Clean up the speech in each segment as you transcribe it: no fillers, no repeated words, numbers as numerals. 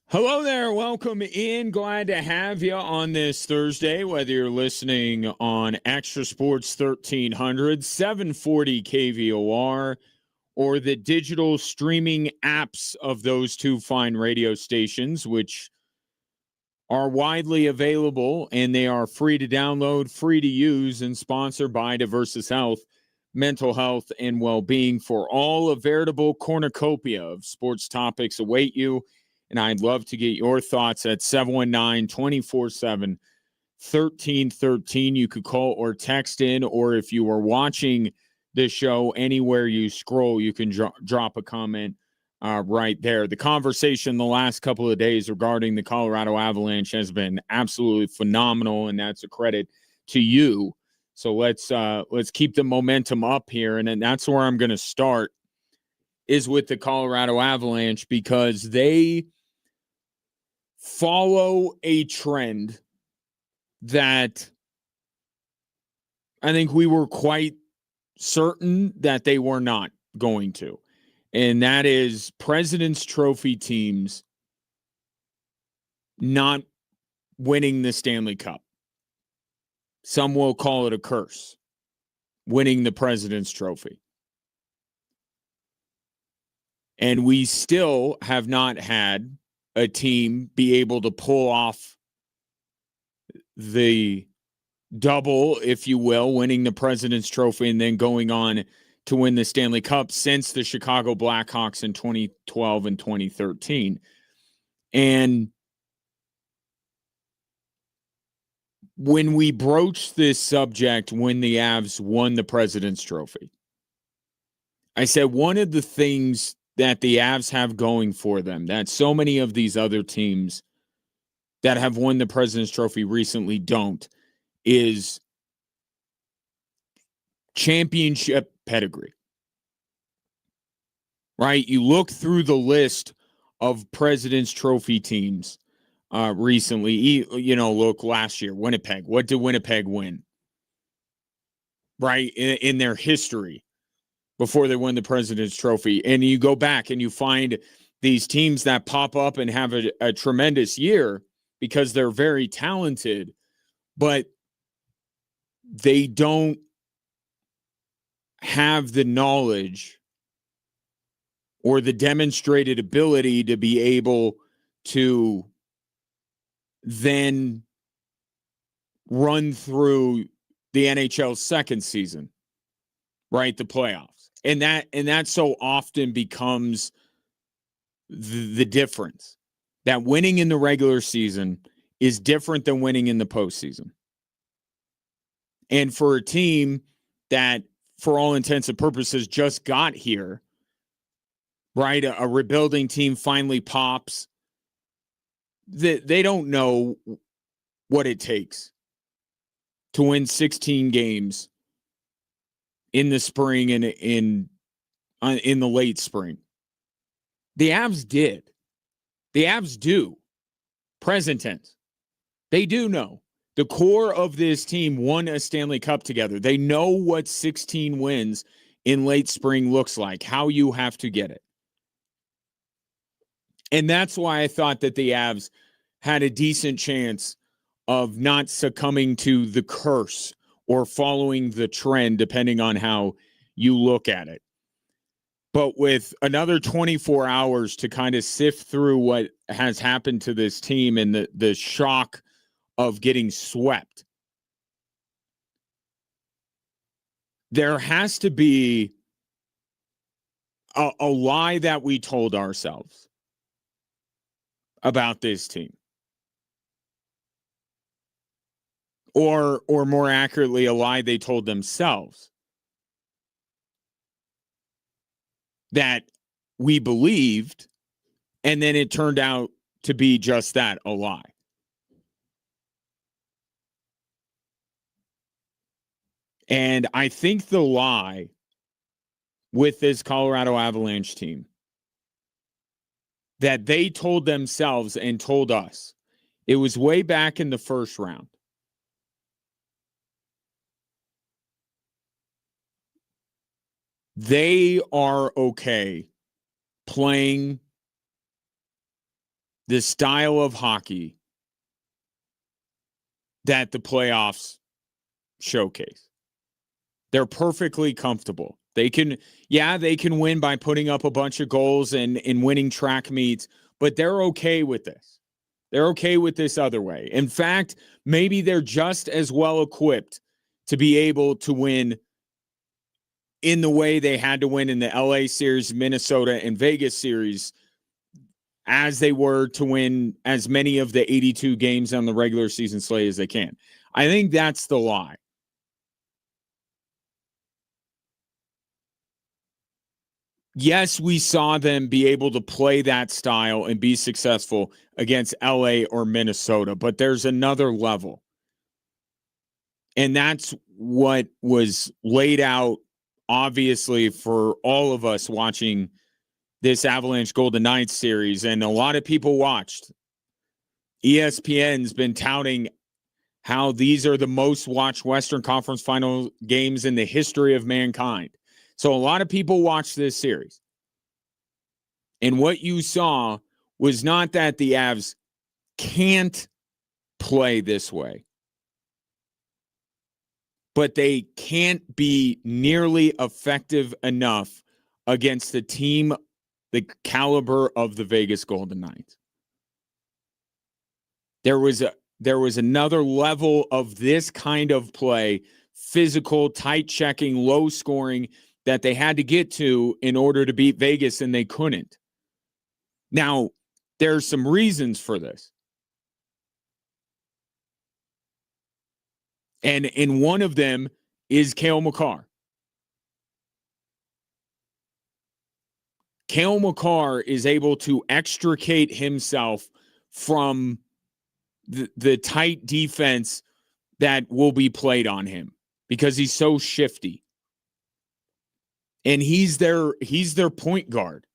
Hello there. Welcome in. Glad to have you on this Thursday, whether you're listening on Extra Sports 1300, 740 KVOR, or the digital streaming apps of those two fine radio stations, which are widely available and they are free to download, free to use, and sponsored by Diversus Health, mental health, and well-being. For all, a veritable cornucopia of sports topics await you. And I'd love to get your thoughts at 719-247-1313. You could call or text in, or if you are watching this show anywhere you scroll, you can drop a comment right there. The conversation the last couple of days regarding the Colorado Avalanche has been absolutely phenomenal, and that's a credit to you. So let's keep the momentum up here, and that's where I'm going to start, is with the Colorado Avalanche, because they follow a trend that I think we were quite certain that they were not going to. And that is President's Trophy teams not winning the Stanley Cup. Some will call it a curse, winning the President's Trophy. And we still have not had a team be able to pull off the double, if you will, winning the President's Trophy and then going on to win the Stanley Cup since the Chicago Blackhawks in 2012 and 2013. And when we broached this subject when the Avs won the President's Trophy, I said one of the things that the Avs have going for them that so many of these other teams that have won the President's Trophy recently don't is championship pedigree. Right? You look through the list of President's Trophy teams recently. Look, last year, Winnipeg. What did Winnipeg win? Right? In their history before they won the President's Trophy. And you go back and you find these teams that pop up and have a tremendous year because they're very talented, but they don't have the knowledge or the demonstrated ability to be able to then run through the NHL's second season, right? The playoffs. And that so often becomes the difference. That winning in the regular season is different than winning in the postseason. And for a team that, for all intents and purposes, just got here, right? A rebuilding team finally pops. They don't know what it takes to win 16 games in the spring and in the late spring. The Avs did. The Avs do. Present tense. They do know. The core of this team won a Stanley Cup together. They know what 16 wins in late spring looks like, how you have to get it. And that's why I thought that the Avs had a decent chance of not succumbing to the curse or following the trend, depending on how you look at it. But with another 24 hours to kind of sift through what has happened to this team and the shock of getting swept, there has to be a lie that we told ourselves about this team. Or more accurately, a lie they told themselves that we believed, and then it turned out to be just that, a lie. And I think the lie with this Colorado Avalanche team that they told themselves and told us, it was way back in the first round. They are okay playing the style of hockey that the playoffs showcase. They're perfectly comfortable. They can win by putting up a bunch of goals and winning track meets, but they're okay with this. They're okay with this other way. In fact, maybe they're just as well equipped to be able to win in the way they had to win in the LA series, Minnesota, and Vegas series as they were to win as many of the 82 games on the regular season slate as they can. I think that's the lie. Yes, we saw them be able to play that style and be successful against LA or Minnesota, but there's another level. And that's what was laid out, obviously, for all of us watching this Avalanche Golden Knights series. And a lot of people watched. ESPN's been touting how these are the most watched Western Conference Final games in the history of mankind. So a lot of people watched this series. And what you saw was not that the Avs can't play this way, but they can't be nearly effective enough against a team the caliber of the Vegas Golden Knights. There was another level of this kind of play, physical, tight checking, low scoring, that they had to get to in order to beat Vegas, and they couldn't. Now, there's some reasons for this. And one of them is Cale Makar. Cale Makar is able to extricate himself from the tight defense that will be played on him because he's so shifty. And he's their point guard.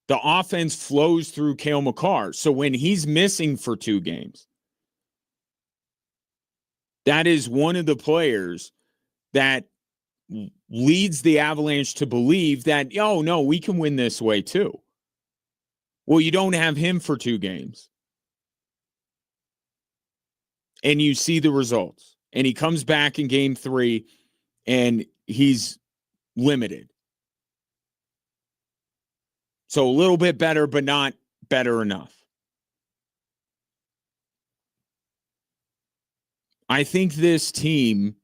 The offense flows through Cale Makar. So when he's missing for 2 games, that is one of the players that leads the Avalanche to believe that, oh, no, we can win this way too. Well, you don't have him for 2 games. And you see the results. And he comes back in game 3, and he's limited. So a little bit better, but not better enough. I think this team,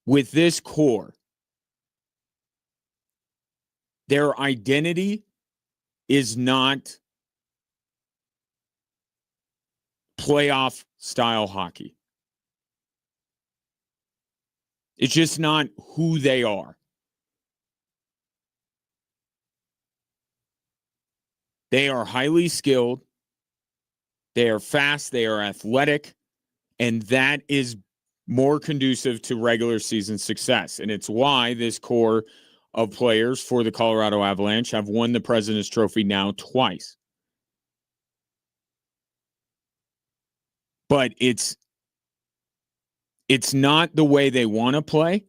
with this core, their identity is not playoff style hockey. It's just not who they are. They are highly skilled. They are fast. They are athletic. And that is more conducive to regular season success. And it's why this core of players for the Colorado Avalanche have won the President's Trophy now twice. But it's not the way they want to play.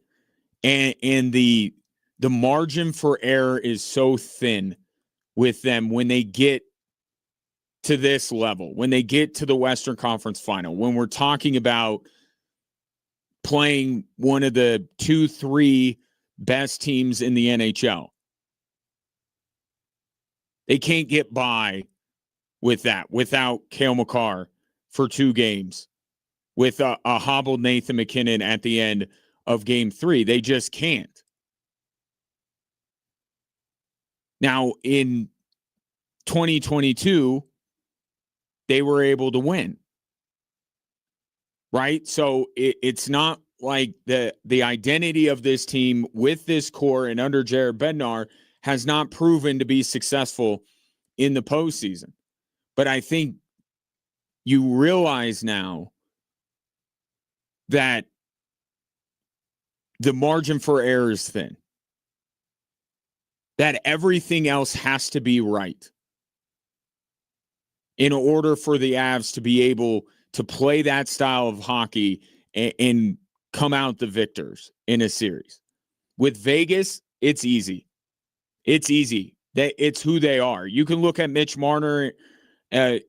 And the margin for error is so thin with them when they get to this level, when they get to the Western Conference Final, when we're talking about playing one of the 2-3 best teams in the NHL. They can't get by with that without Cale Makar for 2 games, with a hobbled Nathan MacKinnon at the end of game 3. They just can't. Now, in 2022, they were able to win. Right? So it's not like the identity of this team with this core and under Jared Bednar has not proven to be successful in the postseason. But I think you realize now that the margin for error is thin. That everything else has to be right in order for the Avs to be able to play that style of hockey and come out the victors in a series. With Vegas, it's easy. It's easy. It's who they are. You can look at Mitch Marner, and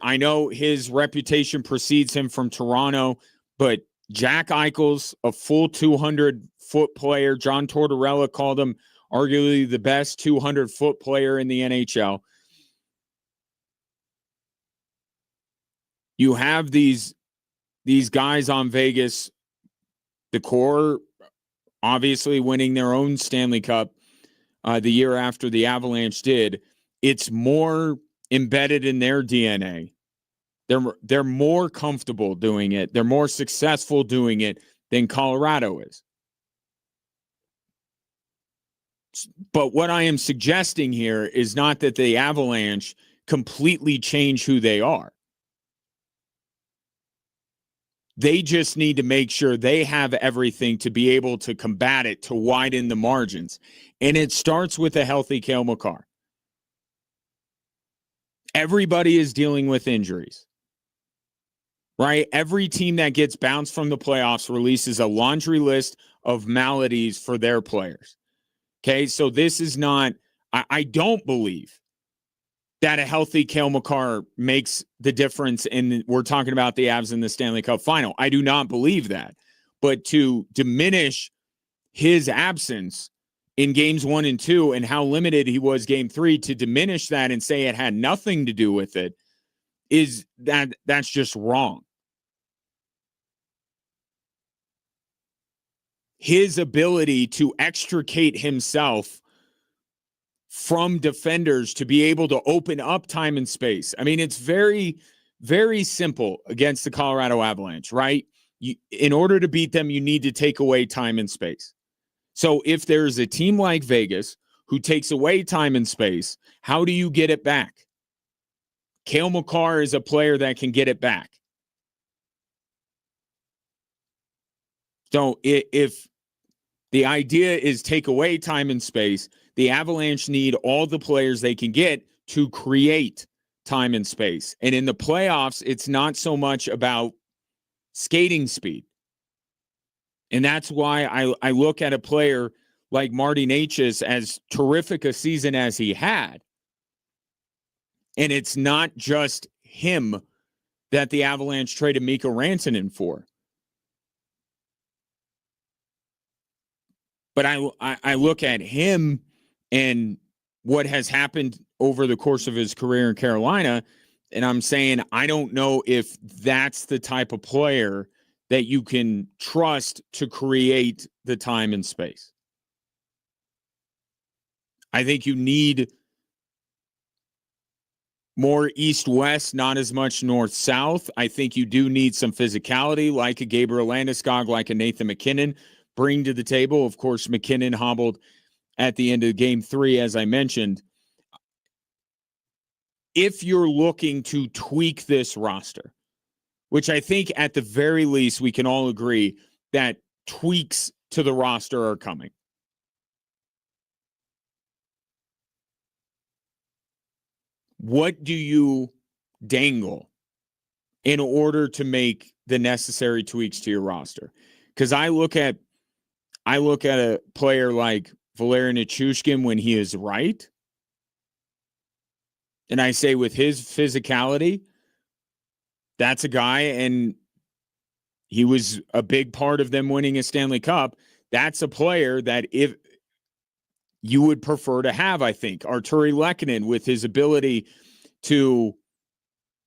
I know his reputation precedes him from Toronto, but Jack Eichel's a full 200-foot player. John Tortorella called him arguably the best 200-foot player in the NHL. You have these guys on Vegas, the core obviously winning their own Stanley Cup the year after the Avalanche did. It's more embedded in their DNA. They're more comfortable doing it. They're more successful doing it than Colorado is. But what I am suggesting here is not that the Avalanche completely change who they are. They just need to make sure they have everything to be able to combat it, to widen the margins. And it starts with a healthy Cale Makar. Everybody is dealing with injuries, right? Every team that gets bounced from the playoffs releases a laundry list of maladies for their players. Okay, so this is not, I don't believe that a healthy Cale Makar makes the difference. And we're talking about the Avs in the Stanley Cup final. I do not believe that. But to diminish his absence in games 1 and 2 and how limited he was game 3, to diminish that and say it had nothing to do with it, that's just wrong. His ability to extricate himself from defenders to be able to open up time and space. I mean, it's very, very simple against the Colorado Avalanche, right? In order to beat them, you need to take away time and space. So if there's a team like Vegas who takes away time and space, how do you get it back? Cale Makar is a player that can get it back. So if the idea is take away time and space, the Avalanche need all the players they can get to create time and space. And in the playoffs, it's not so much about skating speed. And that's why I look at a player like Marty Necas, as terrific a season as he had. And it's not just him that the Avalanche traded Mikko Rantanen for. But I look at him and what has happened over the course of his career in Carolina, and I'm saying I don't know if that's the type of player that you can trust to create the time and space. I think you need more east-west, not as much north-south. I think you do need some physicality, like a Gabriel Landeskog, like a Nathan MacKinnon, bring to the table. Of course, McKinnon hobbled at the end of game 3, as I mentioned. If you're looking to tweak this roster, which I think at the very least we can all agree that tweaks to the roster are coming. What do you dangle in order to make the necessary tweaks to your roster? Because I look at a player like Valeri Nichushkin when he is right, and I say with his physicality, that's a guy, and he was a big part of them winning a Stanley Cup. That's a player that if you would prefer to have, I think. Arturi Lehkonen, with his ability to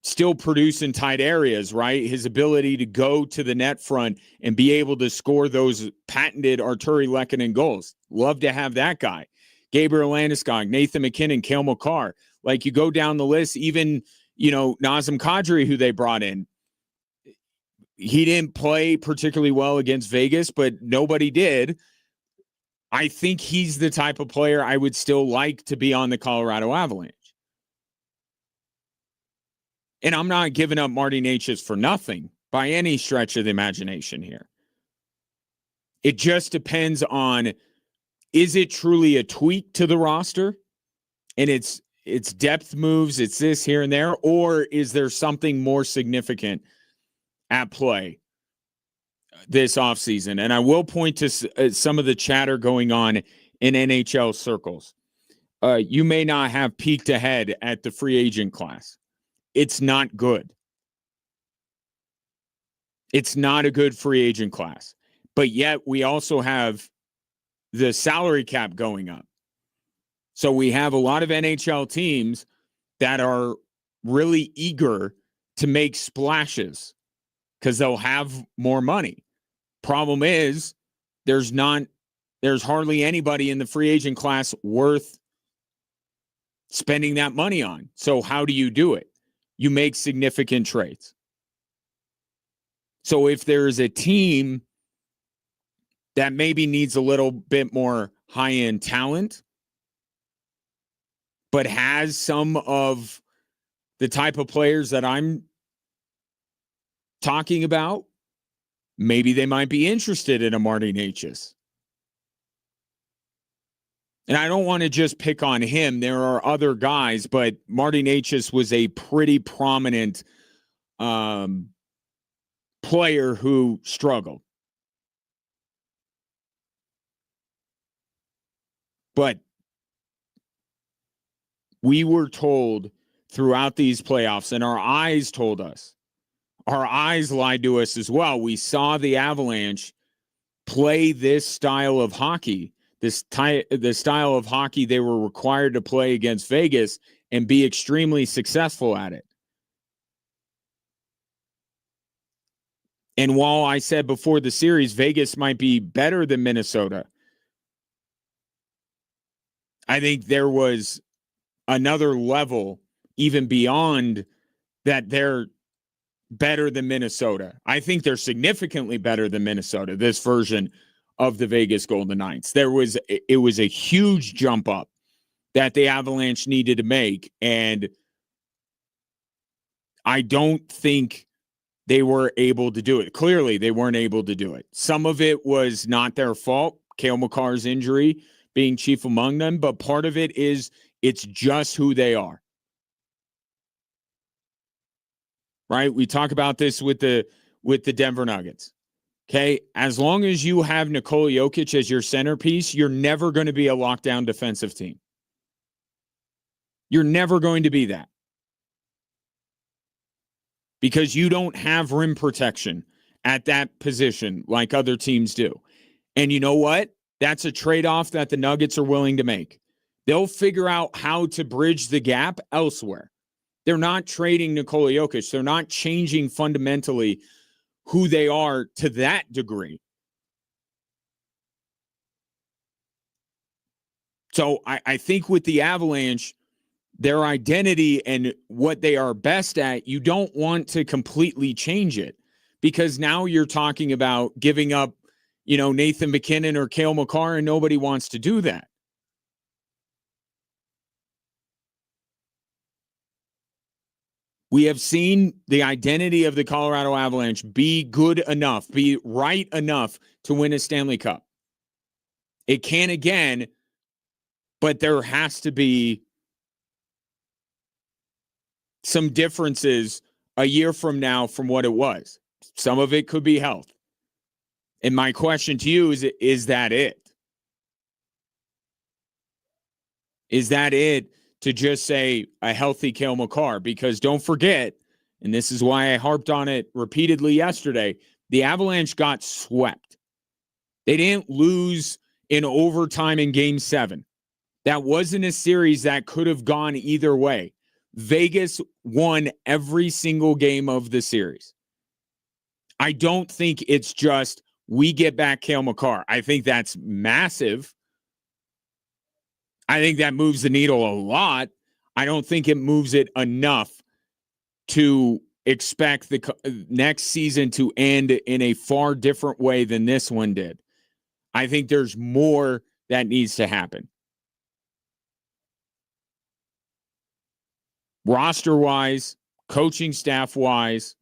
still produce in tight areas, right? His ability to go to the net front and be able to score those patented Arturi Lehkonen goals. Love to have that guy. Gabriel Landeskog, Nathan MacKinnon, Cale Makar. Like, you go down the list, even, Nazem Kadri, who they brought in. He didn't play particularly well against Vegas, but nobody did. I think he's the type of player I would still like to be on the Colorado Avalanche. And I'm not giving up Marty Necas for nothing by any stretch of the imagination here. It just depends on, is it truly a tweak to the roster? And it's depth moves, it's this here and there, or is there something more significant at play this offseason? And I will point to some of the chatter going on in NHL circles. you may not have peeked ahead at the free agent class. It's not good. It's not a good free agent class. But yet we also have the salary cap going up. So we have a lot of NHL teams that are really eager to make splashes because they'll have more money. Problem is, there's hardly anybody in the free agent class worth spending that money on. So how do you do it? You make significant trades. So if there's a team that maybe needs a little bit more high-end talent, but has some of the type of players that I'm talking about, maybe they might be interested in a Marty Necas. And I don't want to just pick on him. There are other guys, but Marty Necas was a pretty prominent player who struggled. But we were told throughout these playoffs, and our eyes told us, our eyes lied to us as well. We saw the Avalanche play this style of hockey, the style of hockey they were required to play against Vegas and be extremely successful at it. And while I said before the series, Vegas might be better than Minnesota, I think there was another level even beyond that they're better than Minnesota. I think they're significantly better than Minnesota, this version of the Vegas Golden Knights. It was a huge jump up that the Avalanche needed to make, and I don't think they were able to do it. Clearly, they weren't able to do it. Some of it was not their fault, Cale Makar's injury being chief among them, but part of it is it's just who they are. Right? We talk about this with the Denver Nuggets. Okay? As long as you have Nikola Jokic as your centerpiece, you're never going to be a lockdown defensive team. You're never going to be that. Because you don't have rim protection at that position like other teams do. And you know what? That's a trade-off that the Nuggets are willing to make. They'll figure out how to bridge the gap elsewhere. They're not trading Nikola Jokic. They're not changing fundamentally who they are to that degree. So I think with the Avalanche, their identity and what they are best at, you don't want to completely change it because now you're talking about giving up, Nathan McKinnon or Cale Makar, and nobody wants to do that. We have seen the identity of the Colorado Avalanche be good enough, be right enough to win a Stanley Cup. It can again, but there has to be some differences a year from now from what it was. Some of it could be health. And my question to you is that it? Is that it to just say a healthy Cale Makar? Because don't forget, and this is why I harped on it repeatedly yesterday, the Avalanche got swept. They didn't lose in overtime in Game 7. That wasn't a series that could have gone either way. Vegas won every single game of the series. I don't think it's just we get back Cale Makar. I think that's massive. I think that moves the needle a lot. I don't think it moves it enough to expect the next season to end in a far different way than this one did. I think there's more that needs to happen. Roster-wise, coaching staff-wise,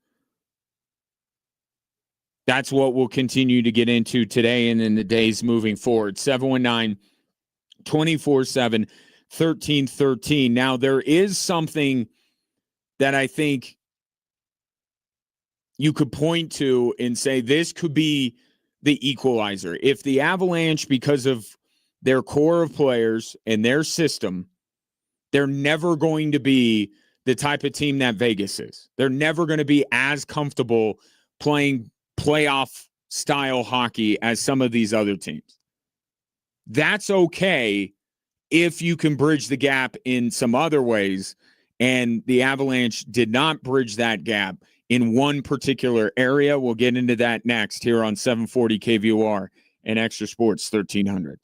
that's what we'll continue to get into today and in the days moving forward. 719-24/7-1313. Now, there is something that I think you could point to and say this could be the equalizer. If the Avalanche, because of their core of players and their system, they're never going to be the type of team that Vegas is. They're never going to be as comfortable playing playoff style hockey as some of these other teams. That's okay if you can bridge the gap in some other ways. And the Avalanche did not bridge that gap in one particular area. We'll get into that next here on 740 KVOR and Extra Sports 1300.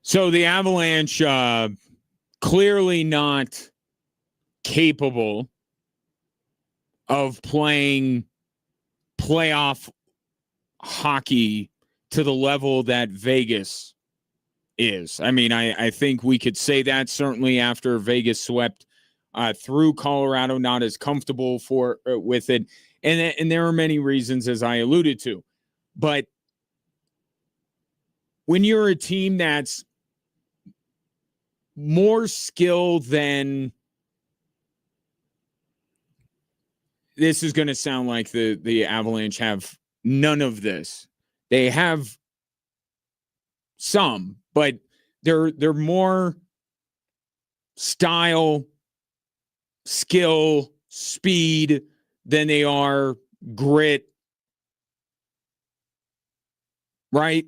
So the Avalanche clearly not capable of playing playoff hockey to the level that Vegas is. I mean, I think we could say that certainly after Vegas swept through Colorado, not as comfortable with it. And there are many reasons, as I alluded to. But when you're a team that's more skilled than, this is going to sound like the Avalanche have none of this. They have some, but they're more style, skill, speed than they are grit. Right?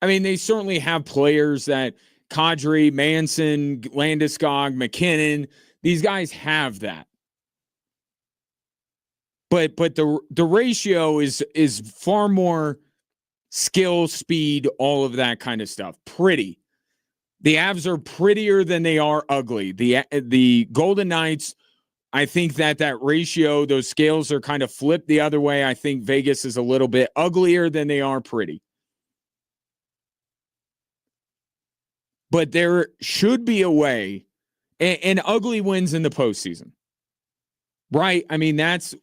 I mean, they certainly have players that Kadri, Manson, Landeskog, McKinnon, these guys have that. But the ratio is far more skill, speed, all of that kind of stuff. Pretty. The Avs are prettier than they are ugly. The Golden Knights, I think that ratio, those scales are kind of flipped the other way. I think Vegas is a little bit uglier than they are pretty. But there should be a way, and ugly wins in the postseason. Right? I mean, that's,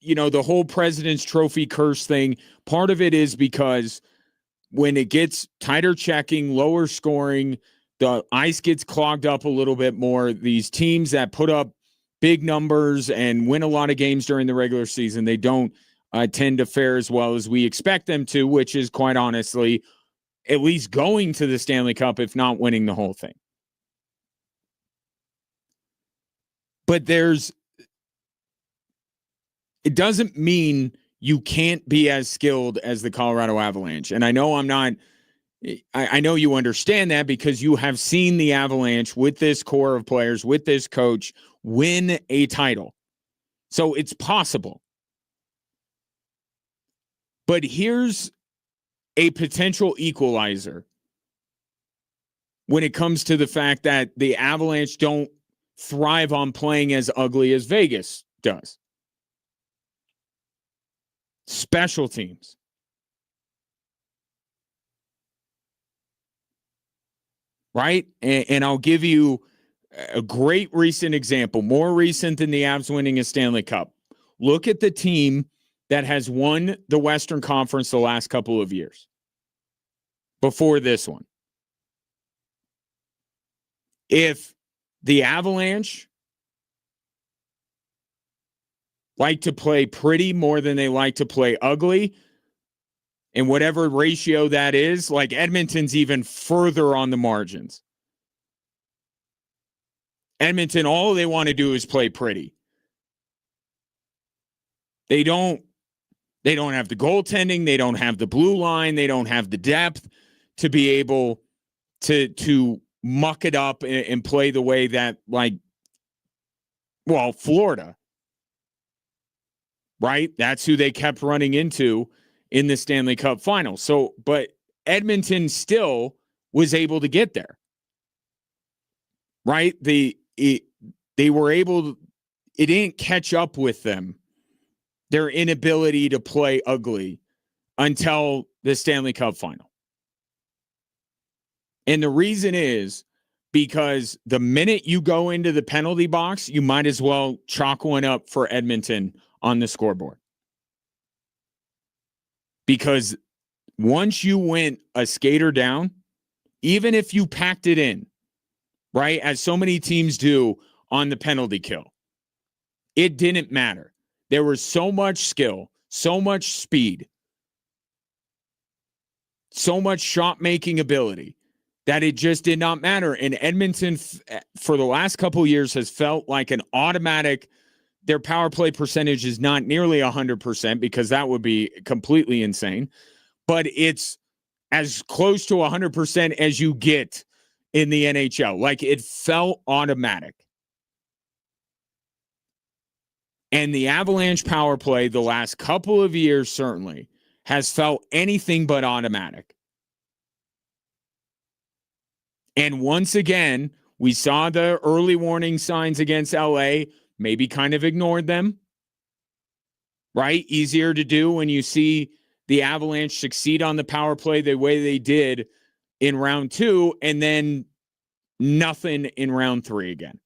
the whole President's Trophy curse thing. Part of it is because when it gets tighter checking, lower scoring, the ice gets clogged up a little bit more. These teams that put up big numbers and win a lot of games during the regular season, they don't tend to fare as well as we expect them to, which is quite honestly at least going to the Stanley Cup, if not winning the whole thing. But it doesn't mean you can't be as skilled as the Colorado Avalanche. And I know I know you understand that because you have seen the Avalanche with this core of players, with this coach, win a title. So it's possible. But here's a potential equalizer when it comes to the fact that the Avalanche don't thrive on playing as ugly as Vegas does. Special teams. Right? And I'll give you a great recent example, more recent than the Avs winning a Stanley Cup. Look at the team that has won the Western Conference the last couple of years before this one. If the Avalanche like to play pretty more than they like to play ugly, and whatever ratio that is, like Edmonton's even further on the margins. Edmonton, all they want to do is play pretty. They don't have the goaltending. They don't have the blue line. They don't have the depth to be able to muck it up and play the way that, Florida, right? That's who they kept running into in the Stanley Cup final. So, but Edmonton still was able to get there, right? They were able, it didn't catch up with them, their inability to play ugly until the Stanley Cup final. And the reason is because the minute you go into the penalty box, you might as well chalk one up for Edmonton on the scoreboard. Because once you went a skater down, even if you packed it in, right, as so many teams do on the penalty kill, it didn't matter. There was so much skill, so much speed, so much shot-making ability that it just did not matter. And Edmonton, for the last couple of years, has felt like an automatic. Their power play percentage is not nearly 100% because that would be completely insane. But it's as close to 100% as you get in the NHL. Like, it felt automatic. And the Avalanche power play the last couple of years certainly has felt anything but automatic. And once again, we saw the early warning signs against LA, maybe kind of ignored them, right? Easier to do when you see the Avalanche succeed on the power play the way they did in round 2, and then nothing in round 3 again.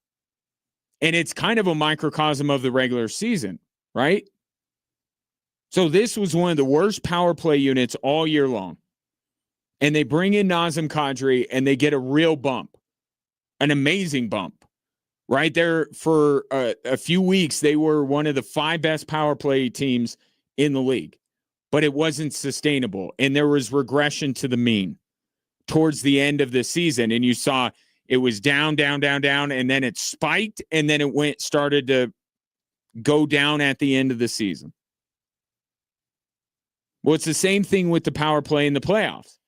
And it's kind of a microcosm of the regular season, right? So this was one of the worst power play units all year long. And they bring in Nazem Kadri, and they get a real bump, an amazing bump. Right there for a few weeks, they were one of the 5 best power play teams in the league. But it wasn't sustainable, and there was regression to the mean towards the end of the season. And you saw it was down, down, down, down, and then it spiked, and then it started to go down at the end of the season. Well, it's the same thing with the power play in the playoffs.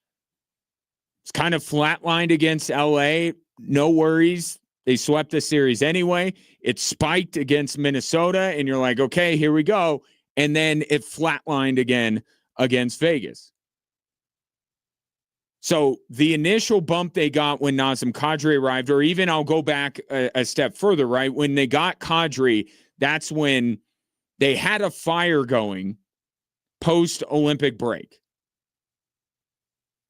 It's kind of flatlined against LA. No worries. They swept the series anyway. It spiked against Minnesota, and you're like, okay, here we go. And then it flatlined again against Vegas. So the initial bump they got when Nazem Kadri arrived, or even I'll go back a step further, right? When they got Kadri, that's when they had a fire going post-Olympic break.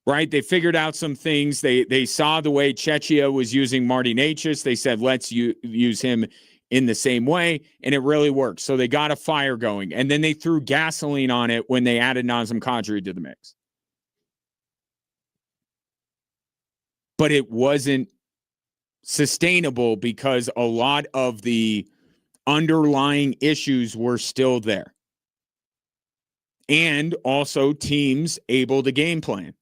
Right? They figured out some things. They saw the way Czechia was using Marty Necas. They said, let's use him in the same way, and it really worked. So they got a fire going, and then they threw gasoline on it when they added Nazem Kadri to the mix. But it wasn't sustainable because a lot of the underlying issues were still there. And also teams able to game plan.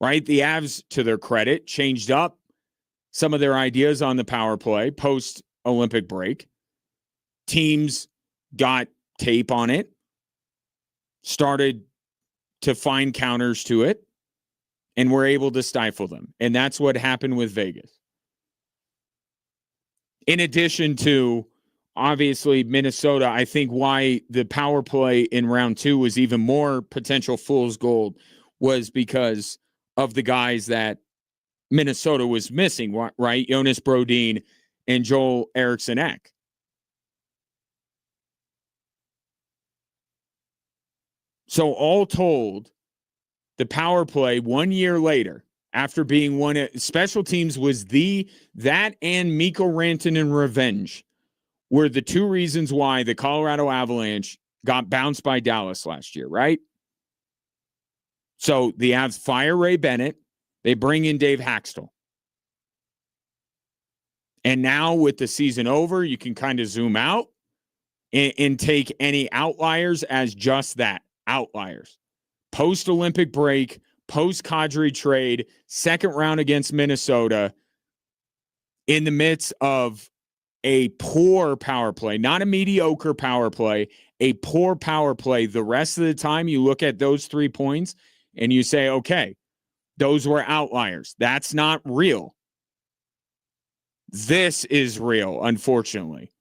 Right? The Avs, to their credit, changed up some of their ideas on the power play post-Olympic break. Teams got tape on it, started to find counters to it, and were able to stifle them. And that's what happened with Vegas. In addition to, obviously, Minnesota, I think why the power play in round 2 was even more potential fool's gold was because of the guys that Minnesota was missing, right? Jonas Brodin and Joel Eriksson-Ek. So all told, the power play 1 year later, after being one of special teams, was that and Mikko Rantanen revenge were the 2 reasons why the Colorado Avalanche got bounced by Dallas last year, right? So the Avs fire Ray Bennett. They bring in Dave Haxtell. And now with the season over, you can kind of zoom out and take any outliers as just that, outliers. Post-Olympic break, post-Kadri trade, second round against Minnesota, in the midst of a poor power play, not a mediocre power play, a poor power play. The rest of the time, you look at those 3 points and you say, okay, those were outliers. That's not real. This is real, unfortunately.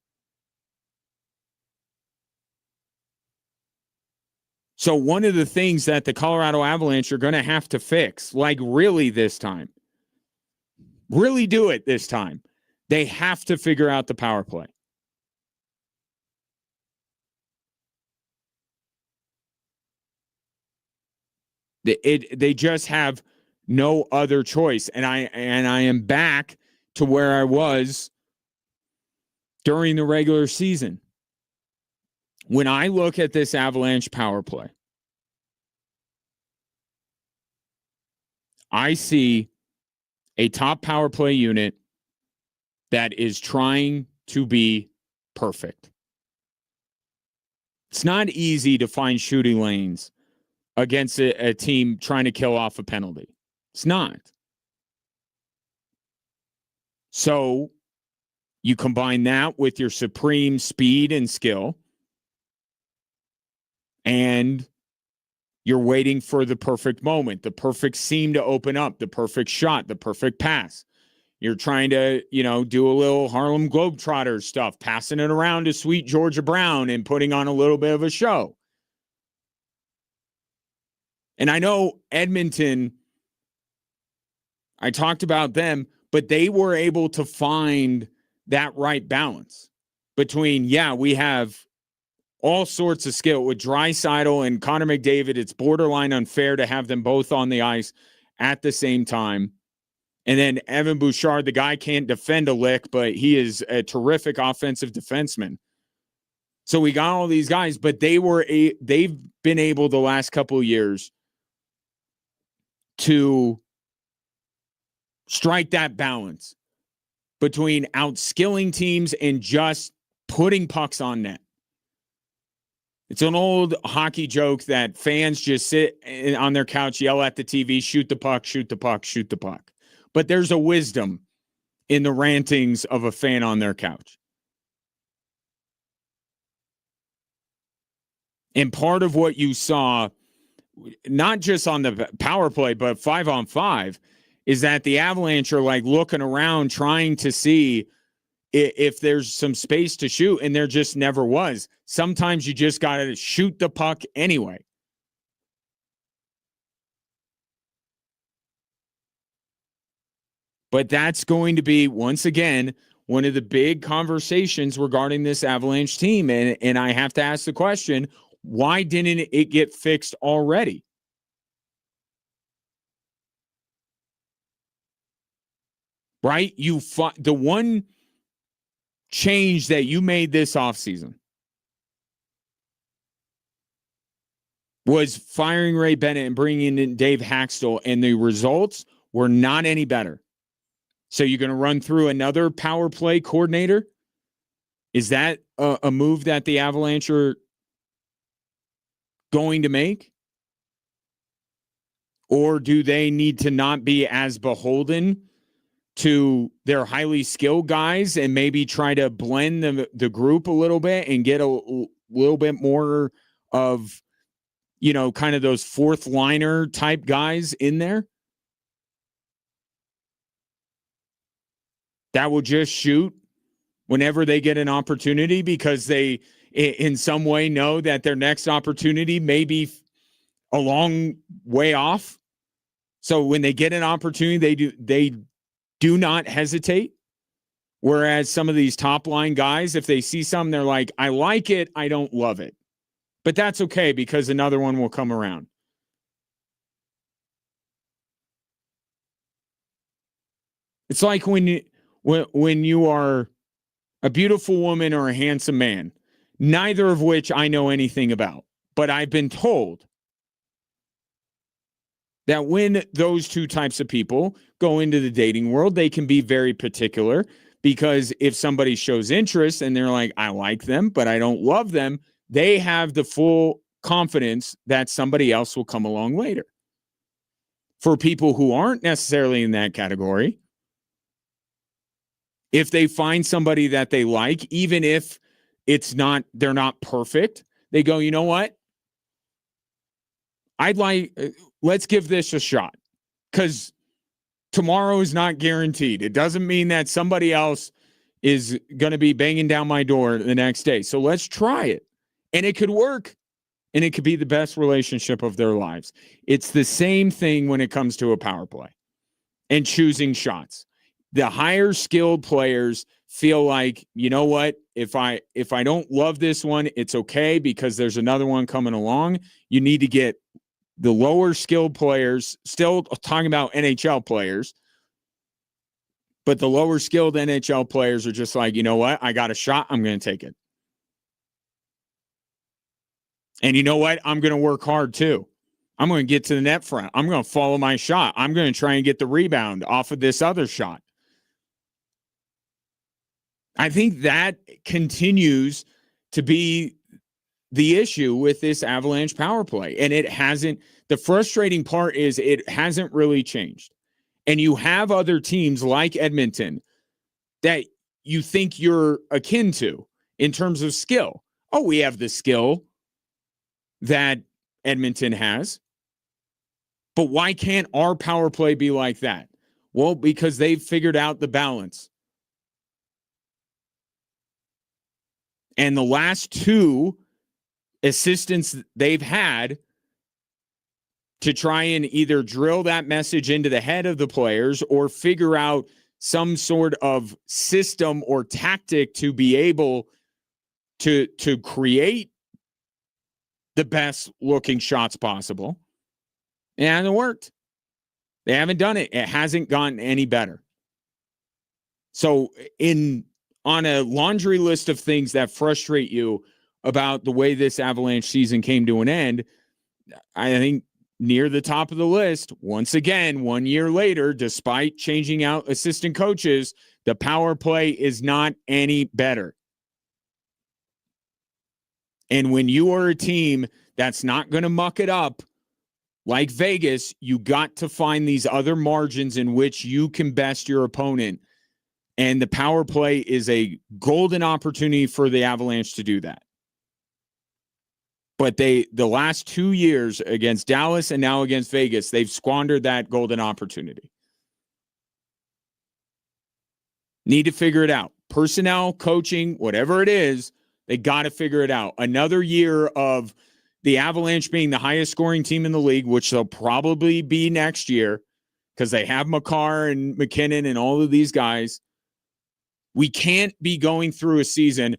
So one of the things that the Colorado Avalanche are going to have to fix, like really this time, really do it this time, they have to figure out the power play. They just have no other choice. And I am back to where I was during the regular season. When I look at this Avalanche power play, I see a top power play unit that is trying to be perfect. It's not easy to find shooting lanes against a team trying to kill off a penalty. It's not. So you combine that with your supreme speed and skill, and you're waiting for the perfect moment, the perfect seam to open up, the perfect shot, the perfect pass. You're trying to, do a little Harlem Globetrotters stuff, passing it around to sweet Georgia Brown and putting on a little bit of a show. And I know Edmonton I talked about them, but they were able to find that right balance between, we have all sorts of skill with Draisaitl and Connor McDavid. It's borderline unfair to have them both on the ice at the same time. And then Evan Bouchard, the guy can't defend a lick, but he is a terrific offensive defenseman. So we got all these guys, but they've been able the last couple of years to strike that balance between outskilling teams and just putting pucks on net. It's an old hockey joke that fans just sit on their couch, yell at the TV, shoot the puck, shoot the puck, shoot the puck. But there's a wisdom in the rantings of a fan on their couch. And part of what you saw, not just on the power play, but 5-on-5, is that the Avalanche are like looking around trying to see if there's some space to shoot, and there just never was. Sometimes you just got to shoot the puck anyway. But that's going to be, once again, one of the big conversations regarding this Avalanche team. And I have to ask the question, why didn't it get fixed already? Right? The one change that you made this offseason was firing Ray Bennett and bringing in Dave Haxtell, and the results were not any better. So you're going to run through another power play coordinator? Is that a move that the Avalanche are going to make? Or do they need to not be as beholden to their highly skilled guys and maybe try to blend the group a little bit and get a little bit more of, kind of those fourth liner type guys in there that will just shoot whenever they get an opportunity because they in some way know that their next opportunity may be a long way off. So when they get an opportunity, they do not hesitate. Whereas some of these top line guys, if they see something, they're like, I like it, I don't love it. But that's okay because another one will come around. It's like when you are a beautiful woman or a handsome man, neither of which I know anything about. But I've been told that when those two types of people go into the dating world, they can be very particular because if somebody shows interest and they're like, I like them, but I don't love them, they have the full confidence that somebody else will come along later. For people who aren't necessarily in that category, if they find somebody that they like, even if they're not perfect, they go, you know what? Let's give this a shot because tomorrow is not guaranteed. It doesn't mean that somebody else is going to be banging down my door the next day. So let's try it. And it could work. And it could be the best relationship of their lives. It's the same thing when it comes to a power play and choosing shots. The higher skilled players feel like, you know what? If I don't love this one, it's okay because there's another one coming along. You need to get the lower skilled players, still talking about NHL players, but the lower skilled NHL players are just like, you know what? I got a shot. I'm going to take it. And you know what? I'm going to work hard too. I'm going to get to the net front. I'm going to follow my shot. I'm going to try and get the rebound off of this other shot. I think that continues to be the issue with this Avalanche power play. And it hasn't, the frustrating part is it hasn't really changed. And you have other teams like Edmonton that you think you're akin to in terms of skill. Oh, we have the skill that Edmonton has. But why can't our power play be like that? Well, because they've figured out the balance. And the last two assistants they've had to try and either drill that message into the head of the players or figure out some sort of system or tactic to be able to create the best looking shots possible. It hasn't worked. They haven't done it. It hasn't gotten any better. So on a laundry list of things that frustrate you about the way this Avalanche season came to an end, I think near the top of the list, once again, 1 year later, despite changing out assistant coaches, the power play is not any better. And when you are a team that's not going to muck it up like Vegas, you got to find these other margins in which you can best your opponent. And the power play is a golden opportunity for the Avalanche to do that. But the last 2 years against Dallas and now against Vegas, they've squandered that golden opportunity. Need to figure it out. Personnel, coaching, whatever it is, they got to figure it out. Another year of the Avalanche being the highest scoring team in the league, which they'll probably be next year because they have Makar and McKinnon and all of these guys. We can't be going through a season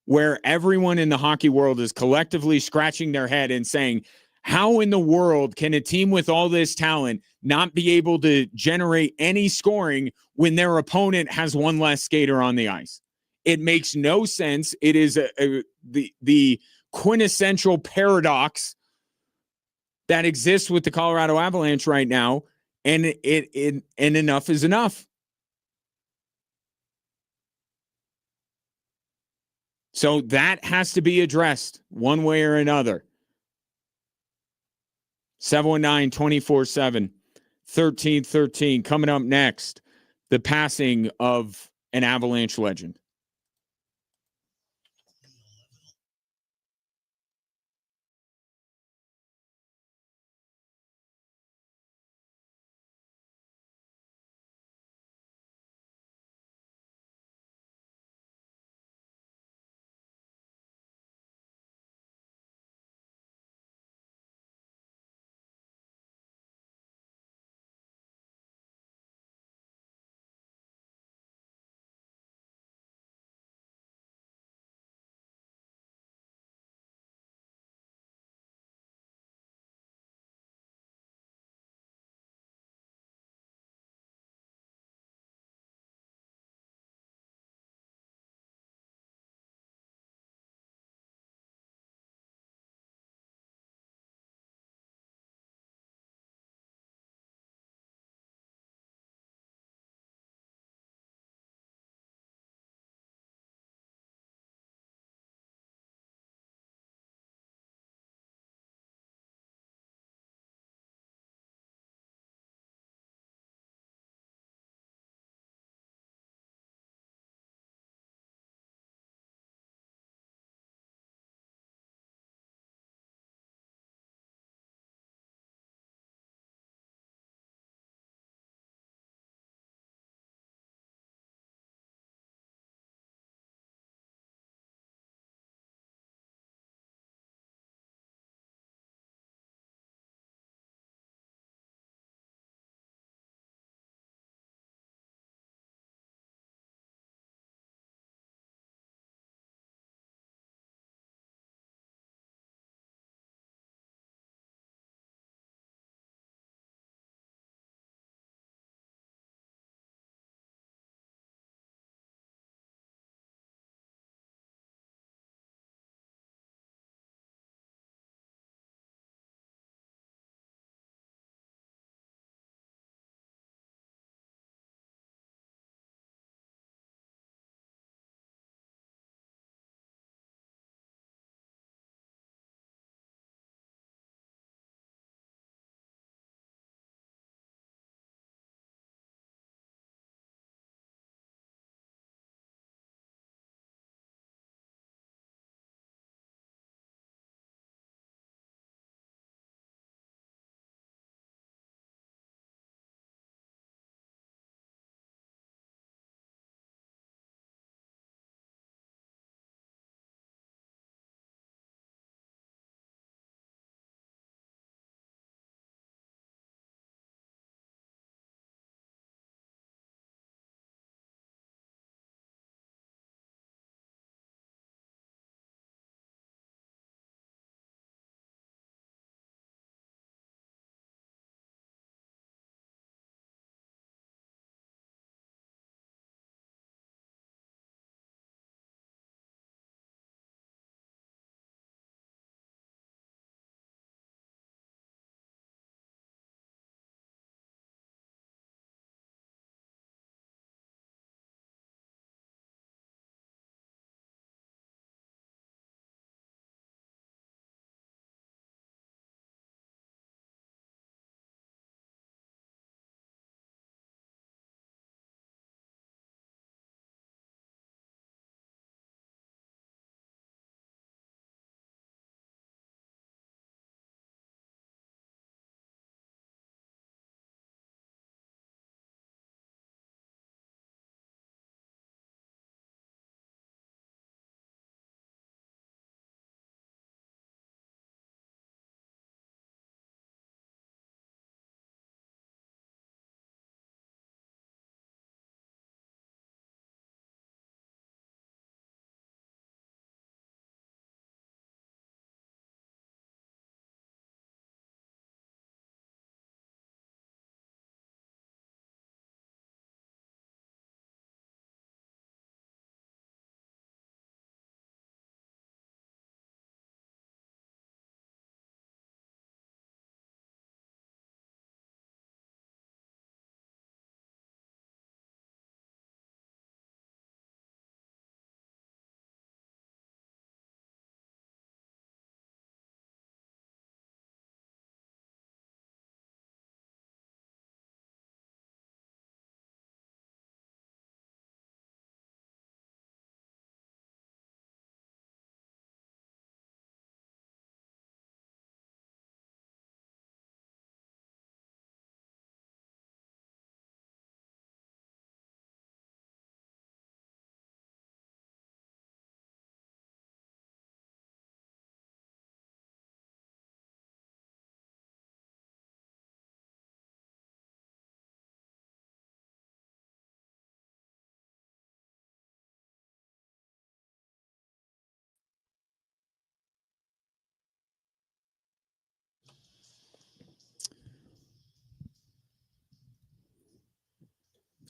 where everyone in the hockey world is collectively scratching their head and saying, how in the world can a team with all this talent not be able to generate any scoring when their opponent has one less skater on the ice? It makes no sense. It is the quintessential paradox that exists with the Colorado Avalanche right now, and and enough is enough. So that has to be addressed one way or another. 719-24-7, 1313. Coming up next, the passing of an Avalanche legend.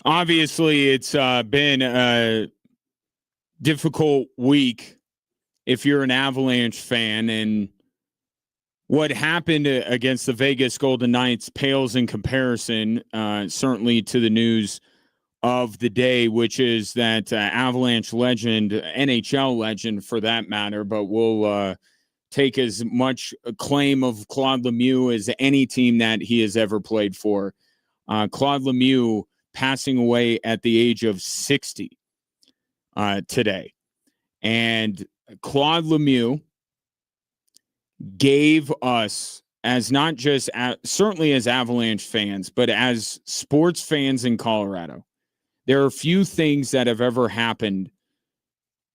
Obviously, it's been a difficult week if you're an Avalanche fan, and what happened against the Vegas Golden Knights pales in comparison, certainly to the news of the day, which is that Avalanche legend, NHL legend for that matter, but we'll take as much claim of Claude Lemieux as any team that he has ever played for. Claude Lemieux passing away at the age of 60 today. And Claude Lemieux gave us, as not just certainly as Avalanche fans, but as sports fans in Colorado, there are few things that have ever happened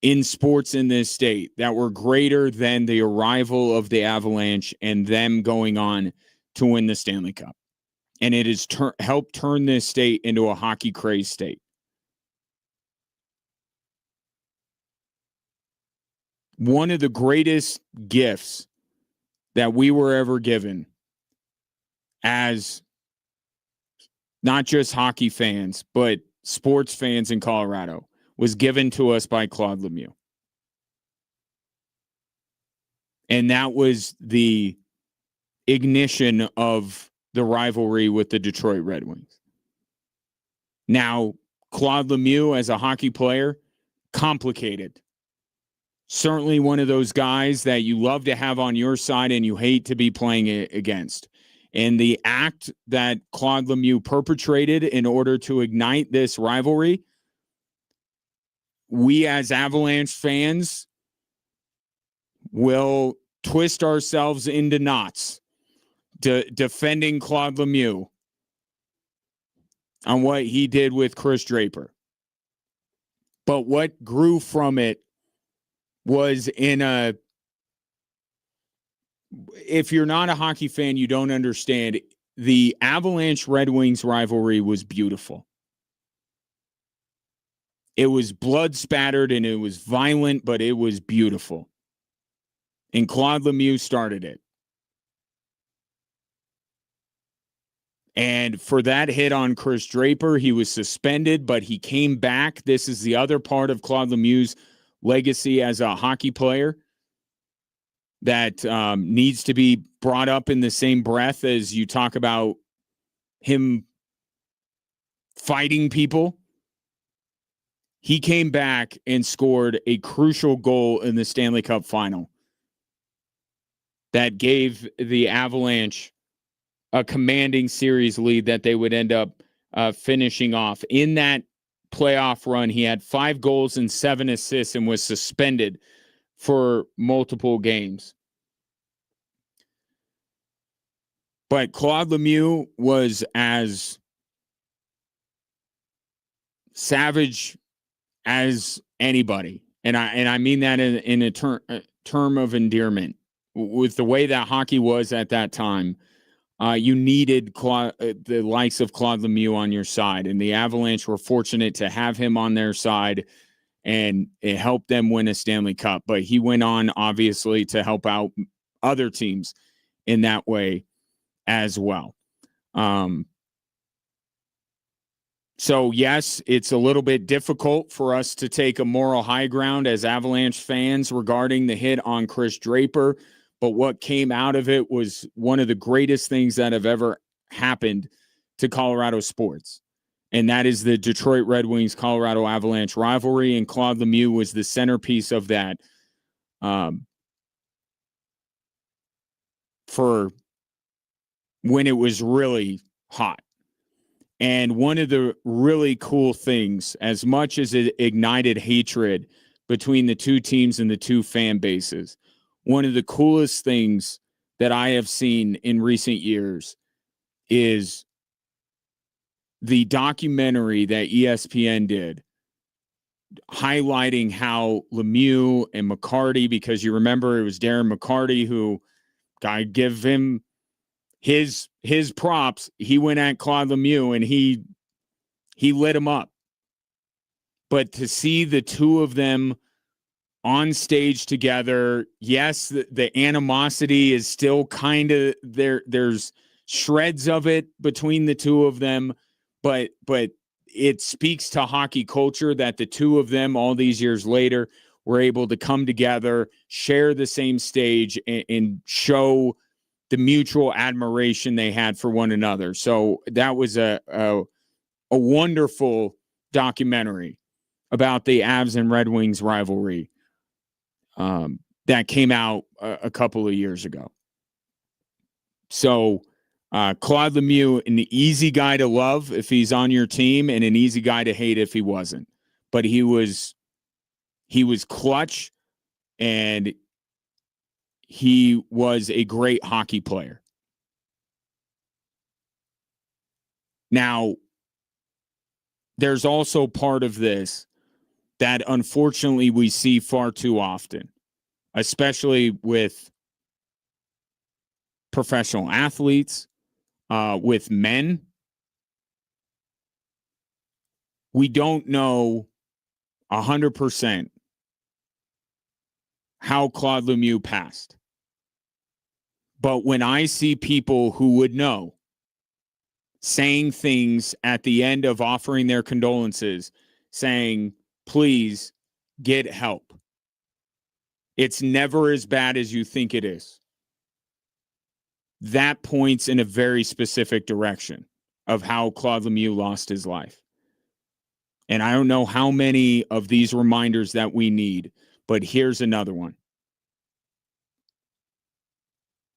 in sports in this state that were greater than the arrival of the Avalanche and them going on to win the Stanley Cup. And it has helped turn this state into a hockey crazed state. One of the greatest gifts that we were ever given as not just hockey fans, but sports fans in Colorado was given to us by Claude Lemieux. And that was the ignition of the rivalry with the Detroit Red Wings. Now, Claude Lemieux as a hockey player, complicated. Certainly one of those guys that you love to have on your side and you hate to be playing against. And the act that Claude Lemieux perpetrated in order to ignite this rivalry, we as Avalanche fans will twist ourselves into knots defending Claude Lemieux on what he did with Chris Draper. But what grew from it was if you're not a hockey fan, you don't understand. The Avalanche Red Wings rivalry was beautiful. It was blood spattered and it was violent, but it was beautiful. And Claude Lemieux started it. And for that hit on Chris Draper, he was suspended, but he came back. This is the other part of Claude Lemieux's legacy as a hockey player that needs to be brought up in the same breath as you talk about him fighting people. He came back and scored a crucial goal in the Stanley Cup final that gave the Avalanche a commanding series lead that they would end up finishing off. In that playoff run, he had 5 goals and 7 assists and was suspended for multiple games. But Claude Lemieux was as savage as anybody. And I mean that in a term of endearment. With the way that hockey was at that time, you needed the likes of Claude Lemieux on your side. And the Avalanche were fortunate to have him on their side, and it helped them win a Stanley Cup. But he went on, obviously, to help out other teams in that way as well. So, yes, it's a little bit difficult for us to take a moral high ground as Avalanche fans regarding the hit on Chris Draper. But what came out of it was one of the greatest things that have ever happened to Colorado sports. And that is the Detroit Red Wings Colorado Avalanche rivalry. And Claude Lemieux was the centerpiece of that for when it was really hot. And one of the really cool things, as much as it ignited hatred between the two teams and the two fan bases, one of the coolest things that I have seen in recent years is the documentary that ESPN did highlighting how Lemieux and McCarty, because you remember it was Darren McCarty who, I give him his props. He went at Claude Lemieux and he lit him up. But to see the two of them on stage together, yes, the animosity is still kind of there. There's shreds of it between the two of them, but it speaks to hockey culture that the two of them, all these years later, were able to come together, share the same stage, and show the mutual admiration they had for one another. So that was a wonderful documentary about the Avs and Red Wings rivalry that came out a couple of years ago. So Claude Lemieux, an easy guy to love if he's on your team, and an easy guy to hate if he wasn't. But he was clutch, and he was a great hockey player. Now, there's also part of this that unfortunately we see far too often, especially with professional athletes, with men. We don't know 100% how Claude Lemieux passed. But when I see people who would know saying things at the end of offering their condolences, saying, please get help. It's never as bad as you think it is. That points in a very specific direction of how Claude Lemieux lost his life. And I don't know how many of these reminders that we need, but here's another one.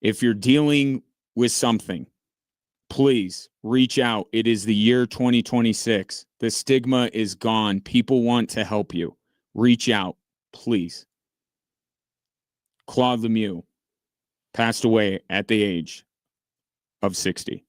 If you're dealing with something, please reach out. It is the year 2026. The stigma is gone. People want to help you. Reach out, please. Claude Lemieux passed away at the age of 60.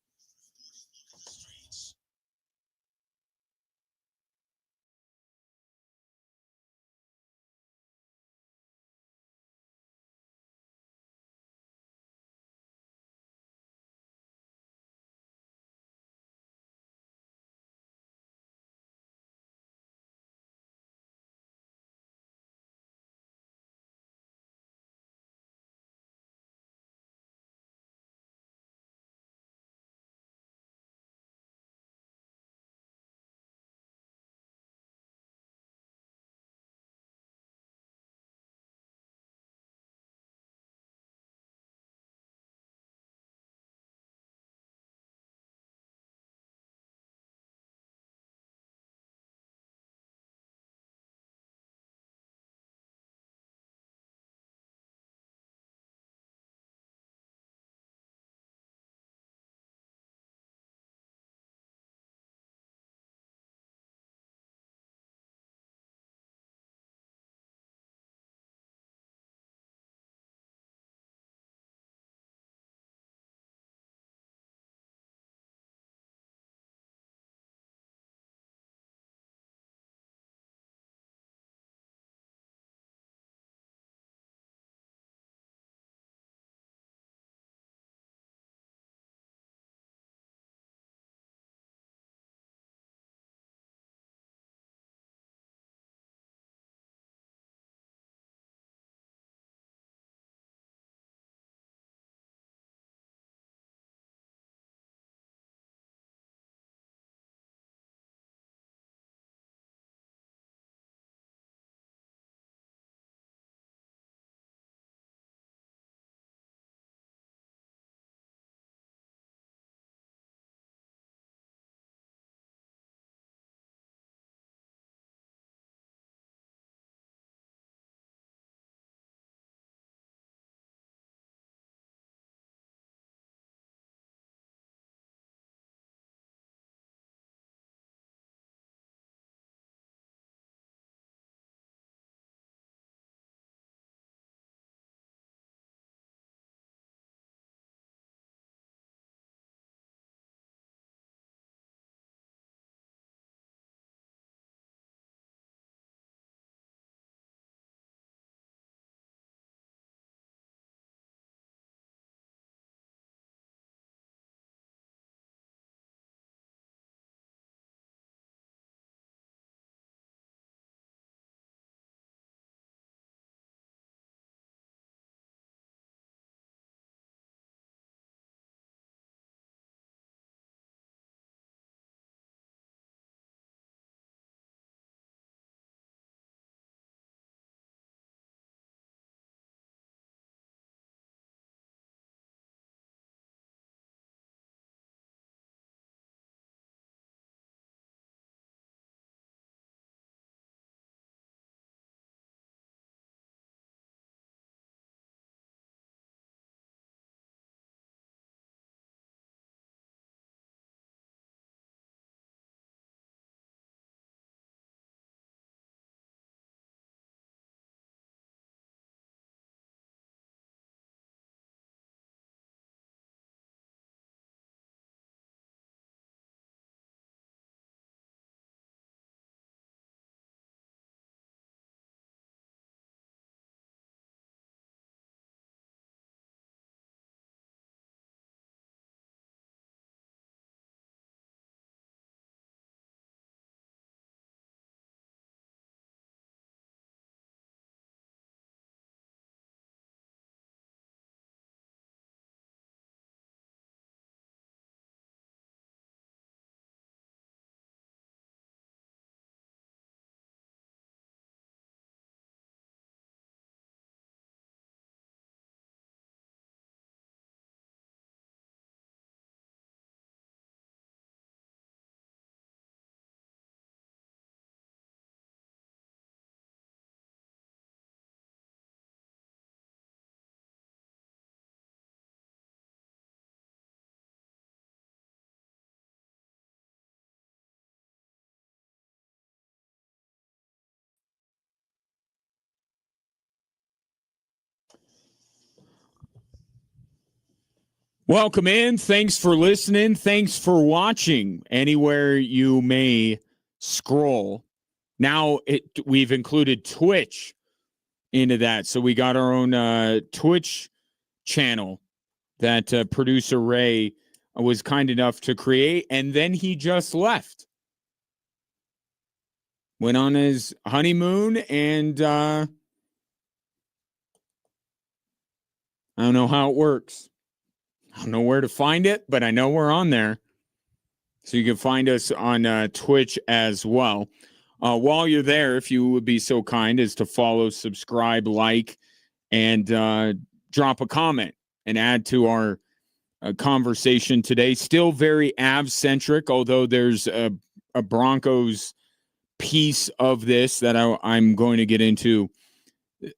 Welcome in. Thanks for listening. Thanks for watching anywhere you may scroll. Now we've included Twitch into that. So we got our own Twitch channel that producer Ray was kind enough to create, and then he just left. Went on his honeymoon, and I don't know how it works. I don't know where to find it, but I know we're on there. So you can find us on Twitch as well. While you're there, if you would be so kind as to follow, subscribe, like, and drop a comment and add to our conversation today. Still very Avs-centric, although there's a Broncos piece of this that I'm going to get into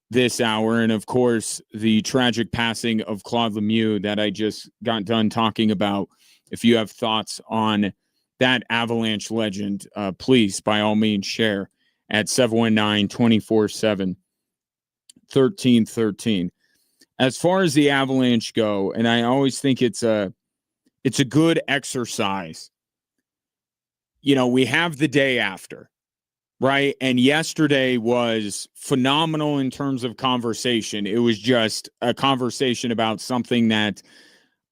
this hour. And, of course, the tragic passing of Claude Lemieux that I just got done talking about. If you have thoughts on that Avalanche legend, please, by all means, share at 719-247-1313. As far as the Avalanche go, and I always think it's a good exercise. You know, we have the day after, right? And yesterday was phenomenal in terms of conversation. It was just a conversation about something that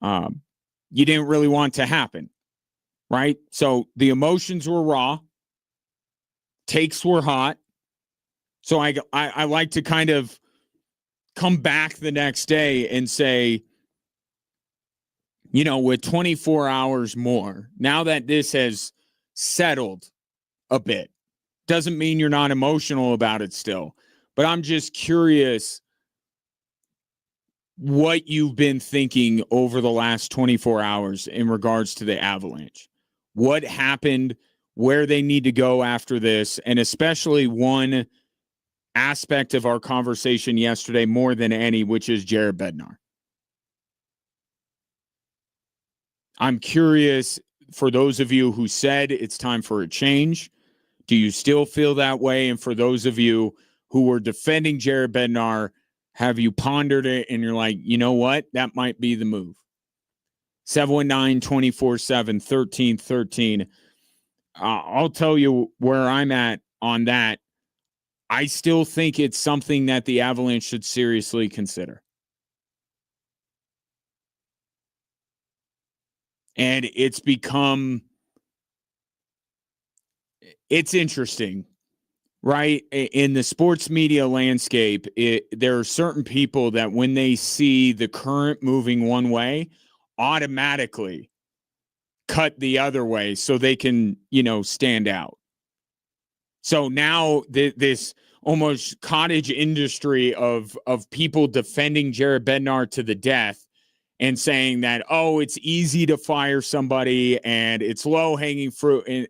you didn't really want to happen, right? So the emotions were raw. Takes were hot. So I like to kind of come back the next day and say, you know, with 24 hours more, now that this has settled a bit, doesn't mean you're not emotional about it still. But I'm just curious what you've been thinking over the last 24 hours in regards to the Avalanche. What happened, where they need to go after this, and especially one aspect of our conversation yesterday more than any, which is Jared Bednar. I'm curious, for those of you who said it's time for a change, do you still feel that way? And for those of you who were defending Jared Bednar, have you pondered it and you're like, you know what? That might be the move. 719-247-1313. I'll tell you where I'm at on that. I still think it's something that the Avalanche should seriously consider. And it's interesting, right? In the sports media landscape, there are certain people that when they see the current moving one way, automatically cut the other way so they can, stand out. So now this almost cottage industry of people defending Jared Bednar to the death and saying that, oh, it's easy to fire somebody and it's low-hanging fruit. And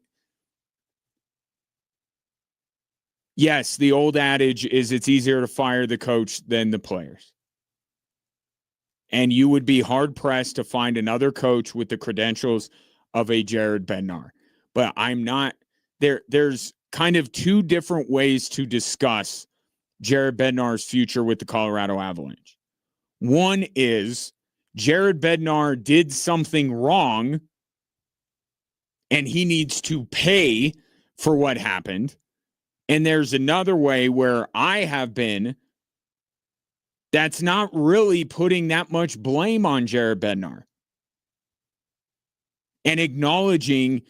yes, the old adage is it's easier to fire the coach than the players. And you would be hard-pressed to find another coach with the credentials of a Jared Bednar. But I'm not there. There's kind of two different ways to discuss Jared Bednar's future with the Colorado Avalanche. One is Jared Bednar did something wrong and he needs to pay for what happened. And there's another way where I have been that's not really putting that much blame on Jared Bednar and acknowledging,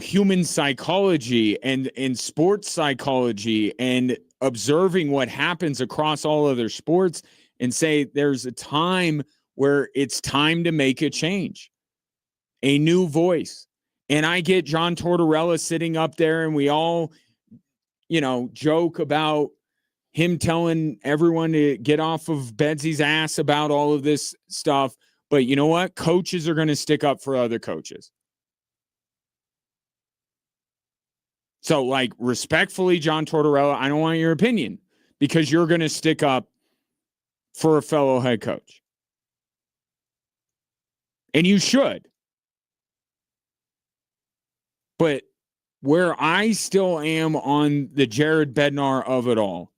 human psychology and sports psychology and observing what happens across all other sports and say there's a time where it's time to make a change, a new voice. And I get John Tortorella sitting up there and we all, joke about him telling everyone to get off of Betsy's ass about all of this stuff. But you know what? Coaches are going to stick up for other coaches. So, respectfully, John Tortorella, I don't want your opinion because you're going to stick up for a fellow head coach. And you should. But where I still am on the Jared Bednar of it all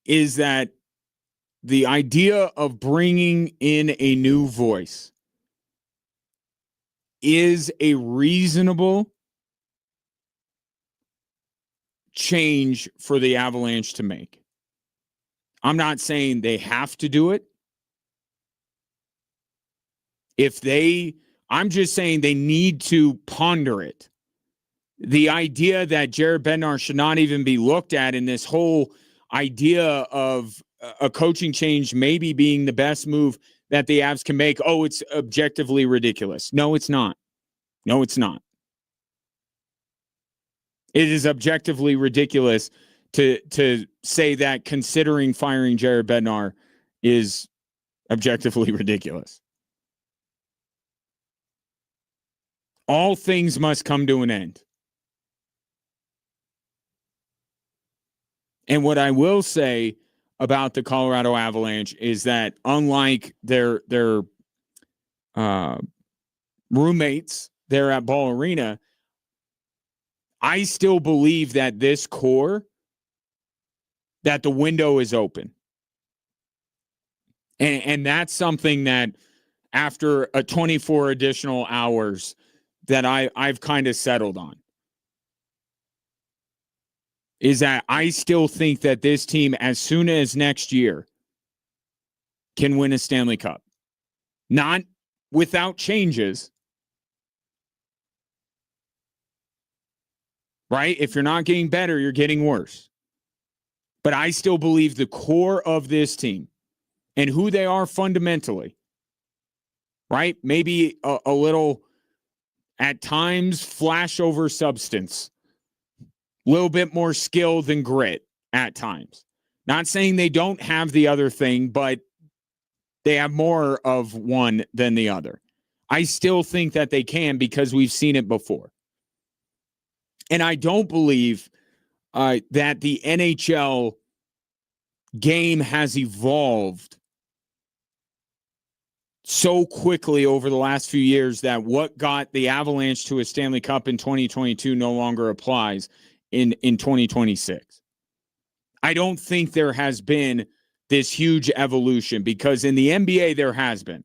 is that the idea of bringing in a new voice is a reasonable change for the Avalanche to make. I'm not saying they have to do it. I'm just saying they need to ponder it. The idea that Jared Bednar should not even be looked at in this whole idea of a coaching change maybe being the best move that the Avs can make. Oh, it's objectively ridiculous. No, it's not. No, it's not. It is objectively ridiculous to say that considering firing Jared Bednar is objectively ridiculous. All things must come to an end. And what I will say about the Colorado Avalanche is that unlike their roommates there at Ball Arena, I still believe that this core, that the window is open. And that's something that after a 24 additional hours that I've kind of settled on. Is that I still think that this team, as soon as next year, can win a Stanley Cup. Not without changes. Right? If you're not getting better, you're getting worse. But I still believe the core of this team and who they are fundamentally, right? Maybe a little, at times, flash over substance. A little bit more skill than grit at times. Not saying they don't have the other thing, but they have more of one than the other. I still think that they can because we've seen it before. And I don't believe that the NHL game has evolved so quickly over the last few years that what got the Avalanche to a Stanley Cup in 2022 no longer applies in 2026. I don't think there has been this huge evolution because in the NBA there has been.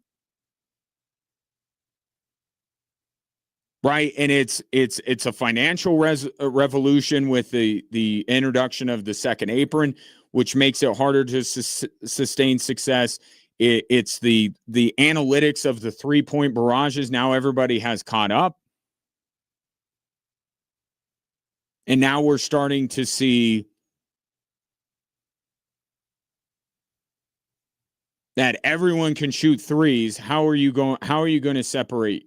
Right, and it's a financial revolution with the introduction of the second apron, which makes it harder to sustain success. It's the analytics of the 3-point barrages. Now everybody has caught up. And now we're starting to see that everyone can shoot threes. How are you going to separate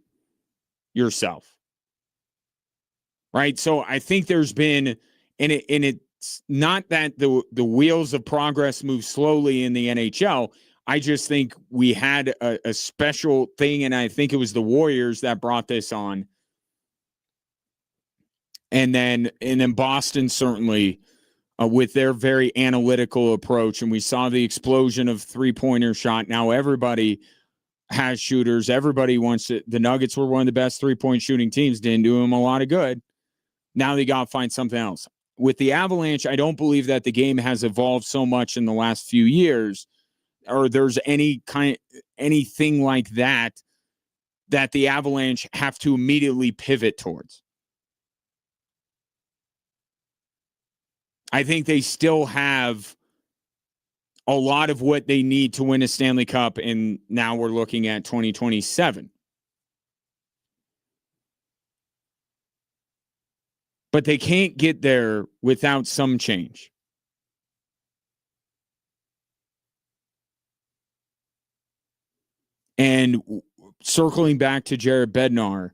yourself? Right? So I think there's been, and it's not that the wheels of progress move slowly in the NHL. I just think we had a special thing, and I think it was the Warriors that brought this on. And then Boston certainly with their very analytical approach, and we saw the explosion of three-pointer shot. Now everybody has shooters. Everybody wants it. The Nuggets were one of the best three-point shooting teams. Didn't do them a lot of good. Now they got to find something else. With the Avalanche, I don't believe that the game has evolved so much in the last few years, or there's anything like that the Avalanche have to immediately pivot towards. I think they still have a lot of what they need to win a Stanley Cup, and now we're looking at 2027. But they can't get there without some change. And circling back to Jared Bednar,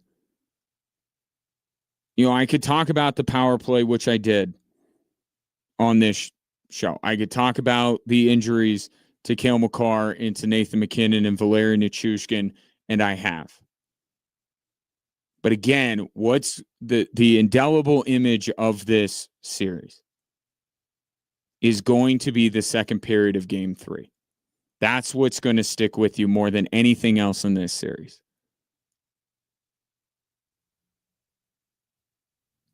I could talk about the power play, which I did on this show. I could talk about the injuries to Cale Makar and to Nathan MacKinnon and Valeri Nichushkin, and I have. But again, what's the indelible image of this series is going to be the second period of Game 3. That's what's going to stick with you more than anything else in this series.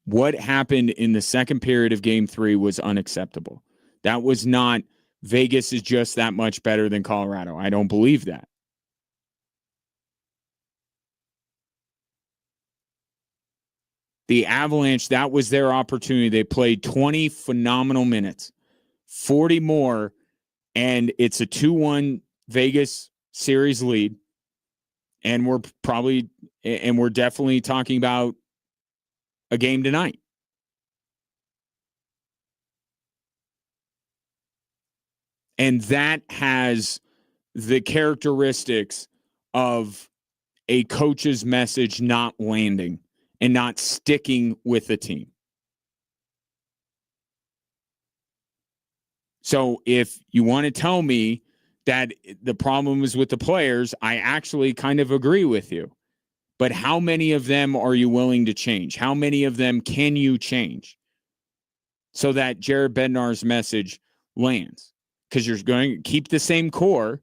What happened in the second period of Game 3 was unacceptable. That was not Vegas is just that much better than Colorado. I don't believe that. The Avalanche, that was their opportunity. They played 20 phenomenal minutes, 40 more, and it's a 2-1 Vegas series lead. And we're definitely talking about a game tonight. And that has the characteristics of a coach's message not landing and not sticking with the team. So if you want to tell me that the problem is with the players, I actually kind of agree with you. But how many of them are you willing to change? How many of them can you change so that Jared Bednar's message lands? Because you're going to keep the same core,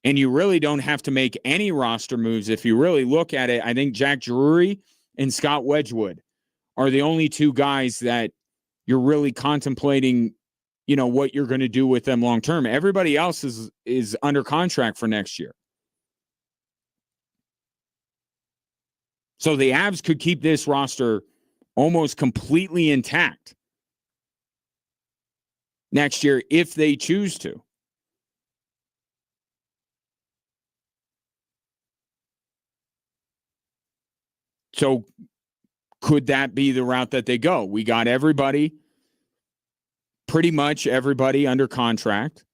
and you really don't have to make any roster moves. If you really look at it, I think Jack Drury and Scott Wedgwood are the only two guys that you're really contemplating, what you're going to do with them long term. Everybody else is under contract for next year. So the Avs could keep this roster almost completely intact next year if they choose to. So could that be the route that they go? We got pretty much everybody under contract.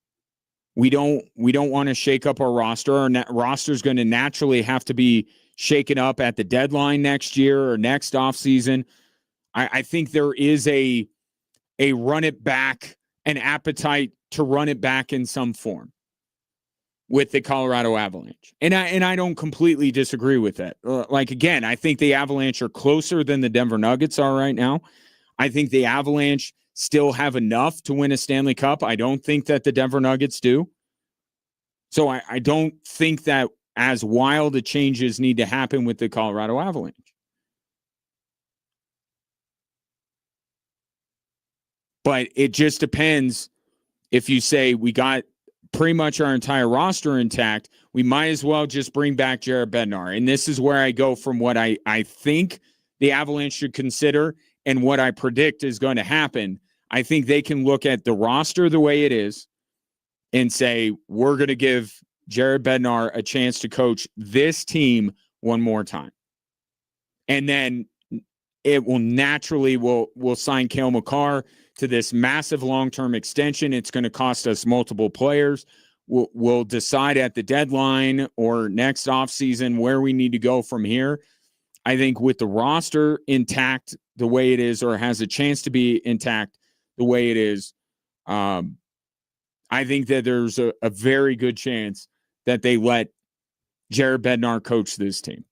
We don't want to shake up our roster. Our roster is going to naturally have to be shaken up at the deadline next year or next offseason. I think there is a run it back, an appetite to run it back in some form with the Colorado Avalanche. And I don't completely disagree with that. Again, I think the Avalanche are closer than the Denver Nuggets are right now. I think the Avalanche still have enough to win a Stanley Cup. I don't think that the Denver Nuggets do. So I don't think that as wild a changes need to happen with the Colorado Avalanche. But it just depends. If you say we got pretty much our entire roster intact, we might as well just bring back Jared Bednar. And this is where I go from what I think the Avalanche should consider and what I predict is going to happen. I think they can look at the roster the way it is and say, we're going to give Jared Bednar a chance to coach this team one more time. And then it will naturally, we'll sign Cale Makar to this massive long-term extension. It's going to cost us multiple players. We'll decide at the deadline or next offseason where we need to go from here. I think with the roster intact the way it is, or has a chance to be intact the way it is, I think that there's a very good chance that they let Jared Bednar coach this team.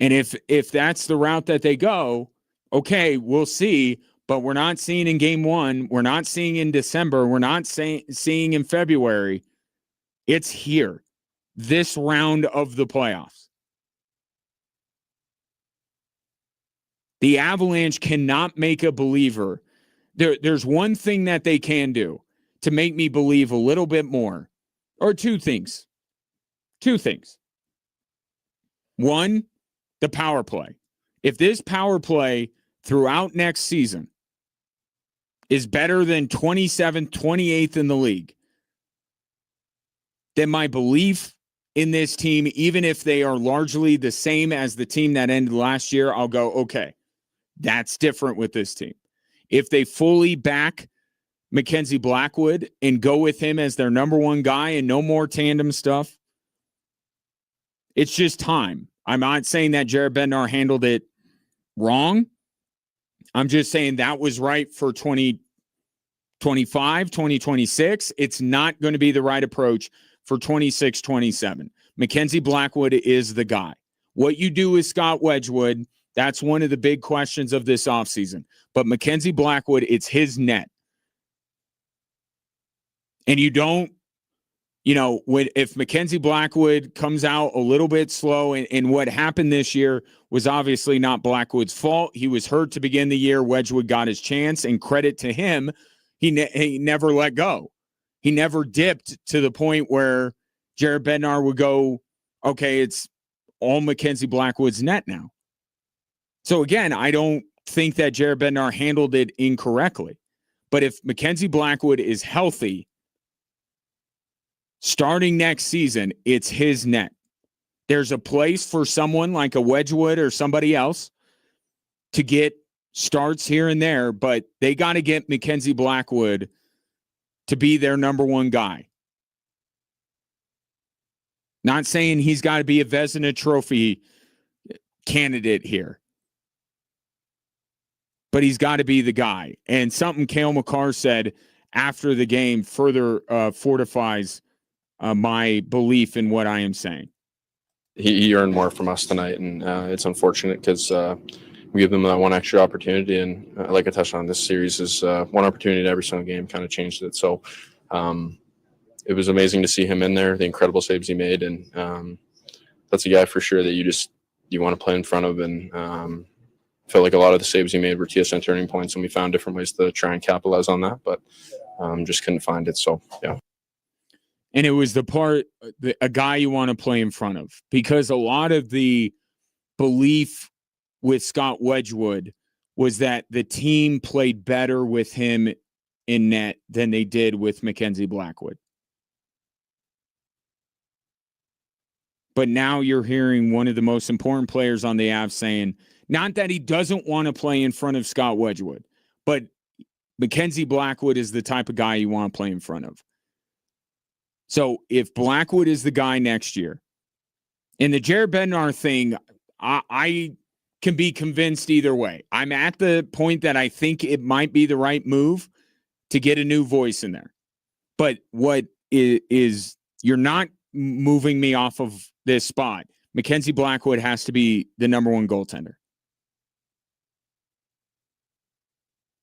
And if that's the route that they go, okay, we'll see, but we're not seeing in game one. We're not seeing in December. We're not seeing in February. It's here, this round of the playoffs. The Avalanche cannot make a believer. There's one thing that they can do to make me believe a little bit more, or two things. One, the power play. If this power play throughout next season is better than 27th, 28th in the league, then my belief in this team, even if they are largely the same as the team that ended last year, I'll go, okay, that's different with this team. If they fully back Mackenzie Blackwood and go with him as their number one guy and no more tandem stuff, it's just time. I'm not saying that Jared Bednar handled it wrong. I'm just saying that was right for 2025, 2026. It's not going to be the right approach for 26, 27. Mackenzie Blackwood is the guy. What you do with Scott Wedgwood, that's one of the big questions of this offseason. But Mackenzie Blackwood, it's his net. And you don't if Mackenzie Blackwood comes out a little bit slow, and what happened this year was obviously not Blackwood's fault. He was hurt to begin the year. Wedgwood got his chance, and credit to him, he never let go. He never dipped to the point where Jared Bednar would go, okay, it's all Mackenzie Blackwood's net now. So again, I don't think that Jared Bednar handled it incorrectly. But if Mackenzie Blackwood is healthy, starting next season, it's his net. There's a place for someone like a Wedgwood or somebody else to get starts here and there, but they got to get Mackenzie Blackwood to be their number one guy. Not saying he's got to be a Vezina Trophy candidate here, but he's got to be the guy. And something Cale Makar said after the game further fortifies my belief in what I am saying. He earned more from us tonight, and it's unfortunate because we give them that one extra opportunity. And like I touched on, this series is one opportunity in every single game kind of changed it. So it was amazing to see him in there, the incredible saves he made. And that's a guy for sure that you want to play in front of. And felt like a lot of the saves he made were TSN turning points, and we found different ways to try and capitalize on that, but just couldn't find it. So, yeah. And it was a guy you want to play in front of, because a lot of the belief with Scott Wedgwood was that the team played better with him in net than they did with Mackenzie Blackwood. But now you're hearing one of the most important players on the Avs saying, not that he doesn't want to play in front of Scott Wedgwood, but Mackenzie Blackwood is the type of guy you want to play in front of. So if Blackwood is the guy next year, and the Jared Bednar thing, I can be convinced either way. I'm at the point that I think it might be the right move to get a new voice in there. But what is you're not moving me off of this spot. Mackenzie Blackwood has to be the number one goaltender.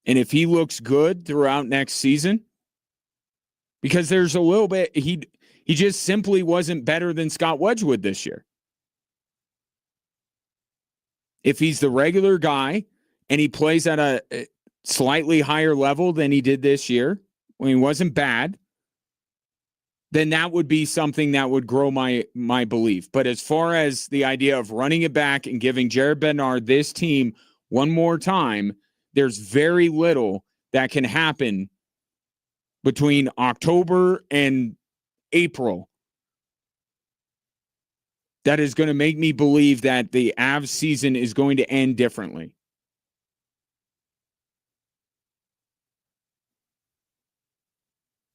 And if he looks good throughout next season, because there's a little bit, he just simply wasn't better than Scott Wedgwood this year. If he's the regular guy and he plays at a slightly higher level than he did this year, when he wasn't bad, then that would be something that would grow my belief. But as far as the idea of running it back and giving Jared Bednar this team one more time, there's very little that can happen between October and April that is going to make me believe that the Avs season is going to end differently.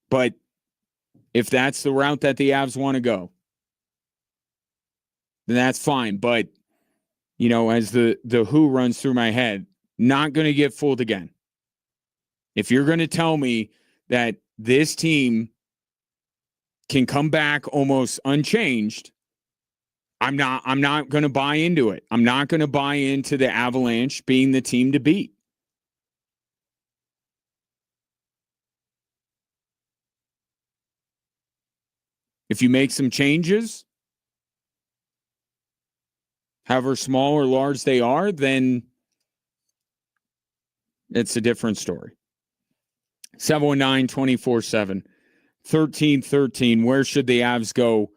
But if that's the route that the Avs want to go, then that's fine. But, as the who runs through my head, not going to get fooled again. If you're going to tell me that this team can come back almost unchanged, I'm not going to buy into it. I'm not going to buy into the Avalanche being the team to beat. If you make some changes, however small or large they are, then it's a different story. 719-24-7, 13-13. Where should the Avs go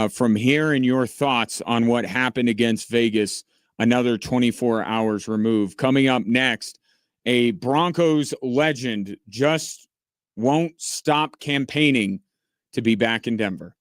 from here, and your thoughts on what happened against Vegas another 24 hours removed? Coming up next, a Broncos legend just won't stop campaigning to be back in Denver.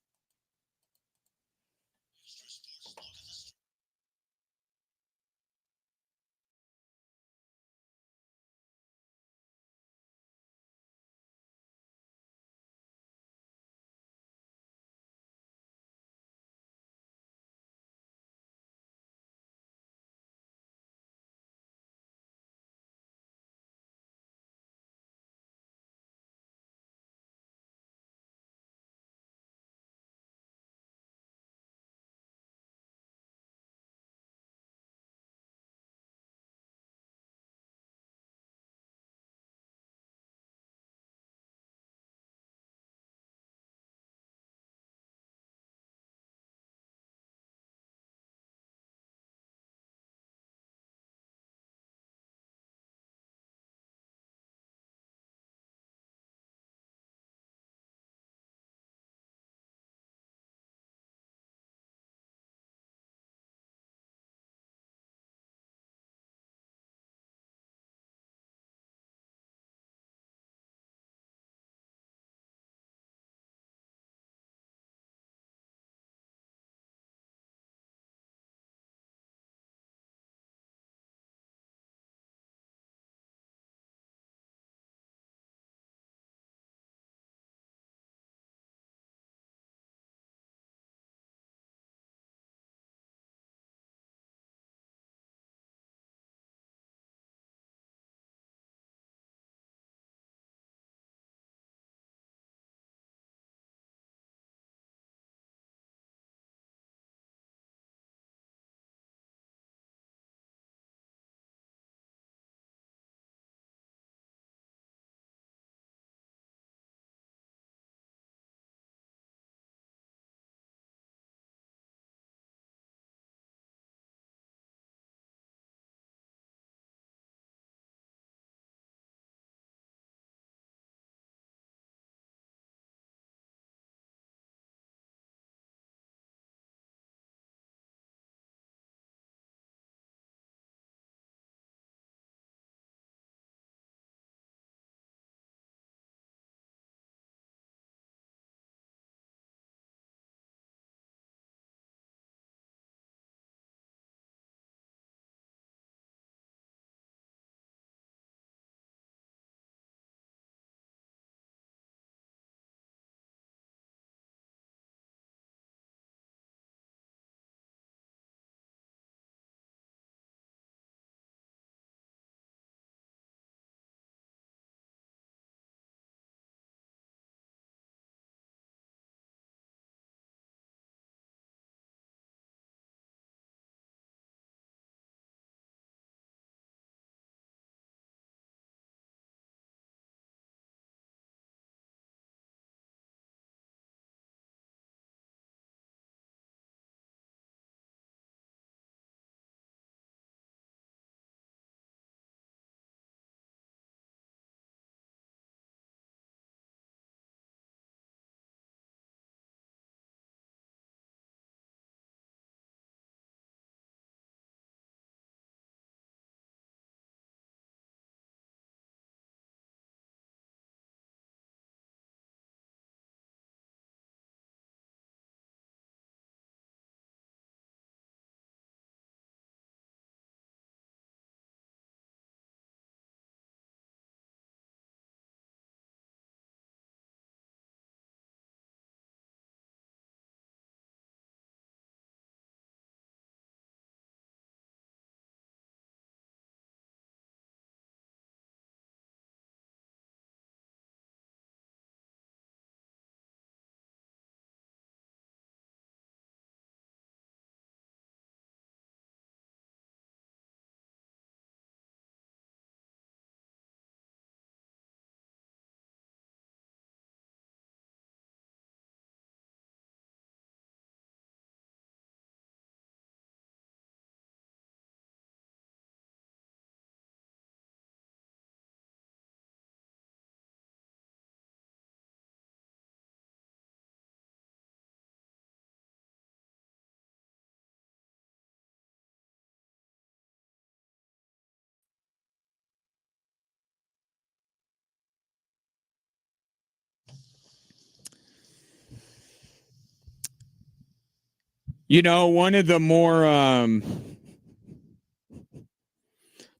One of the more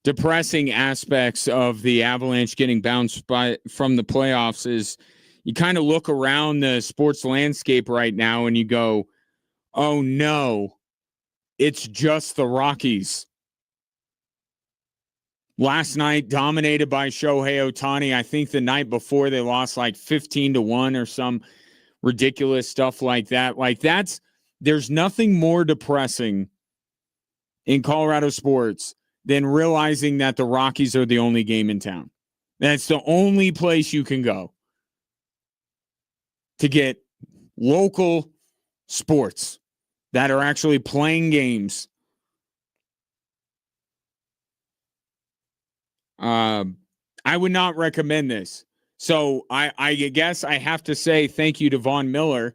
depressing aspects of the Avalanche getting bounced from the playoffs is you kind of look around the sports landscape right now and you go, oh no, it's just the Rockies. Last night, dominated by Shohei Ohtani. I think the night before they lost like 15-1 or some ridiculous stuff like that. There's nothing more depressing in Colorado sports than realizing that the Rockies are the only game in town. That's the only place you can go to get local sports that are actually playing games. I would not recommend this. So I guess I have to say thank you to Von Miller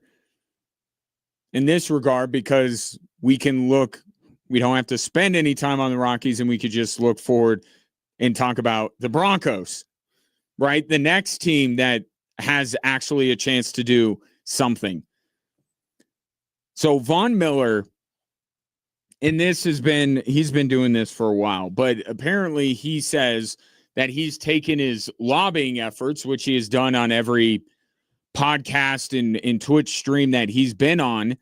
in this regard, because we don't have to spend any time on the Rockies and we could just look forward and talk about the Broncos, right? The next team that has actually a chance to do something. So Von Miller, and he's been doing this for a while, but apparently he says that he's taken his lobbying efforts, which he has done on every podcast and Twitch stream that he's been on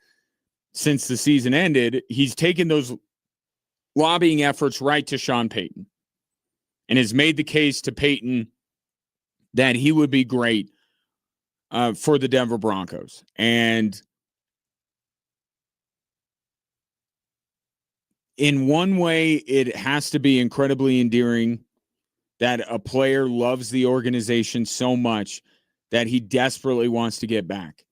since the season ended. He's taken those lobbying efforts right to Sean Payton and has made the case to Payton that he would be great for the Denver Broncos. And in one way, it has to be incredibly endearing that a player loves the organization so much that he desperately wants to get back.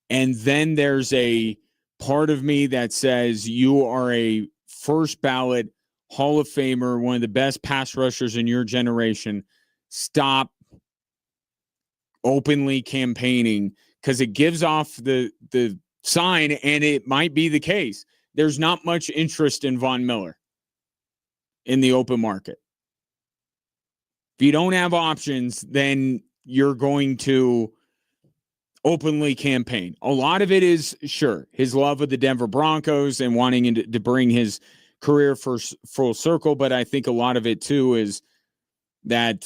And then there's a part of me that says you are a first ballot Hall of Famer, one of the best pass rushers in your generation. Stop openly campaigning, because it gives off the sign, and it might be the case. There's not much interest in Von Miller in the open market. If you don't have options, then you're going to openly campaign. A lot of it is, sure, his love of the Denver Broncos and wanting to bring his career full circle, but I think a lot of it, too, is that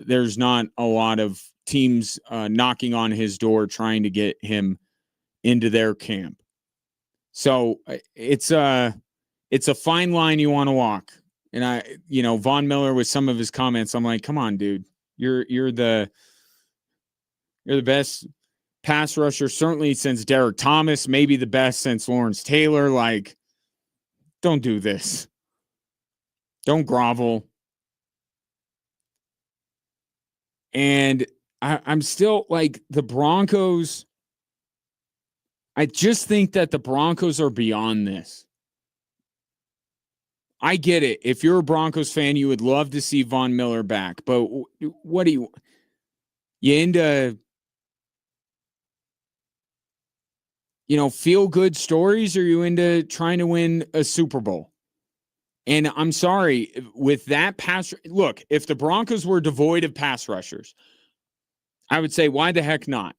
there's not a lot of teams knocking on his door trying to get him into their camp. So it's a fine line you want to walk. And Von Miller with some of his comments, I'm like, come on, dude, you're the best pass rusher, certainly since Derek Thomas, maybe the best since Lawrence Taylor. Like, don't do this. Don't grovel. And I'm still like, the Broncos, I just think that the Broncos are beyond this. I get it. If you're a Broncos fan, you would love to see Von Miller back. But what do you into, feel good stories, or are you into trying to win a Super Bowl? And I'm sorry, with that look, if the Broncos were devoid of pass rushers, I would say, why the heck not?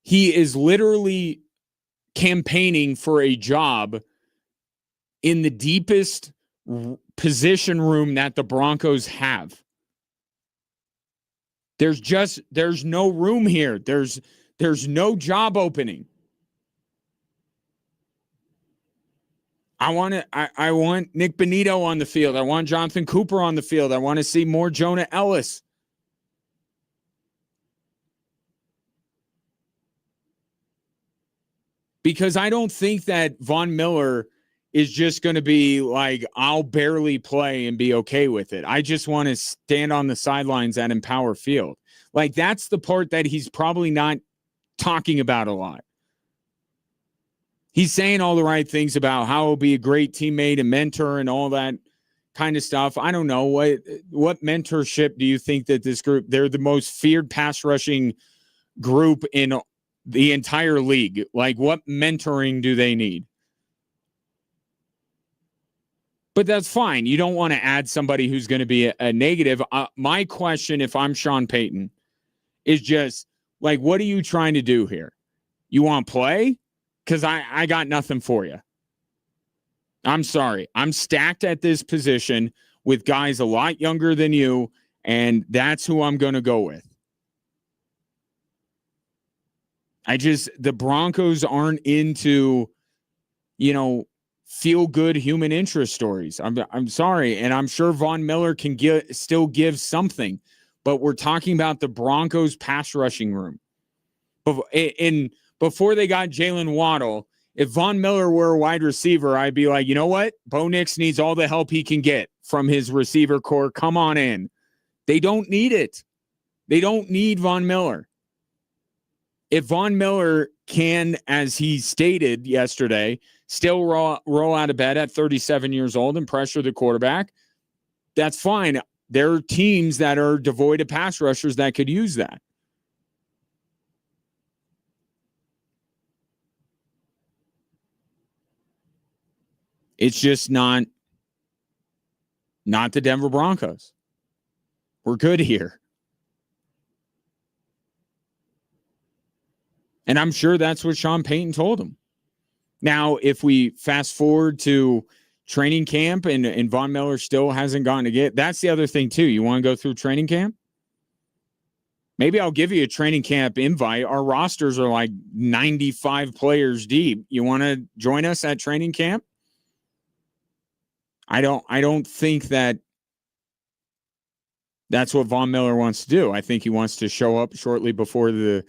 He is literally campaigning for a job in the deepest position room that the Broncos have. There's no room here. There's no job opening. I want Nick Bonito on the field. I want Jonathan Cooper on the field. I want to see more Jonah Ellis. Because I don't think that Von Miller is just going to be like, I'll barely play and be okay with it. I just want to stand on the sidelines at Empower Field. Like, that's the part that he's probably not talking about a lot. He's saying all the right things about how he'll be a great teammate and mentor and all that kind of stuff. I don't know. What mentorship do you think that this group, they're the most feared pass rushing group in the entire league? Like, what mentoring do they need? But that's fine. You don't want to add somebody who's going to be a negative. My question, if I'm Sean Payton, is just like, what are you trying to do here? You want to play? because I got nothing for you. I'm sorry. I'm stacked at this position with guys a lot younger than you, and that's who I'm going to go with. The Broncos aren't into, feel good human interest stories. I'm sorry. And I'm sure Von Miller can still give something, but we're talking about the Broncos pass rushing room. Before they got Jalen Waddle, if Von Miller were a wide receiver, I'd be like, you know what? Bo Nix needs all the help he can get from his receiver core. Come on in. They don't need it. They don't need Von Miller. If Von Miller can, as he stated yesterday, still roll out of bed at 37 years old and pressure the quarterback, that's fine. There are teams that are devoid of pass rushers that could use that. It's just not the Denver Broncos. We're good here. And I'm sure that's what Sean Payton told him. Now, if we fast forward to training camp and Von Miller still hasn't gotten to get, that's the other thing too. You want to go through training camp? Maybe I'll give you a training camp invite. Our rosters are like 95 players deep. You want to join us at training camp? I don't think that's what Von Miller wants to do. I think he wants to show up shortly before show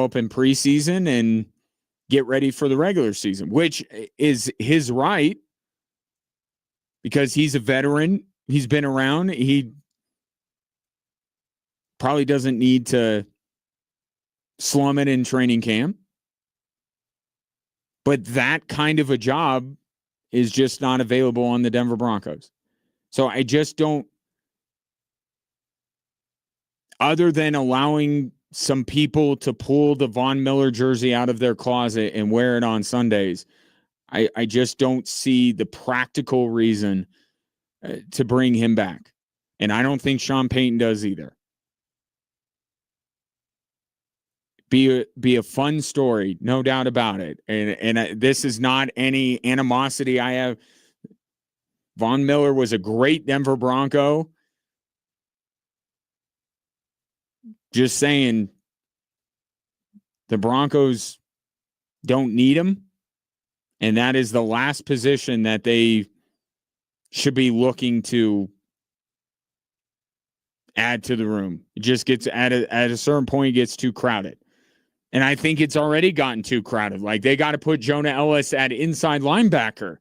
up in preseason and get ready for the regular season, which is his right because he's a veteran. He's been around. He probably doesn't need to slum it in training camp. But that kind of a job is just not available on the Denver Broncos. So I just don't, other than allowing some people to pull the Von Miller jersey out of their closet and wear it on Sundays, I just don't see the practical reason to bring him back. And I don't think Sean Payton does either. Be a fun story, no doubt about it. And this is not any animosity I have. Von Miller was a great Denver Bronco. Just saying, the Broncos don't need him. And that is the last position that they should be looking to add to the room. It just gets at a certain point, it gets too crowded. And I think it's already gotten too crowded. Like, they got to put Jonah Ellis at inside linebacker,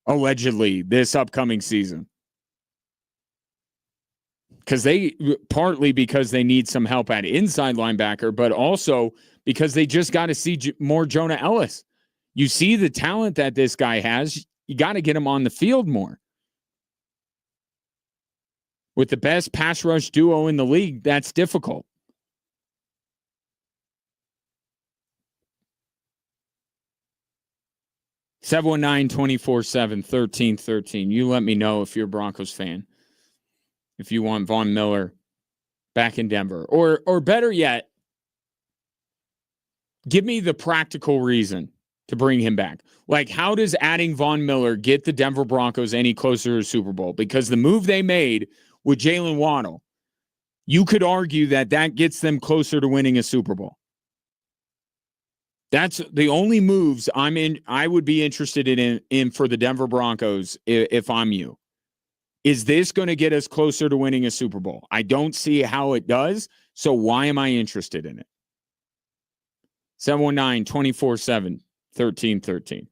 allegedly, this upcoming season. Partly because they need some help at inside linebacker, but also because they just got to see more Jonah Ellis. You see the talent that this guy has. You got to get him on the field more. With the best pass rush duo in the league, that's difficult. (719) 247-1313. You let me know if you're a Broncos fan. If you want Von Miller back in Denver. Or better yet, give me the practical reason to bring him back. Like, how does adding Von Miller get the Denver Broncos any closer to Super Bowl? Because the move they made with Jalen Waddle, you could argue that gets them closer to winning a Super Bowl. That's the only moves I would be interested in for the Denver Broncos if I'm you. Is this going to get us closer to winning a Super Bowl? I don't see how it does, so why am I interested in it? 719-247-1313.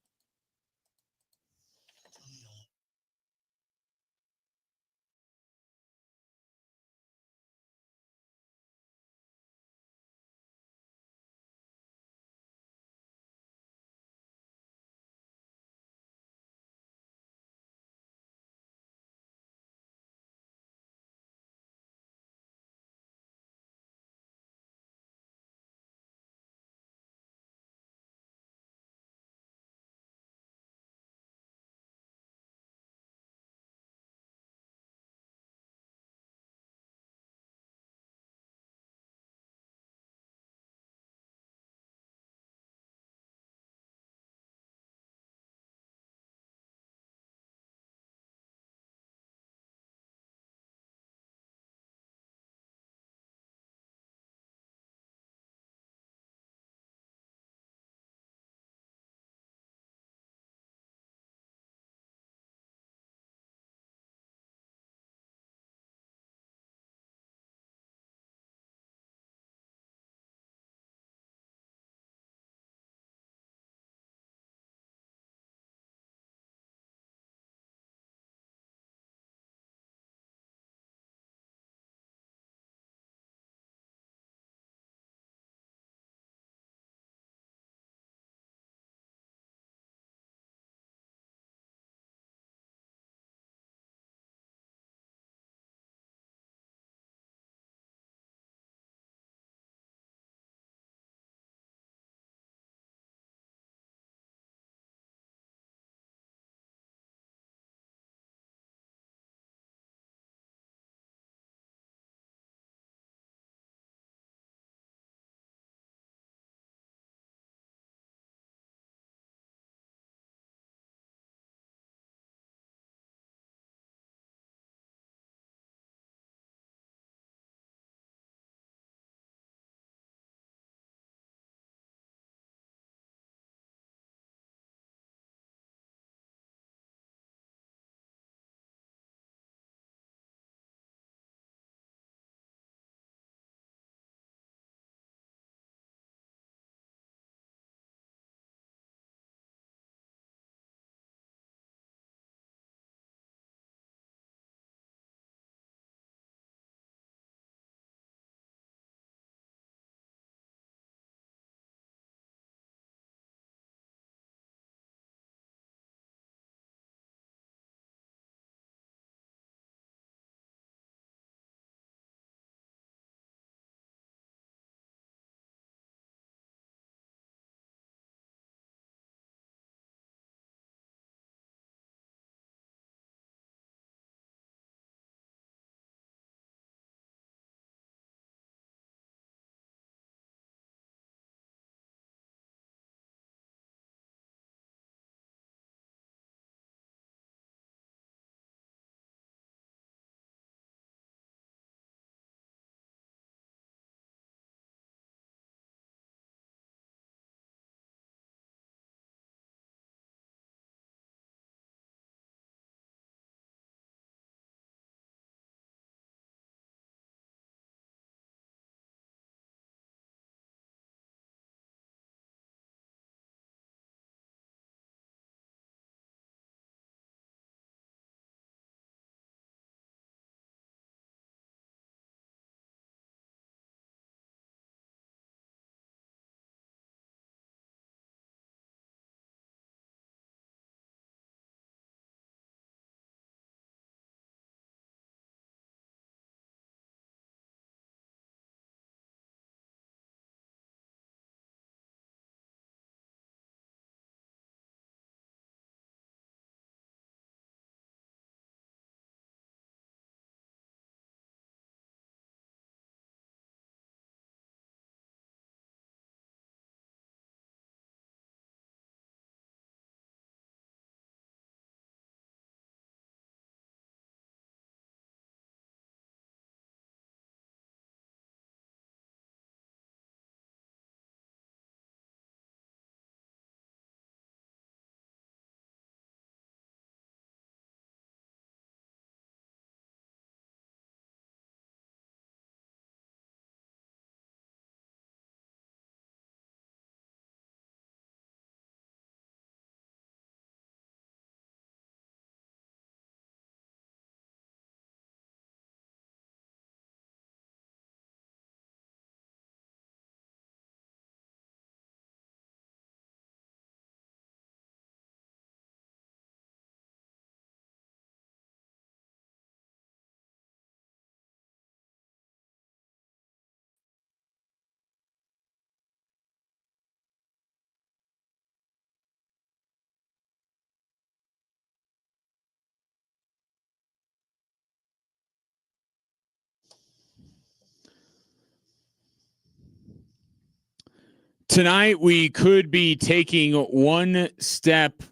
Tonight, we could be taking one step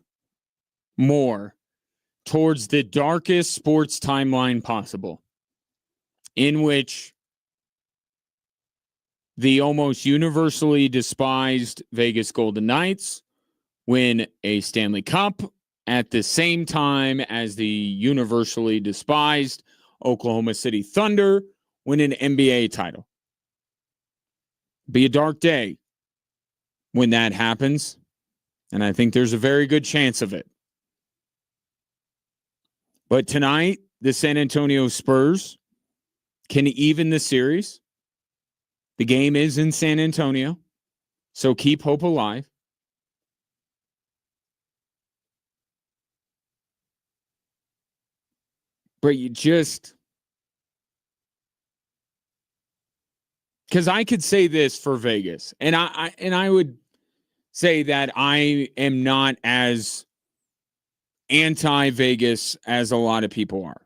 more towards the darkest sports timeline possible, in which the almost universally despised Vegas Golden Knights win a Stanley Cup at the same time as the universally despised Oklahoma City Thunder win an NBA title. Be a dark day when that happens, and I think there's a very good chance of it. But tonight, the San Antonio Spurs can even the series. The game is in San Antonio, so keep hope alive. But you just... Because I could say this for Vegas, and I would say that I am not as anti-Vegas as a lot of people are.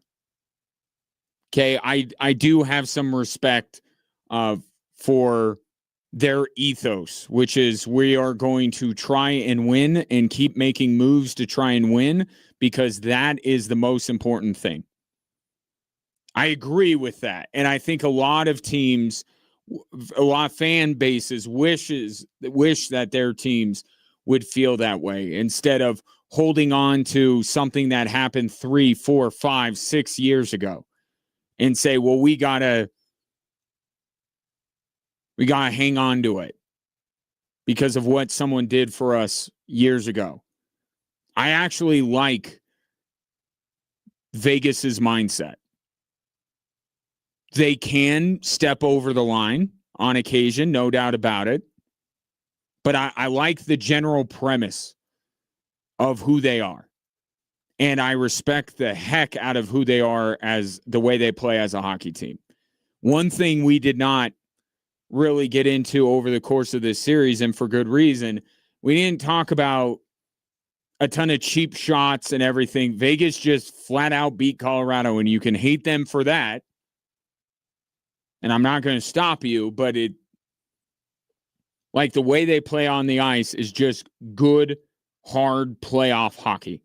Okay, I do have some respect for their ethos, which is we are going to try and win and keep making moves to try and win, because that is the most important thing. I agree with that, and I think a lot of teams, a lot of fan bases wish that their teams would feel that way, instead of holding on to something that happened 3, 4, 5, 6 years ago and say, well, we gotta hang on to it because of what someone did for us years ago. I actually like Vegas's mindset. They can step over the line on occasion, no doubt about it. But I like the general premise of who they are. And I respect the heck out of who they are as the way they play as a hockey team. One thing we did not really get into over the course of this series, and for good reason, we didn't talk about a ton of cheap shots and everything. Vegas just flat out beat Colorado, and you can hate them for that. And I'm not going to stop you, but like the way they play on the ice is just good, hard playoff hockey.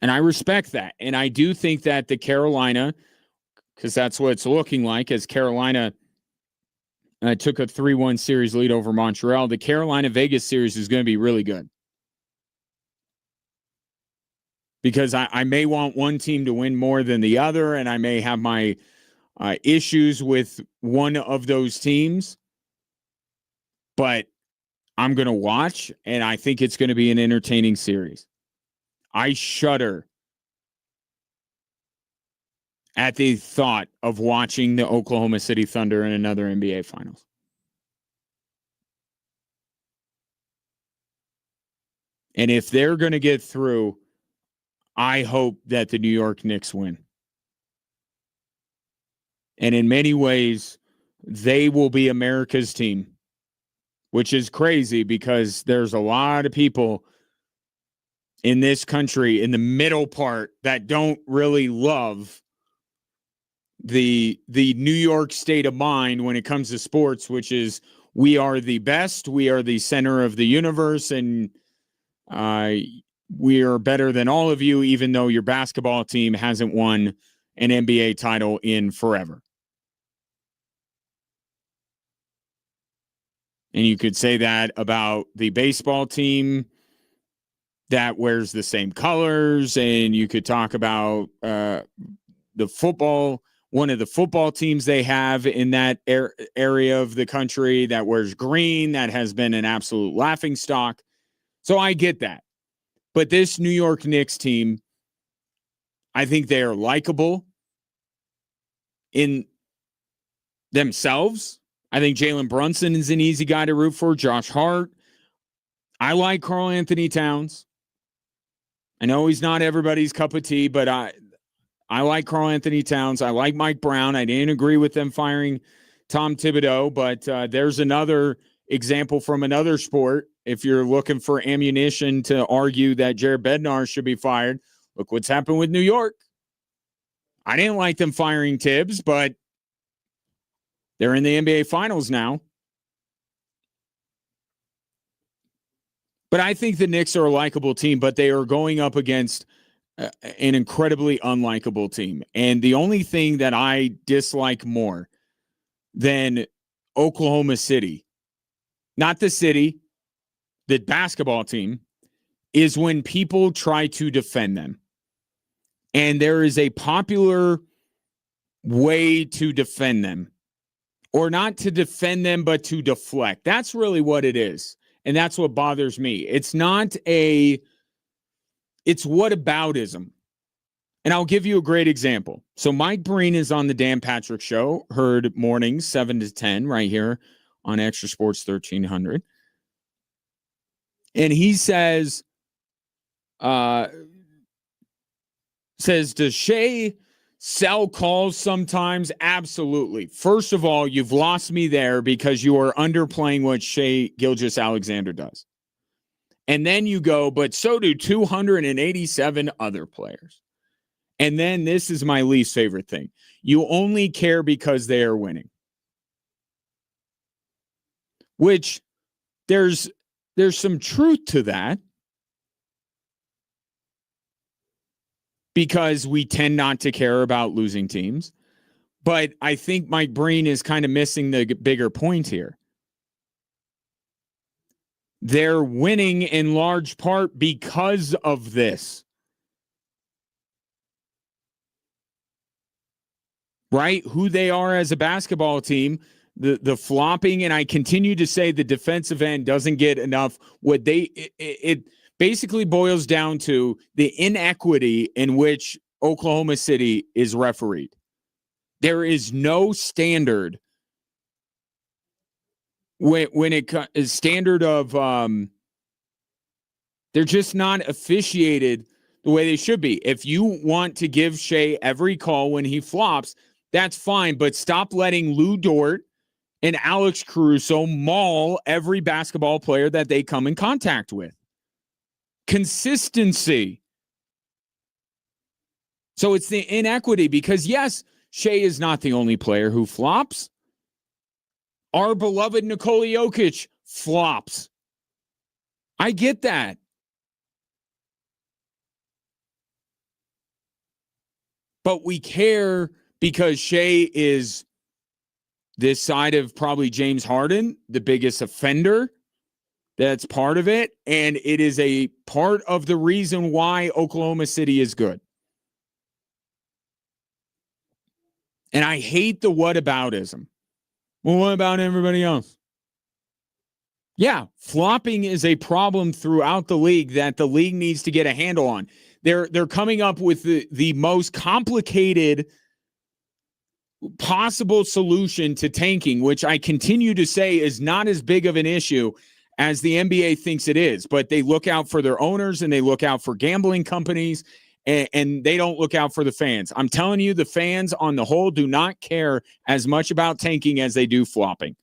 And I respect that. And I do think that the Carolina, because that's what it's looking like, as Carolina took a 3-1 series lead over Montreal, the Carolina-Vegas series is going to be really good. Because I may want one team to win more than the other, and I may have my issues with one of those teams. But I'm going to watch, and I think it's going to be an entertaining series. I shudder at the thought of watching the Oklahoma City Thunder in another NBA Finals. And if they're going to get through, I hope that the New York Knicks win. And in many ways, they will be America's team, which is crazy because there's a lot of people in this country in the middle part that don't really love the New York state of mind when it comes to sports, which is we are the best, we are the center of the universe, and we are better than all of you, even though your basketball team hasn't won an NBA title in forever. And you could say that about the baseball team that wears the same colors, and you could talk about the football, one of the football teams they have in that area of the country that wears green, that has been an absolute laughingstock. So I get that. But this New York Knicks team, I think they are likable in themselves. I think Jalen Brunson is an easy guy to root for. Josh Hart. I like Karl Anthony Towns. I know he's not everybody's cup of tea, but I like Karl Anthony Towns. I like Mike Brown. I didn't agree with them firing Tom Thibodeau, but there's another example from another sport. If you're looking for ammunition to argue that Jared Bednar should be fired, look what's happened with New York. I didn't like them firing Tibbs, but they're in the NBA Finals now. But I think the Knicks are a likable team, but they are going up against an incredibly unlikable team. And the only thing that I dislike more than Oklahoma City, not the city, the basketball team, is when people try to defend them. And there is a popular way to defend them, or not to defend them, but to deflect. That's really what it is. And that's what bothers me. It's whataboutism. And I'll give you a great example. So Mike Breen is on the Dan Patrick Show, heard mornings 7 to 10 right here on Extra Sports 1300. And he says, does Shea sell calls sometimes? Absolutely. First of all, you've lost me there because you are underplaying what Shea Gilgeous-Alexander does. And then you go, but so do 287 other players. And then this is my least favorite thing. You only care because they are winning. Which there's some truth to that. Because we tend not to care about losing teams. But I think Mike Breen is kind of missing the bigger point here. They're winning in large part because of this. Right? Who they are as a basketball team, the flopping, and I continue to say the defensive end doesn't get enough. It basically boils down to the inequity in which Oklahoma City is refereed. There is no standard when it is standard of they're just not officiated the way they should be. If you want to give Shea every call when he flops, that's fine, but stop letting Lou Dort and Alex Caruso maul every basketball player that they come in contact with. Consistency. So it's the inequity because, yes, Shea is not the only player who flops. Our beloved Nikola Jokic flops. I get that. But we care because Shea is this side of probably James Harden, the biggest offender. That's part of it. And it is a part of the reason why Oklahoma City is good. And I hate the whataboutism. Well, what about everybody else? Yeah, flopping is a problem throughout the league that the league needs to get a handle on. They're coming up with the most complicated possible solution to tanking, which I continue to say is not as big of an issue as the NBA thinks it is. But they look out for their owners and they look out for gambling companies and they don't look out for the fans. I'm telling you, the fans on the whole do not care as much about tanking as they do flopping.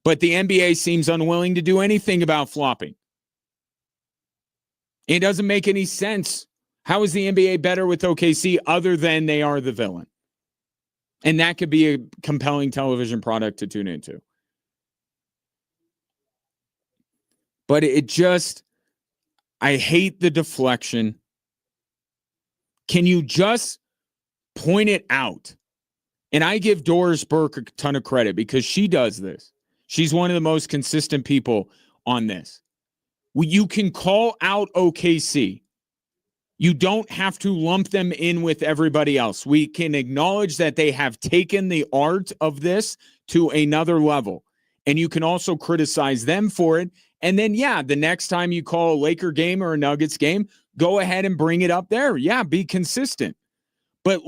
But the NBA seems unwilling to do anything about flopping. It doesn't make any sense. How is the NBA better with OKC other than they are the villain? And that could be a compelling television product to tune into. But I hate the deflection. Can you just point it out? And I give Doris Burke a ton of credit because she does this. She's one of the most consistent people on this. You can call out OKC. You don't have to lump them in with everybody else. We can acknowledge that they have taken the art of this to another level. And you can also criticize them for it. And then, the next time you call a Laker game or a Nuggets game, go ahead and bring it up there. Yeah, be consistent. But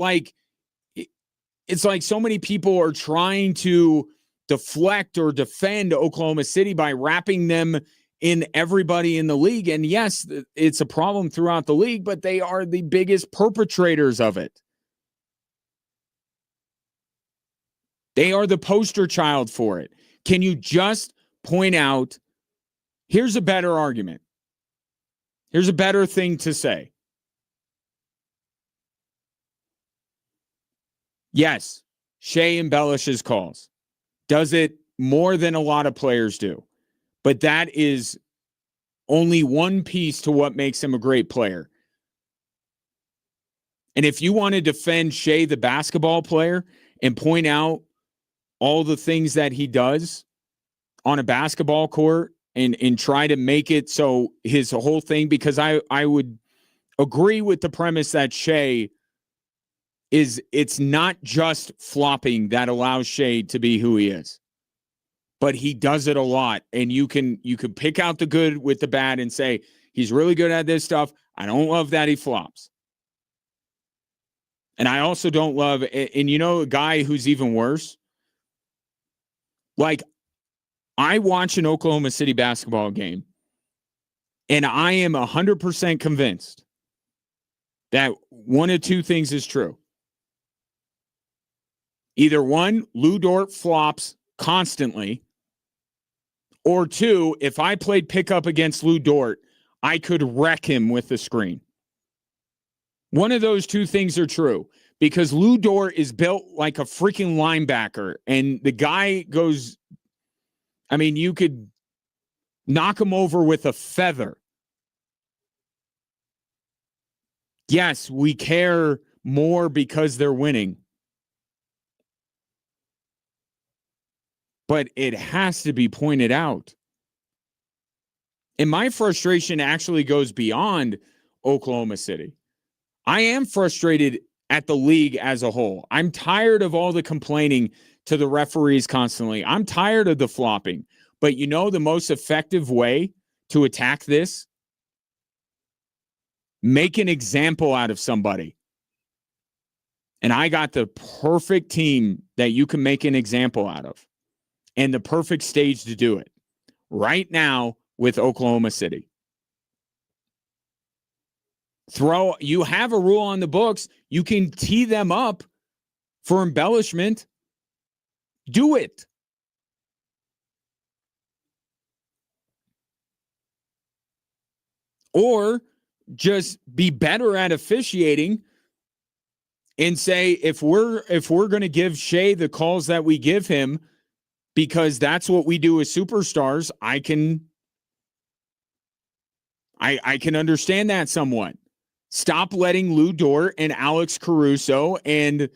it's like so many people are trying to deflect or defend Oklahoma City by wrapping them in everybody in the league. And yes, it's a problem throughout the league, but they are the biggest perpetrators of it. They are the poster child for it. Can you just point out, here's a better argument. Here's a better thing to say. Yes, Shea embellishes calls. Does it more than a lot of players do. But that is only one piece to what makes him a great player. And if you want to defend Shea, the basketball player, and point out all the things that he does on a basketball court and try to make it so his whole thing, because I would agree with the premise that Shea it's not just flopping that allows Shea to be who he is, but he does it a lot. And you can pick out the good with the bad and say, he's really good at this stuff. I don't love that he flops. And I also don't love, and a guy who's even worse, like, I watch an Oklahoma City basketball game, and I am 100% convinced that one of two things is true. Either one, Lou Dort flops constantly, or two, if I played pickup against Lou Dort, I could wreck him with the screen. One of those two things are true, because Lou Dort is built like a freaking linebacker, and the guy goes, I mean, you could knock him over with a feather. Yes, we care more because they're winning. But it has to be pointed out. And my frustration actually goes beyond Oklahoma City. I am frustrated at the league as a whole. I'm tired of all the complaining to the referees constantly. I'm tired of the flopping. But the most effective way to attack this? Make an example out of somebody. And I got the perfect team that you can make an example out of. And the perfect stage to do it. Right now with Oklahoma City. You have a rule on the books. You can tee them up for embellishment. Do it. Or just be better at officiating and say, if we're going to give Shea the calls that we give him, because that's what we do as superstars, I can understand that somewhat. Stop letting Lou Dort and Alex Caruso and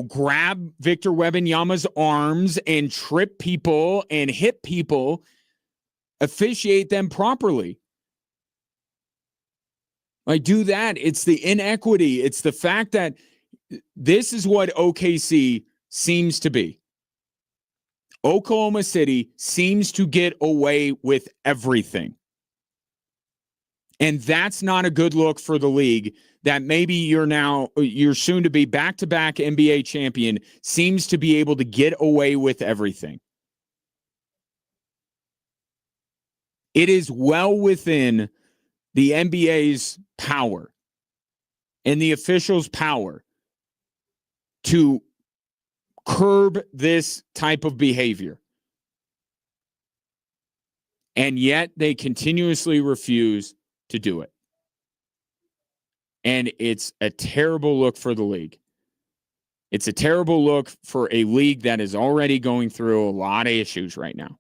grab Victor Wembanyama's arms and trip people and hit people. Officiate them properly. Do that. It's the inequity. It's the fact that this is what OKC seems to be. Oklahoma City seems to get away with everything. And that's not a good look for the league, that maybe you're soon to be back-to-back NBA champion seems to be able to get away with everything. It is well within the NBA's power and the officials' power to curb this type of behavior. And yet they continuously refuse to do it. And it's a terrible look for the league. It's a terrible look for a league that is already going through a lot of issues right now.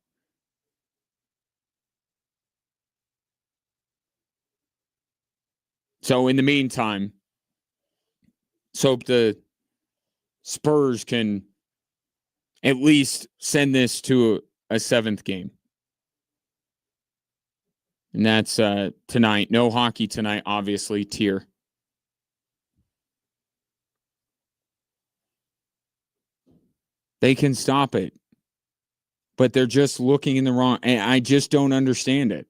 So in the meantime, let's hope the Spurs can at least send this to a seventh game. And that's tonight. No hockey tonight, obviously, tier. They can stop it. But they're just looking in the wrong. And I just don't understand it.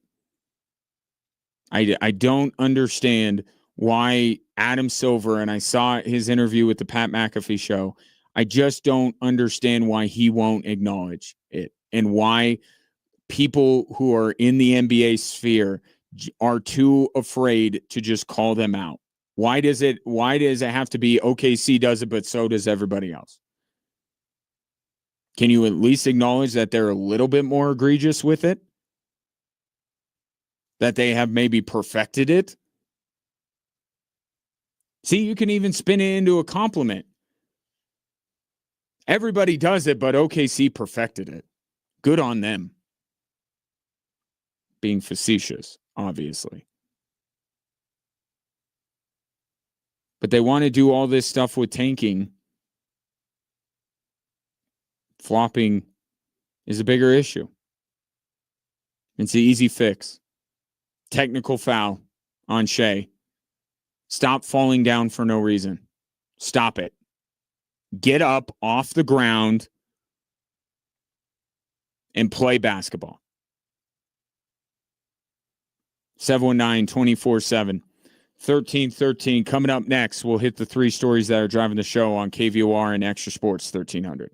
I don't understand why Adam Silver, and I saw his interview with the Pat McAfee show, I just don't understand why he won't acknowledge it and why people who are in the NBA sphere are too afraid to just call them out. Why does it have to be OKC does it, but so does everybody else? Can you at least acknowledge that they're a little bit more egregious with it? That they have maybe perfected it? See, you can even spin it into a compliment. Everybody does it, but OKC perfected it. Good on them. being facetious, obviously. But they want to do all this stuff with tanking. Flopping is a bigger issue. It's an easy fix. Technical foul on Shea. Stop falling down for no reason. Stop it. Get up off the ground and play basketball. 719-24-7. 1313. Coming up next, we'll hit the 3 stories that are driving the show on KVOR and Extra Sports 1300.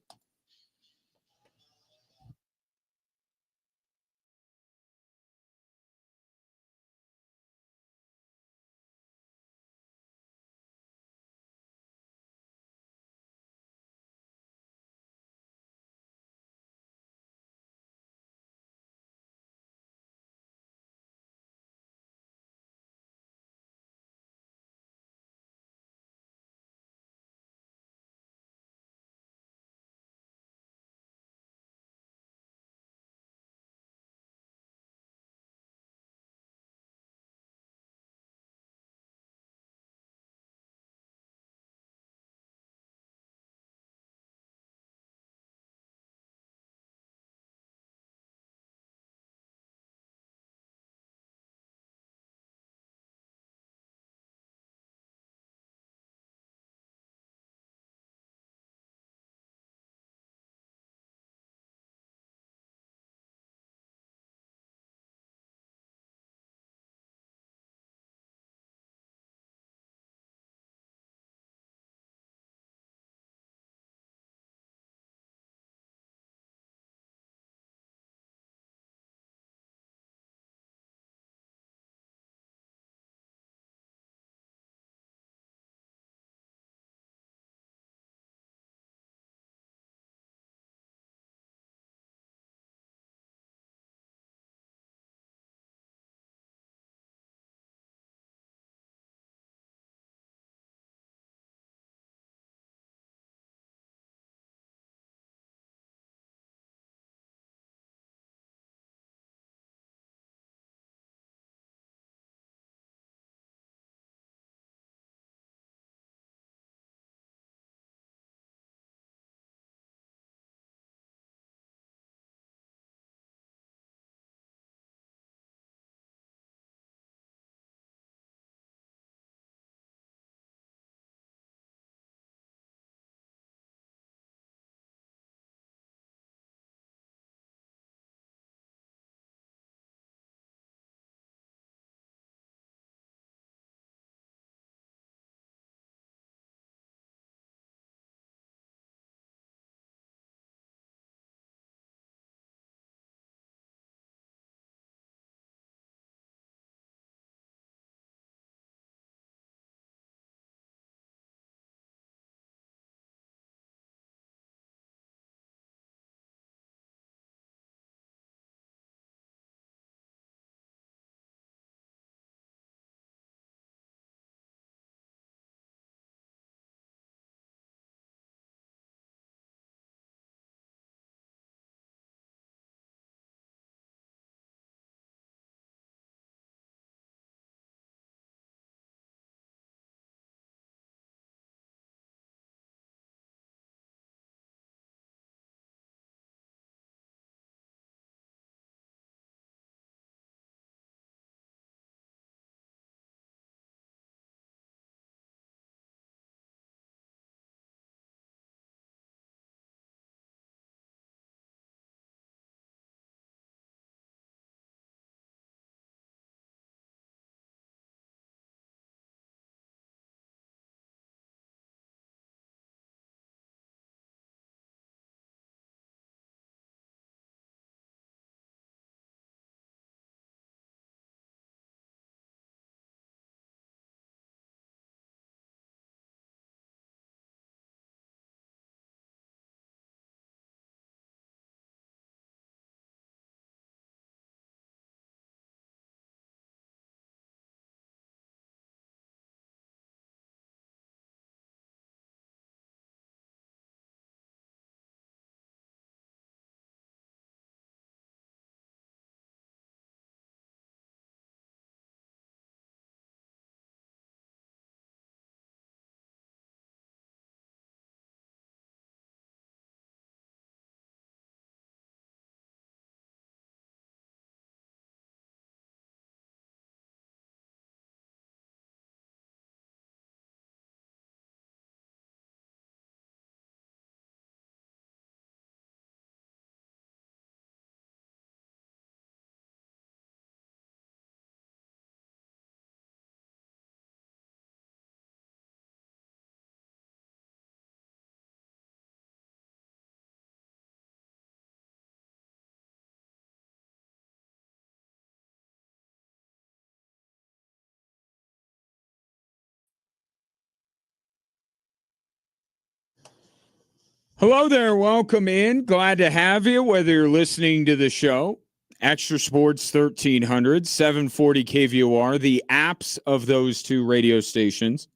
Hello there. Welcome in. Glad to have you, whether you're listening to the show, Extra Sports 1300, 740 KVOR, the apps of those two radio stations,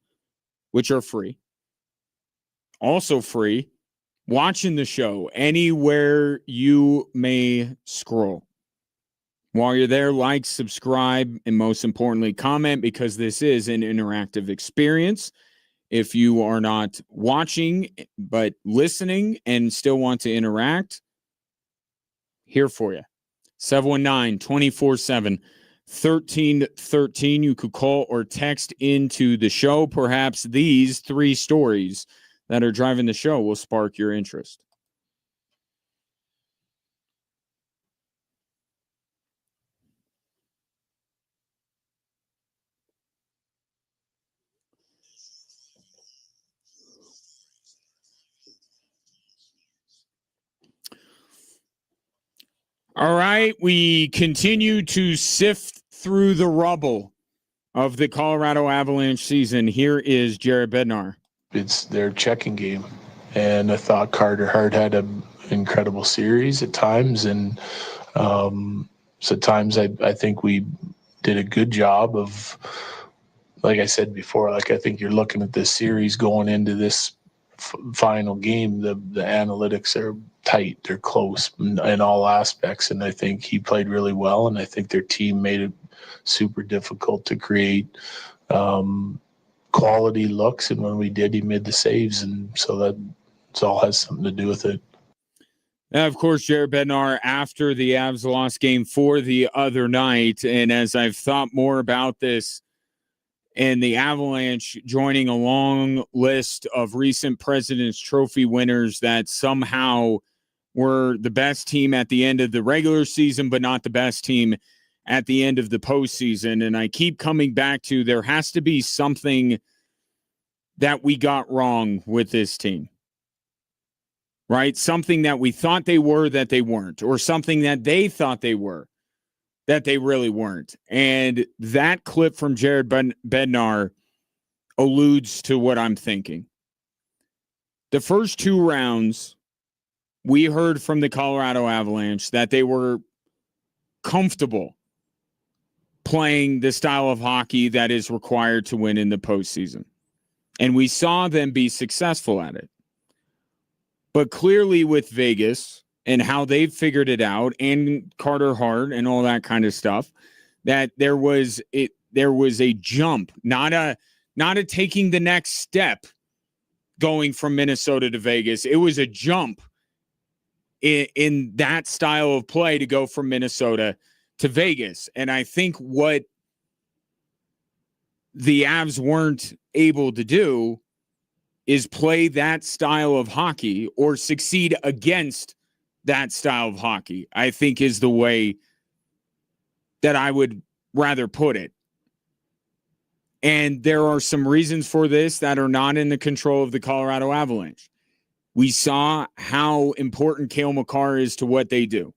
which are free. Also free. Watching the show anywhere you may scroll. While you're there, like, subscribe, and most importantly, comment, because this is an interactive experience. If you are not watching but listening and still want to interact, here for you. 719-247-1313. You could call or text into the show. Perhaps these three stories that are driving the show will spark your interest. All right, we continue to sift through the rubble of the Colorado Avalanche season. Here is Jared Bednar. It's their checking game, and I thought Carter Hart had an incredible series at times, and so at times I think we did a good job of, like I said before, like I think you're looking at this series going into this final game, the analytics are tight, they're close in all aspects, and I think he played really well, and I think their team made it super difficult to create quality looks, and when we did, he made the saves, and so that all has something to do with it. And of course, Jared Bednar after the Avs lost game 4 the other night, and as I've thought more about this, and the Avalanche joining a long list of recent President's Trophy winners that somehow were the best team at the end of the regular season, but not the best team at the end of the postseason. And I keep coming back to there has to be something that we got wrong with this team, right? Something that we thought they were that they weren't, or something that they thought they were that they really weren't. And that clip from Jared Bednar alludes to what I'm thinking. The first 2 rounds, we heard from the Colorado Avalanche that they were comfortable playing the style of hockey that is required to win in the postseason. And we saw them be successful at it. But clearly with Vegas and how they've figured it out, and Carter Hart and all that kind of stuff, that there was a jump, not a taking the next step going from Minnesota to Vegas. It was a jump in that style of play to go from Minnesota to Vegas. And I think what the Avs weren't able to do is play that style of hockey or succeed against that style of hockey, I think is the way that I would rather put it. And there are some reasons for this that are not in the control of the Colorado Avalanche. We saw how important Cale Makar is to what they do.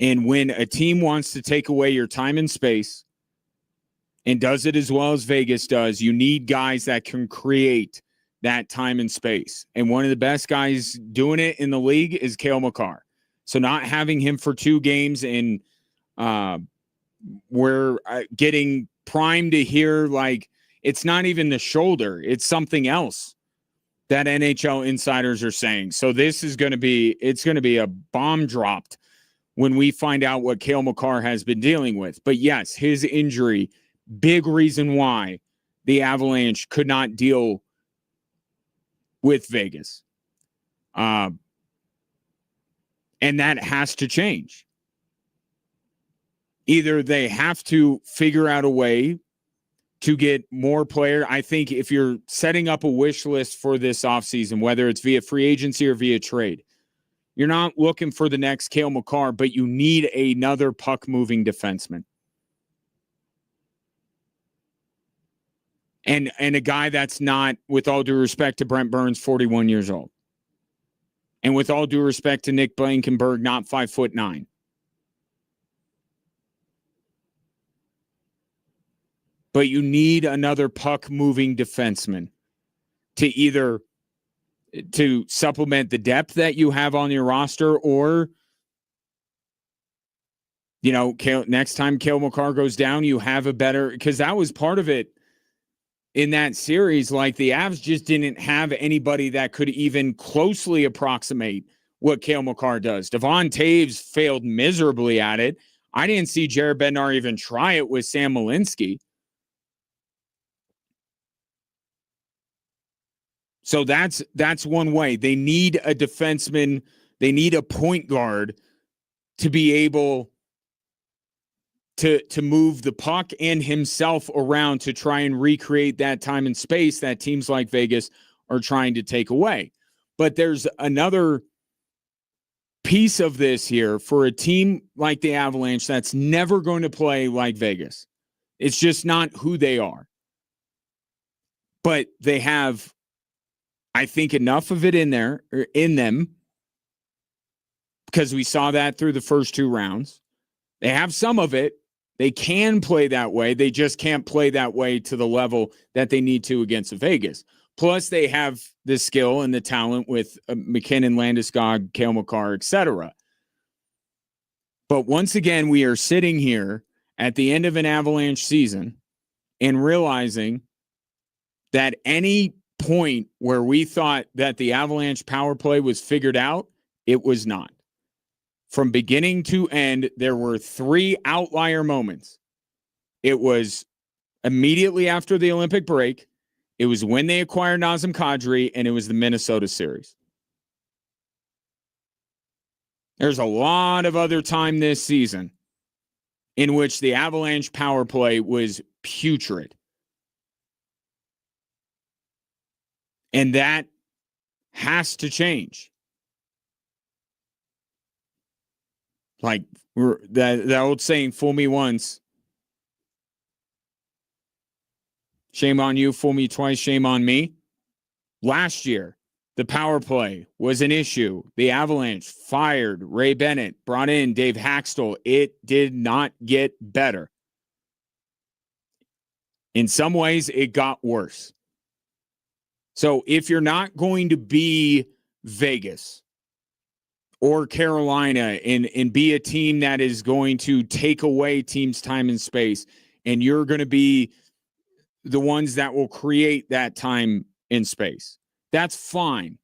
And when a team wants to take away your time and space and does it as well as Vegas does, you need guys that can create that time and space. And one of the best guys doing it in the league is Cale Makar. So not having him for 2 games, and we're getting primed to hear like it's not even the shoulder, it's something else that NHL insiders are saying. So this is going to be a bomb dropped when we find out what Cale Makar has been dealing with. But yes, his injury, big reason why the Avalanche could not deal with Vegas. And that has to change. Either they have to figure out a way to get more players. I think if you're setting up a wish list for this offseason, whether it's via free agency or via trade, you're not looking for the next Cale Makar, but you need another puck-moving defenseman. And a guy that's not, with all due respect to Brent Burns, 41 years old. And with all due respect to Nick Blankenberg, not 5'9". But you need another puck-moving defenseman to either to supplement the depth that you have on your roster, or, next time Cale Makar goes down, you have a better, because that was part of it in that series. Like, the Avs just didn't have anybody that could even closely approximate what Cale Makar does. Devon Taves failed miserably at it. I didn't see Jared Bednar even try it with Sam Malinsky. So that's one way. They need a defenseman. They need a point guard to be able to move the puck and himself around to try and recreate that time and space that teams like Vegas are trying to take away. But there's another piece of this here for a team like the Avalanche that's never going to play like Vegas. It's just not who they are. But they have, I think, enough of it in them, because we saw that through the first 2 rounds. They have some of it. They can play that way. They just can't play that way to the level that they need to against Vegas. Plus, they have the skill and the talent with McKinnon, Landeskog, Cale Makar, etc. But once again, we are sitting here at the end of an Avalanche season and realizing that any point where we thought that the Avalanche power play was figured out, it was not. From beginning to end, there were 3 outlier moments. It was immediately after the Olympic break. It was when they acquired Nazem Kadri, and it was the Minnesota series. There's a lot of other time this season in which the Avalanche power play was putrid. And that has to change. Like that old saying, fool me once, shame on you. Fool me twice, shame on me. Last year, the power play was an issue. The Avalanche fired Ray Bennett, brought in Dave Haxtell. It did not get better. In some ways, it got worse. So if you're not going to be Vegas or Carolina and be a team that is going to take away teams' time and space, and you're going to be the ones that will create that time and space, that's fine.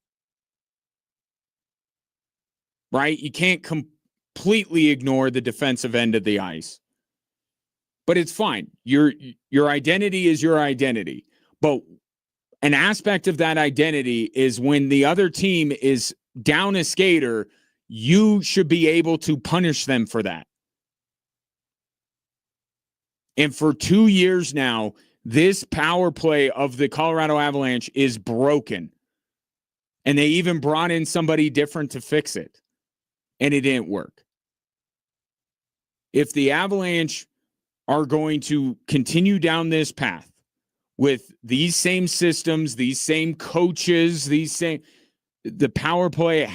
Right? You can't completely ignore the defensive end of the ice. But it's fine. Your identity is your identity. But an aspect of that identity is when the other team is down a skater, you should be able to punish them for that. And for 2 years now, this power play of the Colorado Avalanche is broken. And they even brought in somebody different to fix it. And it didn't work. If the Avalanche are going to continue down this path with these same systems, these same coaches, the power play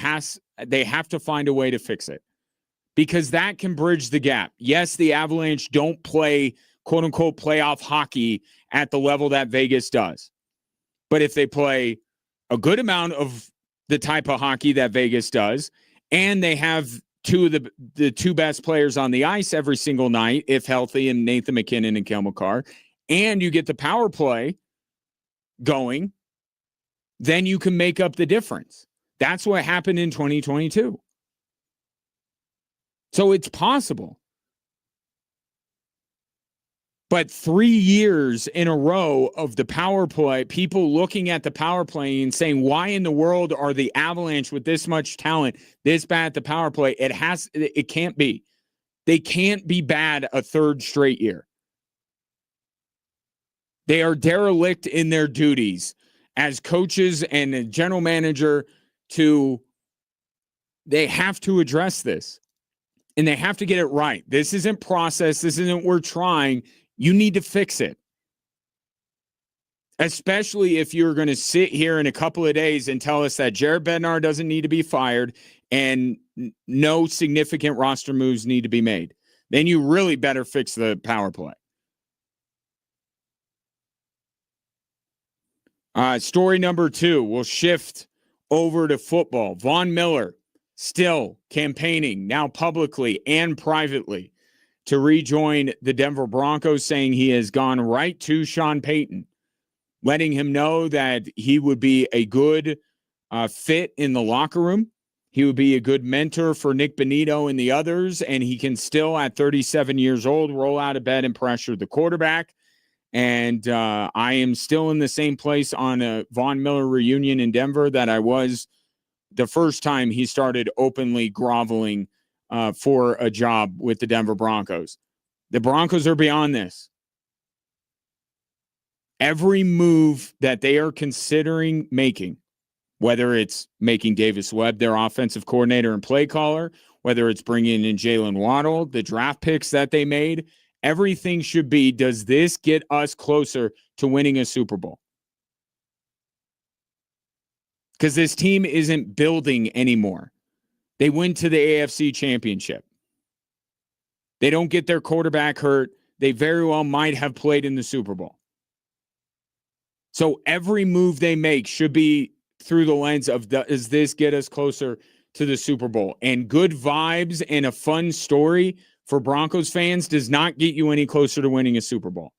they have to find a way to fix it, because that can bridge the gap. Yes, the Avalanche don't play quote unquote playoff hockey at the level that Vegas does. But if they play a good amount of the type of hockey that Vegas does, and they have two of the 2 best players on the ice every single night, if healthy, and Nathan McKinnon and Cale Makar, and you get the power play going, then you can make up the difference. That's what happened in 2022. So it's possible. But 3 years in a row of the power play, people looking at the power play and saying, why in the world are the Avalanche with this much talent this bad at the power play? It can't be. They can't be bad a 3rd straight year. They are derelict in their duties as coaches and a general manager they have to address this. And they have to get it right. This isn't process. This isn't we're trying. You need to fix it. Especially if you're going to sit here in a couple of days and tell us that Jared Bednar doesn't need to be fired and no significant roster moves need to be made. Then you really better fix the power play. Story number 2, we'll shift over to football. Von Miller still campaigning, now publicly and privately, to rejoin the Denver Broncos, saying he has gone right to Sean Payton, letting him know that he would be a good fit in the locker room. He would be a good mentor for Nick Bonito and the others, and he can still, at 37 years old, roll out of bed and pressure the quarterback. And I am still in the same place on a Von Miller reunion in Denver that I was the first time he started openly groveling for a job with the Denver Broncos. The Broncos are beyond this. Every move that they are considering making, whether it's making Davis Webb their offensive coordinator and play caller, whether it's bringing in Jalen Waddle, the draft picks that they made, everything should be, does this get us closer to winning a Super Bowl? Because this team isn't building anymore. They went to the AFC Championship. They don't get their quarterback hurt. They very well might have played in the Super Bowl. So every move they make should be through the lens of, does this get us closer to the Super Bowl? And good vibes and a fun story for Broncos fans does not get you any closer to winning a Super Bowl.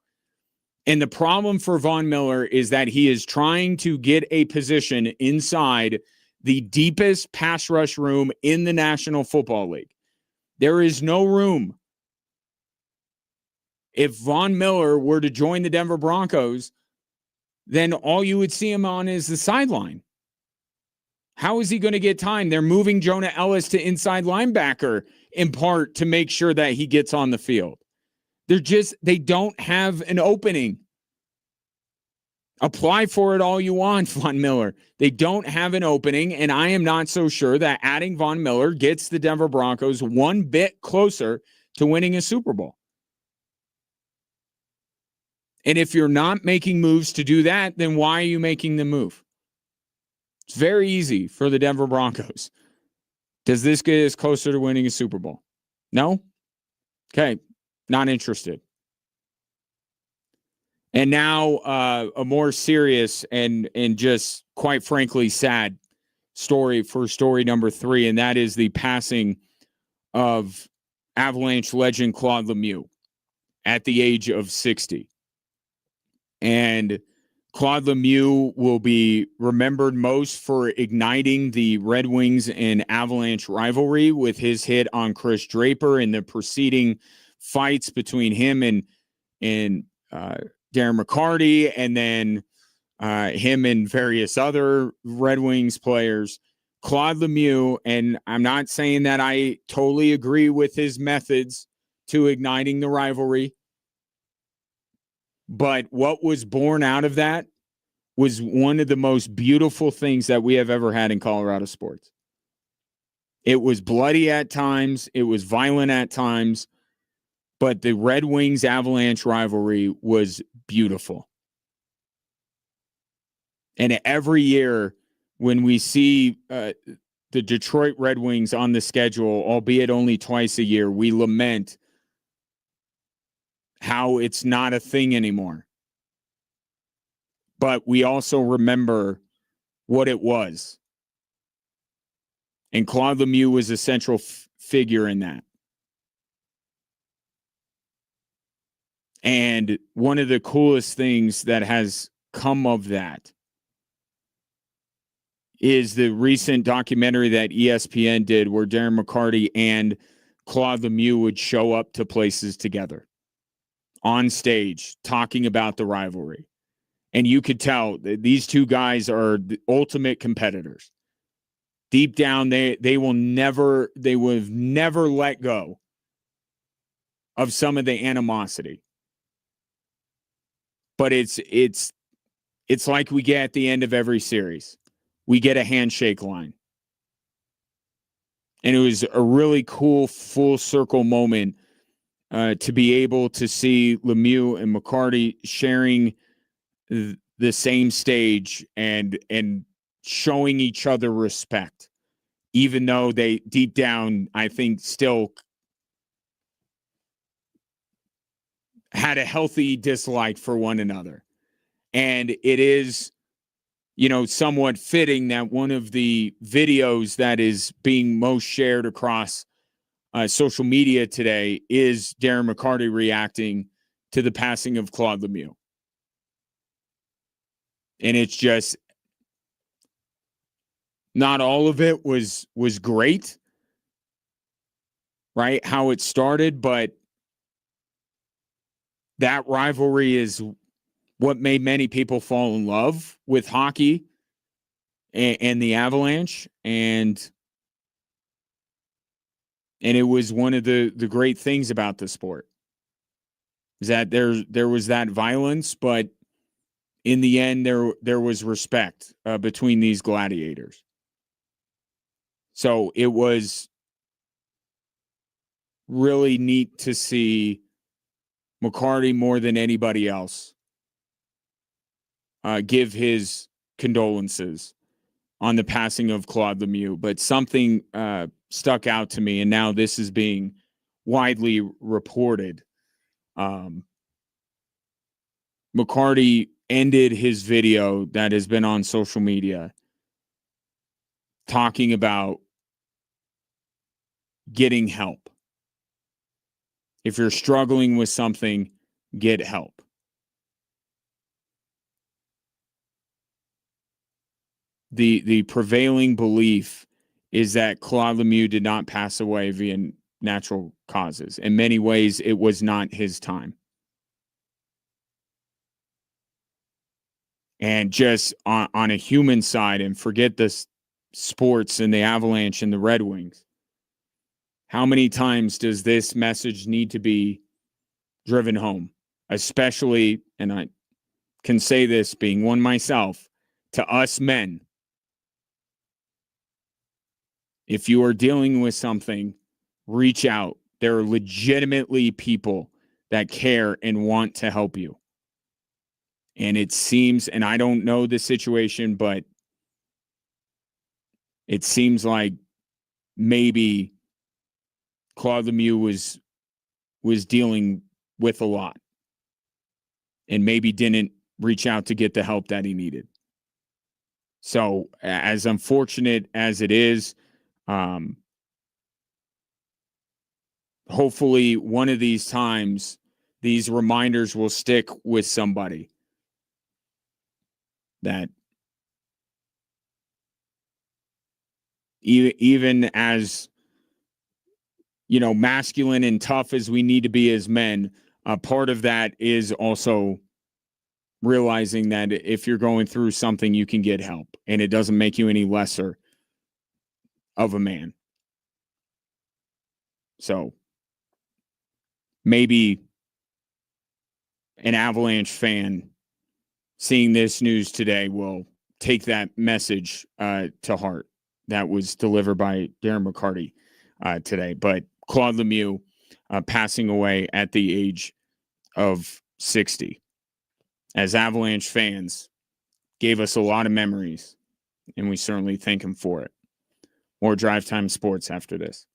And the problem for Von Miller is that he is trying to get a position inside the deepest pass rush room in the National Football League. There is no room. If Von Miller were to join the Denver Broncos, then all you would see him on is the sideline. How is he going to get time? They're moving Jonah Ellis to inside linebacker in part to make sure that he gets on the field. They don't have an opening. Apply for it all you want, Von Miller. They don't have an opening, and I am not so sure that adding Von Miller gets the Denver Broncos one bit closer to winning a Super Bowl. And if you're not making moves to do that, then why are you making the move? It's very easy for the Denver Broncos. Does this get us closer to winning a Super Bowl? No? Okay, not interested. And now a more serious and just quite frankly sad story for story number 3, and that is the passing of Avalanche legend Claude Lemieux at the age of 60. And Claude Lemieux will be remembered most for igniting the Red Wings and Avalanche rivalry with his hit on Chris Draper in the preceding fights between him and Darren McCarty, and then him and various other Red Wings players. Claude Lemieux, and I'm not saying that I totally agree with his methods to igniting the rivalry, but what was born out of that was one of the most beautiful things that we have ever had in Colorado sports. It was bloody at times. It was violent at times. But the Red Wings Avalanche rivalry was beautiful. And every year when we see the Detroit Red Wings on the schedule, albeit only twice a year, we lament how it's not a thing anymore. But we also remember what it was. And Claude Lemieux was a central figure in that. And one of the coolest things that has come of that is the recent documentary that ESPN did where Darren McCarty and Claude Lemieux would show up to places together on stage talking about the rivalry. And you could tell that these two guys are the ultimate competitors. Deep down, they will have never let go of some of the animosity. But it's like we get at the end of every series. We get a handshake line. And it was a really cool full circle moment to be able to see Lemieux and McCarty sharing the same stage and showing each other respect, even though they deep down, I think, still had a healthy dislike for one another. And it is somewhat fitting that one of the videos that is being most shared across social media today is Darren McCarty reacting to the passing of Claude Lemieux. And it's just, not all of it was great, right? How it started, but that rivalry is what made many people fall in love with hockey and the Avalanche. And it was one of the great things about the sport, is that there was that violence, but in the end, there was respect between these gladiators. So it was really neat to see McCarty, more than anybody else, give his condolences on the passing of Claude Lemieux. But something stuck out to me, and now this is being widely reported. McCarty ended his video that has been on social media talking about getting help. If you're struggling with something, get help. The prevailing belief is that Claude Lemieux did not pass away via natural causes. In many ways, it was not his time. And just on a human side, and forget the sports and the Avalanche and the Red Wings, how many times does this message need to be driven home? Especially, and I can say this being one myself, to us men. If you are dealing with something, reach out. There are legitimately people that care and want to help you. And it seems, and I don't know the situation, but it seems like maybe Claude Lemieux was dealing with a lot and maybe didn't reach out to get the help that he needed. So as unfortunate as it is, hopefully one of these times, these reminders will stick with somebody that even as, masculine and tough as we need to be as men, part of that is also realizing that if you're going through something, you can get help, and it doesn't make you any lesser of a man. So maybe an Avalanche fan seeing this news today will take that message to heart that was delivered by Darren McCarty today. But Claude Lemieux passing away at the age of 60. As Avalanche fans, gave us a lot of memories, and we certainly thank him for it. More Drive Time Sports after this.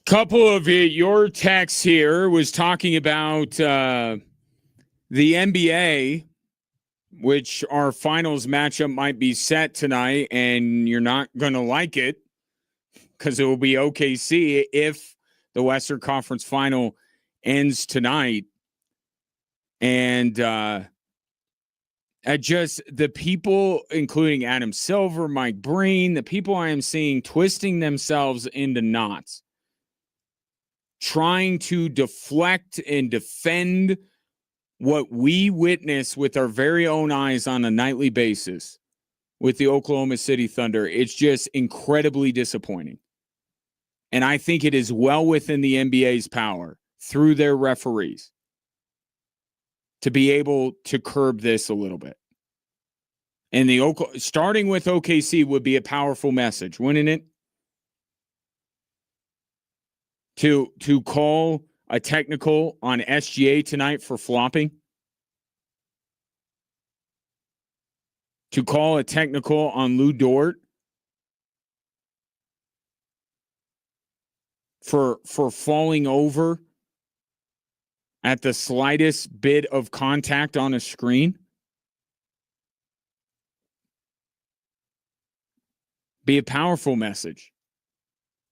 Couple of your texts here was talking about the NBA, which our finals matchup might be set tonight, and you're not going to like it because it will be OKC if the Western Conference Final ends tonight. And just the people, including Adam Silver, Mike Breen, the people I am seeing twisting themselves into knots, trying to deflect and defend what we witness with our very own eyes on a nightly basis with the Oklahoma City Thunder. It's just incredibly disappointing. And I think it is well within the NBA's power through their referees to be able to curb this a little bit. And starting with OKC would be a powerful message, wouldn't it? To call a technical on SGA tonight for flopping. To call a technical on Lou Dort for falling over at the slightest bit of contact on a screen. Be a powerful message.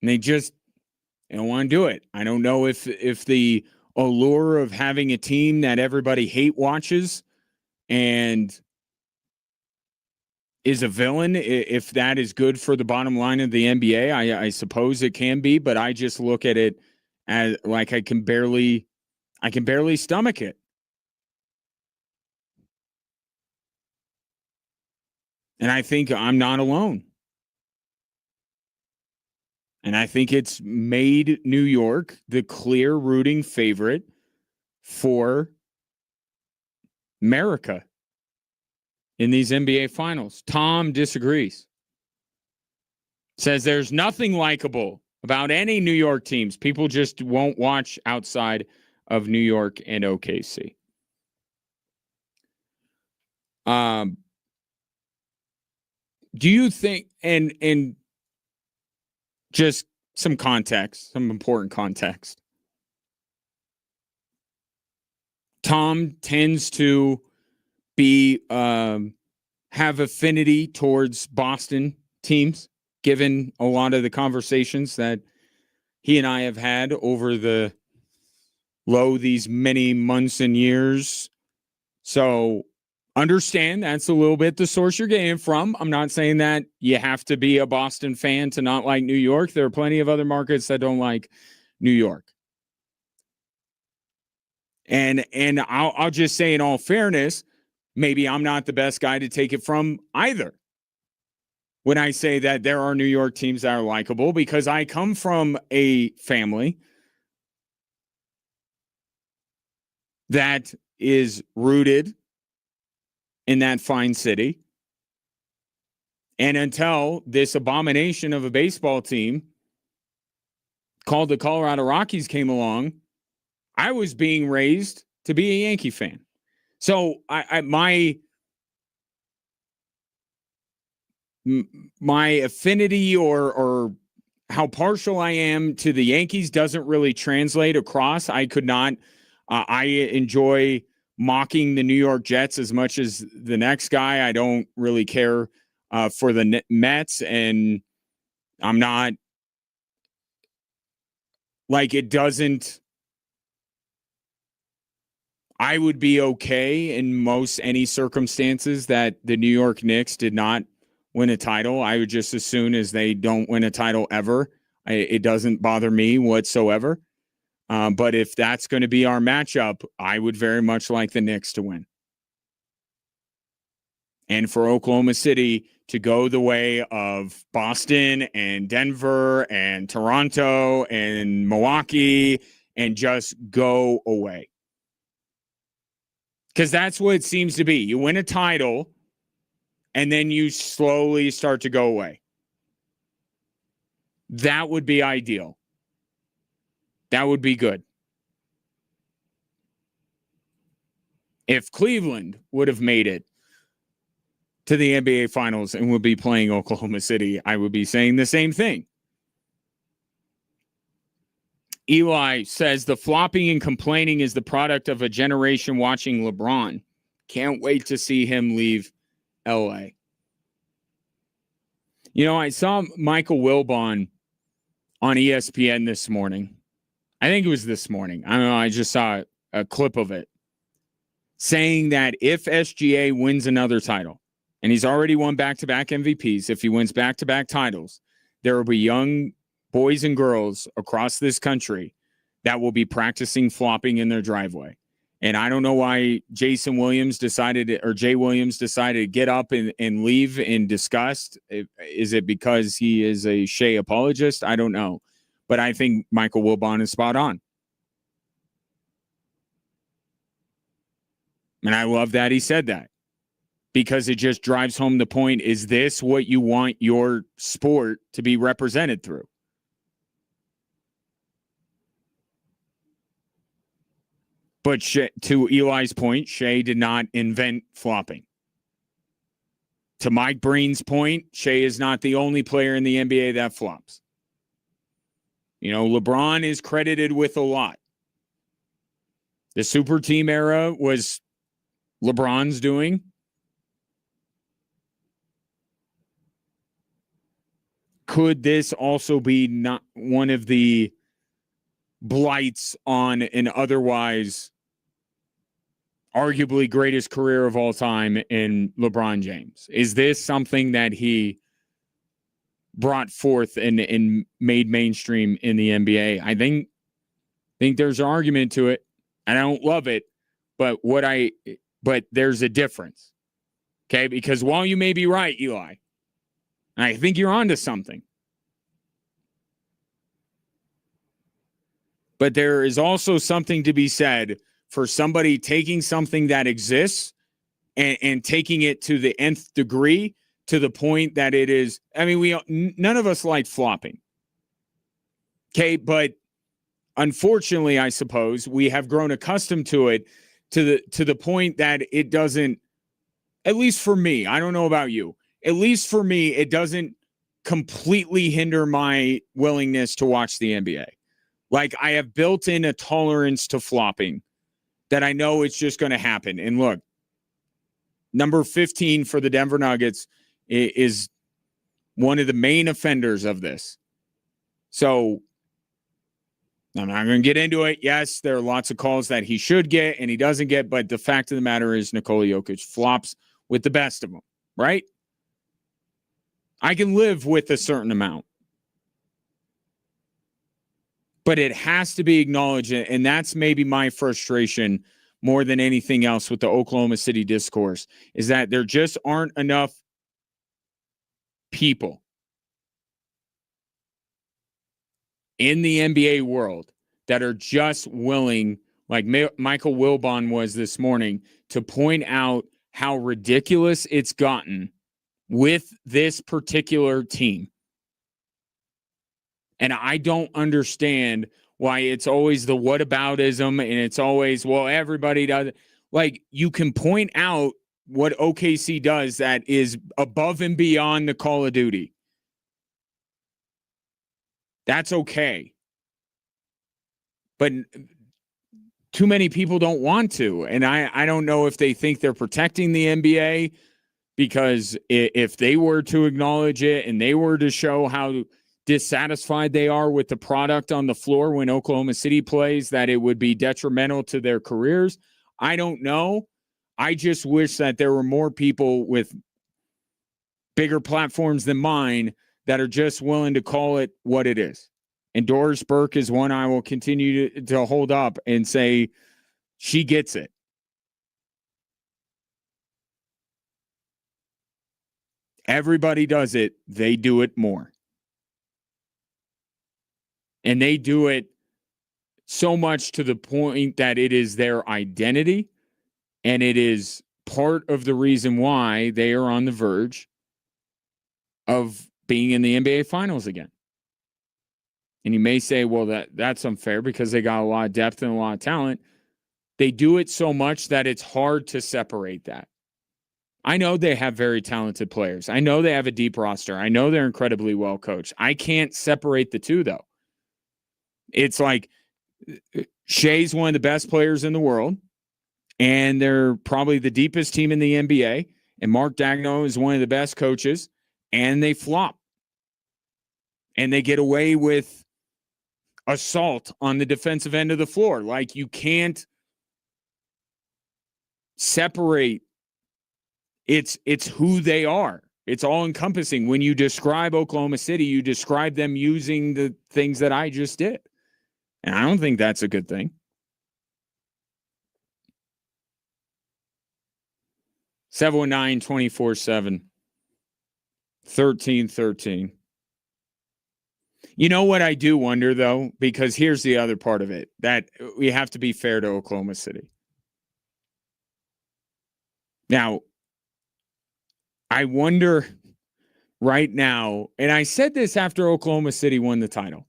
And they don't want to do it. I don't know if the allure of having a team that everybody hate watches and is a villain, if that is good for the bottom line of the NBA, I suppose it can be, but I just look at it as like I can barely stomach it. And I think I'm not alone. And I think it's made New York the clear rooting favorite for America in these NBA finals. Tom disagrees. Says there's nothing likable about any New York teams. People just won't watch outside of New York and OKC. Do you think, and just some context, some important context. Tom tends to have affinity towards Boston teams, given a lot of the conversations that he and I have had over these many months and years. So understand that's a little bit the source you're getting from. I'm not saying that you have to be a Boston fan to not like New York. There are plenty of other markets that don't like New York. And I'll just say in all fairness, maybe I'm not the best guy to take it from either. When I say that there are New York teams that are likable, because I come from a family that is rooted in that fine city. And until this abomination of a baseball team called the Colorado Rockies came along, I was being raised to be a Yankee fan. So my affinity or how partial I am to the Yankees doesn't really translate across. I could not. I enjoy mocking the New York Jets as much as the next guy. I don't really care for the Mets, and I'm not like it doesn't. I would be okay in most any circumstances that the New York Knicks did not win a title. I would just as soon as they don't win a title ever. It doesn't bother me whatsoever. But if that's going to be our matchup, I would very much like the Knicks to win. And for Oklahoma City to go the way of Boston and Denver and Toronto and Milwaukee and just go away. Because that's what it seems to be. You win a title, and then you slowly start to go away. That would be ideal. That would be good. If Cleveland would have made it to the NBA Finals and would be playing Oklahoma City, I would be saying the same thing. Eli says the flopping and complaining is the product of a generation watching LeBron. Can't wait to see him leave LA. You know, I saw Michael Wilbon on ESPN this morning. I think it was this morning. I don't know. I just saw a clip of it saying that if SGA wins another title, and he's already won back-to-back MVPs, if he wins back-to-back titles, there will be young boys and girls across this country that will be practicing flopping in their driveway. And I don't know why Jay Williams decided to get up and leave in disgust. Is it because he is a Shea apologist? I don't know. But I think Michael Wilbon is spot on. And I love that he said that, because it just drives home the point. Is this what you want your sport to be represented through? But to Eli's point, Shea did not invent flopping. To Mike Breen's point, Shea is not the only player in the NBA that flops. You know, LeBron is credited with a lot. The super team era was LeBron's doing. Could this also be not one of the blights on an otherwise arguably greatest career of all time in LeBron James? Is this something that he brought forth and made mainstream in the NBA? I think there's an argument to it. I don't love it, but there's a difference. Okay, because while you may be right, Eli, I think you're onto something. But there is also something to be said for somebody taking something that exists and taking it to the nth degree, to the point that it is, I mean, none of us like flopping. Okay, but unfortunately, I suppose, we have grown accustomed to it to the point that it doesn't, at least for me, I don't know about you, at least for me, it doesn't completely hinder my willingness to watch the NBA. Like, I have built in a tolerance to flopping that I know it's just going to happen. And look, number 15 for the Denver Nuggets is one of the main offenders of this. So I'm not going to get into it. Yes, there are lots of calls that he should get and he doesn't get, but the fact of the matter is Nikola Jokic flops with the best of them, right? I can live with a certain amount. But it has to be acknowledged, and that's maybe my frustration more than anything else with the Oklahoma City discourse, is that there just aren't enough people in the NBA world that are just willing, like Michael Wilbon was this morning, to point out how ridiculous it's gotten with this particular team. And I don't understand why it's always the whataboutism, and it's always, well, everybody does it. Like, you can point out what OKC does that is above and beyond the Call of Duty. That's okay. But too many people don't want to. And I don't know if they think they're protecting the NBA, because if they were to acknowledge it and they were to show how dissatisfied they are with the product on the floor when Oklahoma City plays, that it would be detrimental to their careers. I don't know. I just wish that there were more people with bigger platforms than mine that are just willing to call it what it is. And Doris Burke is one I will continue to hold up and say she gets it. Everybody does it. They do it more. And they do it so much to the point that it is their identity, and it is part of the reason why they are on the verge of being in the NBA Finals again. And you may say, well, that's unfair because they got a lot of depth and a lot of talent. They do it so much that it's hard to separate that. I know they have very talented players. I know they have a deep roster. I know they're incredibly well coached. I can't separate the two, though. It's like Shea's one of the best players in the world, and they're probably the deepest team in the NBA, and Mark Daigneault is one of the best coaches, and they flop. And they get away with assault on the defensive end of the floor. Like, you can't separate. It's who they are. It's all encompassing. When you describe Oklahoma City, you describe them using the things that I just did. And I don't think that's a good thing. 719-24-7. 1313. You know what I do wonder, though? Because here's the other part of it, that we have to be fair to Oklahoma City. Now, I wonder right now, and I said this after Oklahoma City won the title.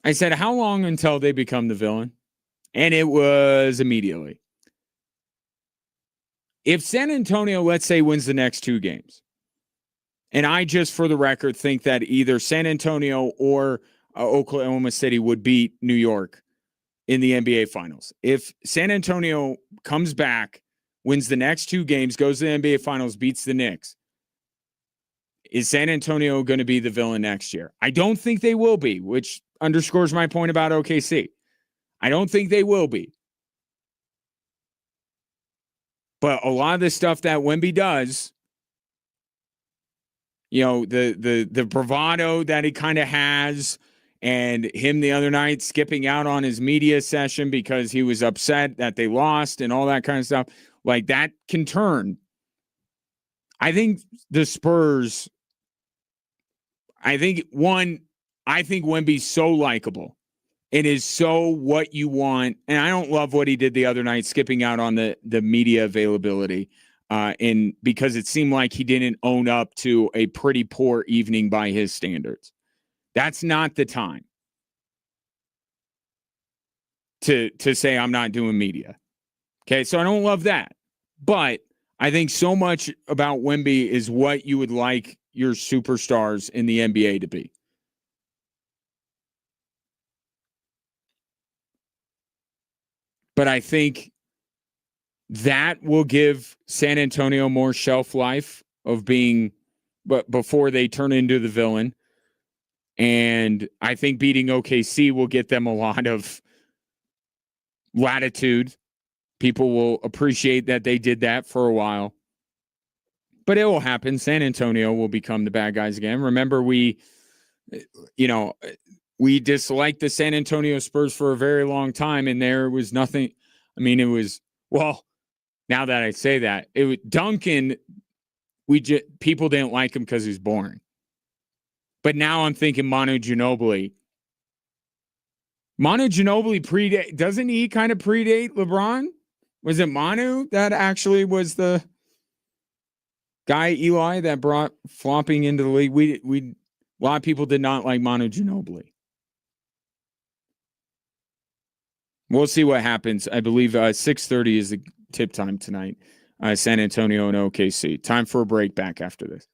I said, how long until they become the villain? And it was immediately. If San Antonio, let's say, wins the next 2 games, and I just, for the record, think that either San Antonio or Oklahoma City would beat New York in the NBA Finals. If San Antonio comes back, wins the next 2 games, goes to the NBA Finals, beats the Knicks, is San Antonio going to be the villain next year? I don't think they will be, which underscores my point about OKC. I don't think they will be. But a lot of the stuff that Wemby does, the bravado that he kind of has, and him the other night skipping out on his media session because he was upset that they lost and all that kind of stuff, like, that can turn. I think the Spurs, I think Wemby's so likable. It is so what you want. And I don't love what he did the other night, skipping out on the media availability. Because it seemed like he didn't own up to a pretty poor evening by his standards. That's not the time to say I'm not doing media. Okay, so I don't love that. But I think so much about Wemby is what you would like your superstars in the NBA to be. But I think that will give San Antonio more shelf life of being, but before they turn into the villain. And I think beating OKC will get them a lot of latitude. People will appreciate that they did that for a while. But it will happen. San Antonio will become the bad guys again. Remember, we disliked the San Antonio Spurs for a very long time, and there was nothing. I mean, it was, well, now that I say that, it was Duncan. People didn't like him because he was boring. But now I'm thinking Manu Ginobili. Manu Ginobili doesn't he kind of predate LeBron? Was it Manu that actually was the guy, Eli, that brought flopping into the league? A lot of people did not like Manu Ginobili. We'll see what happens. I believe 6:30 is the tip time tonight. San Antonio and OKC. Time for a break. Back after this.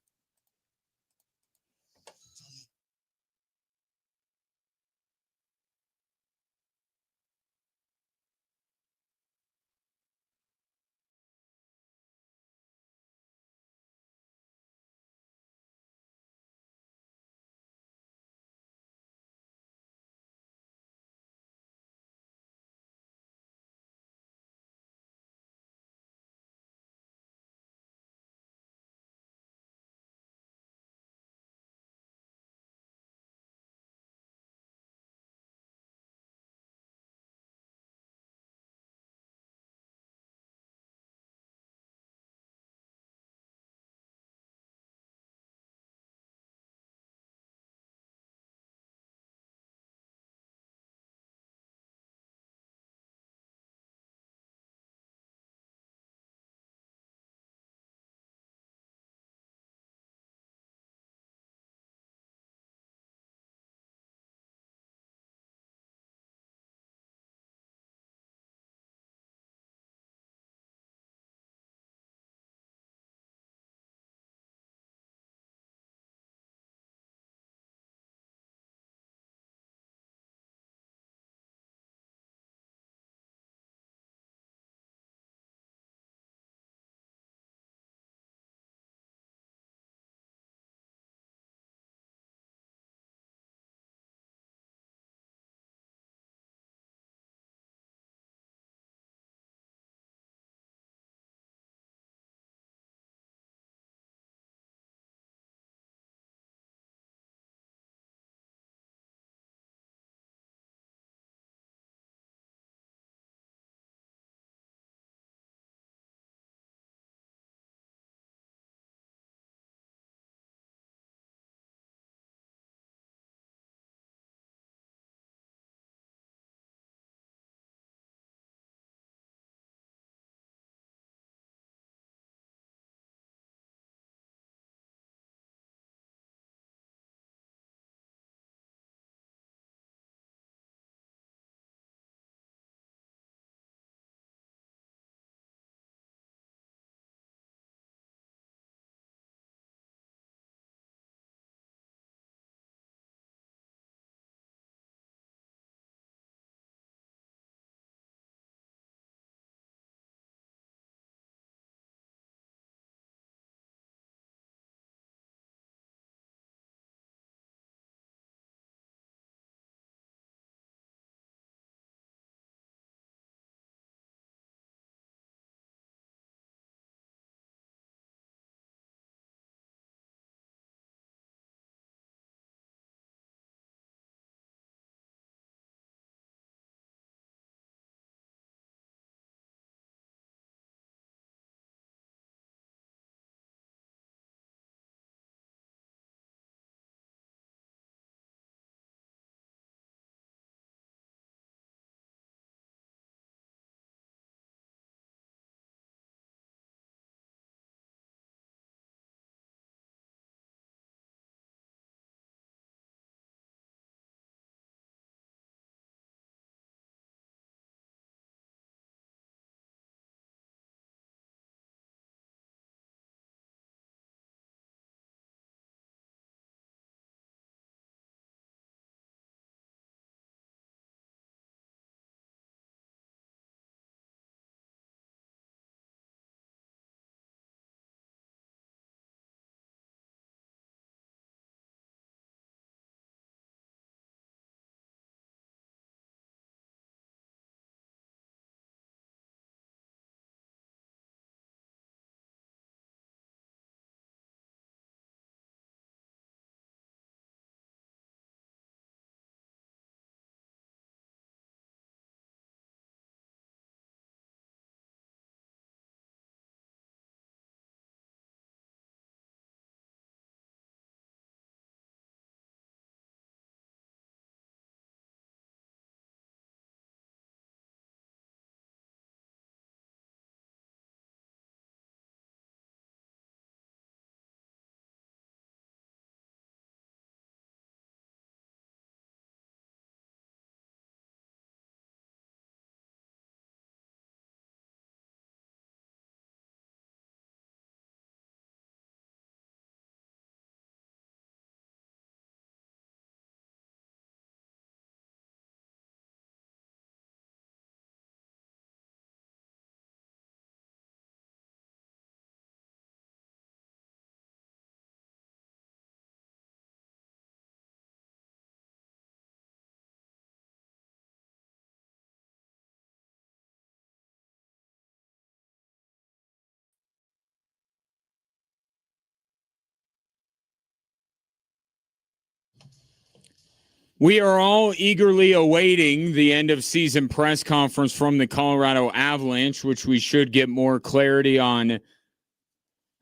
We are all eagerly awaiting the end of season press conference from the Colorado Avalanche, which we should get more clarity on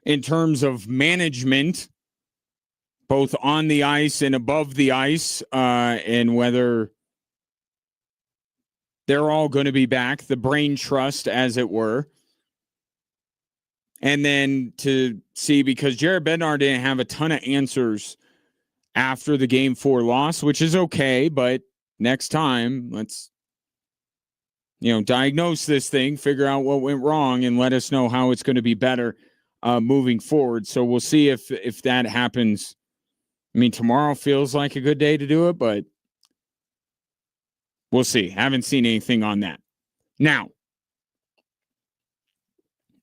in terms of management, both on the ice and above the ice, and whether they're all going to be back, the brain trust, as it were. And then to see, because Jared Bednar didn't have a ton of answers after the Game 4 loss, which is okay, but next time, let's, diagnose this thing, figure out what went wrong, and let us know how it's going to be better moving forward. So we'll see if that happens. I mean, tomorrow feels like a good day to do it, but we'll see. Haven't seen anything on that. Now,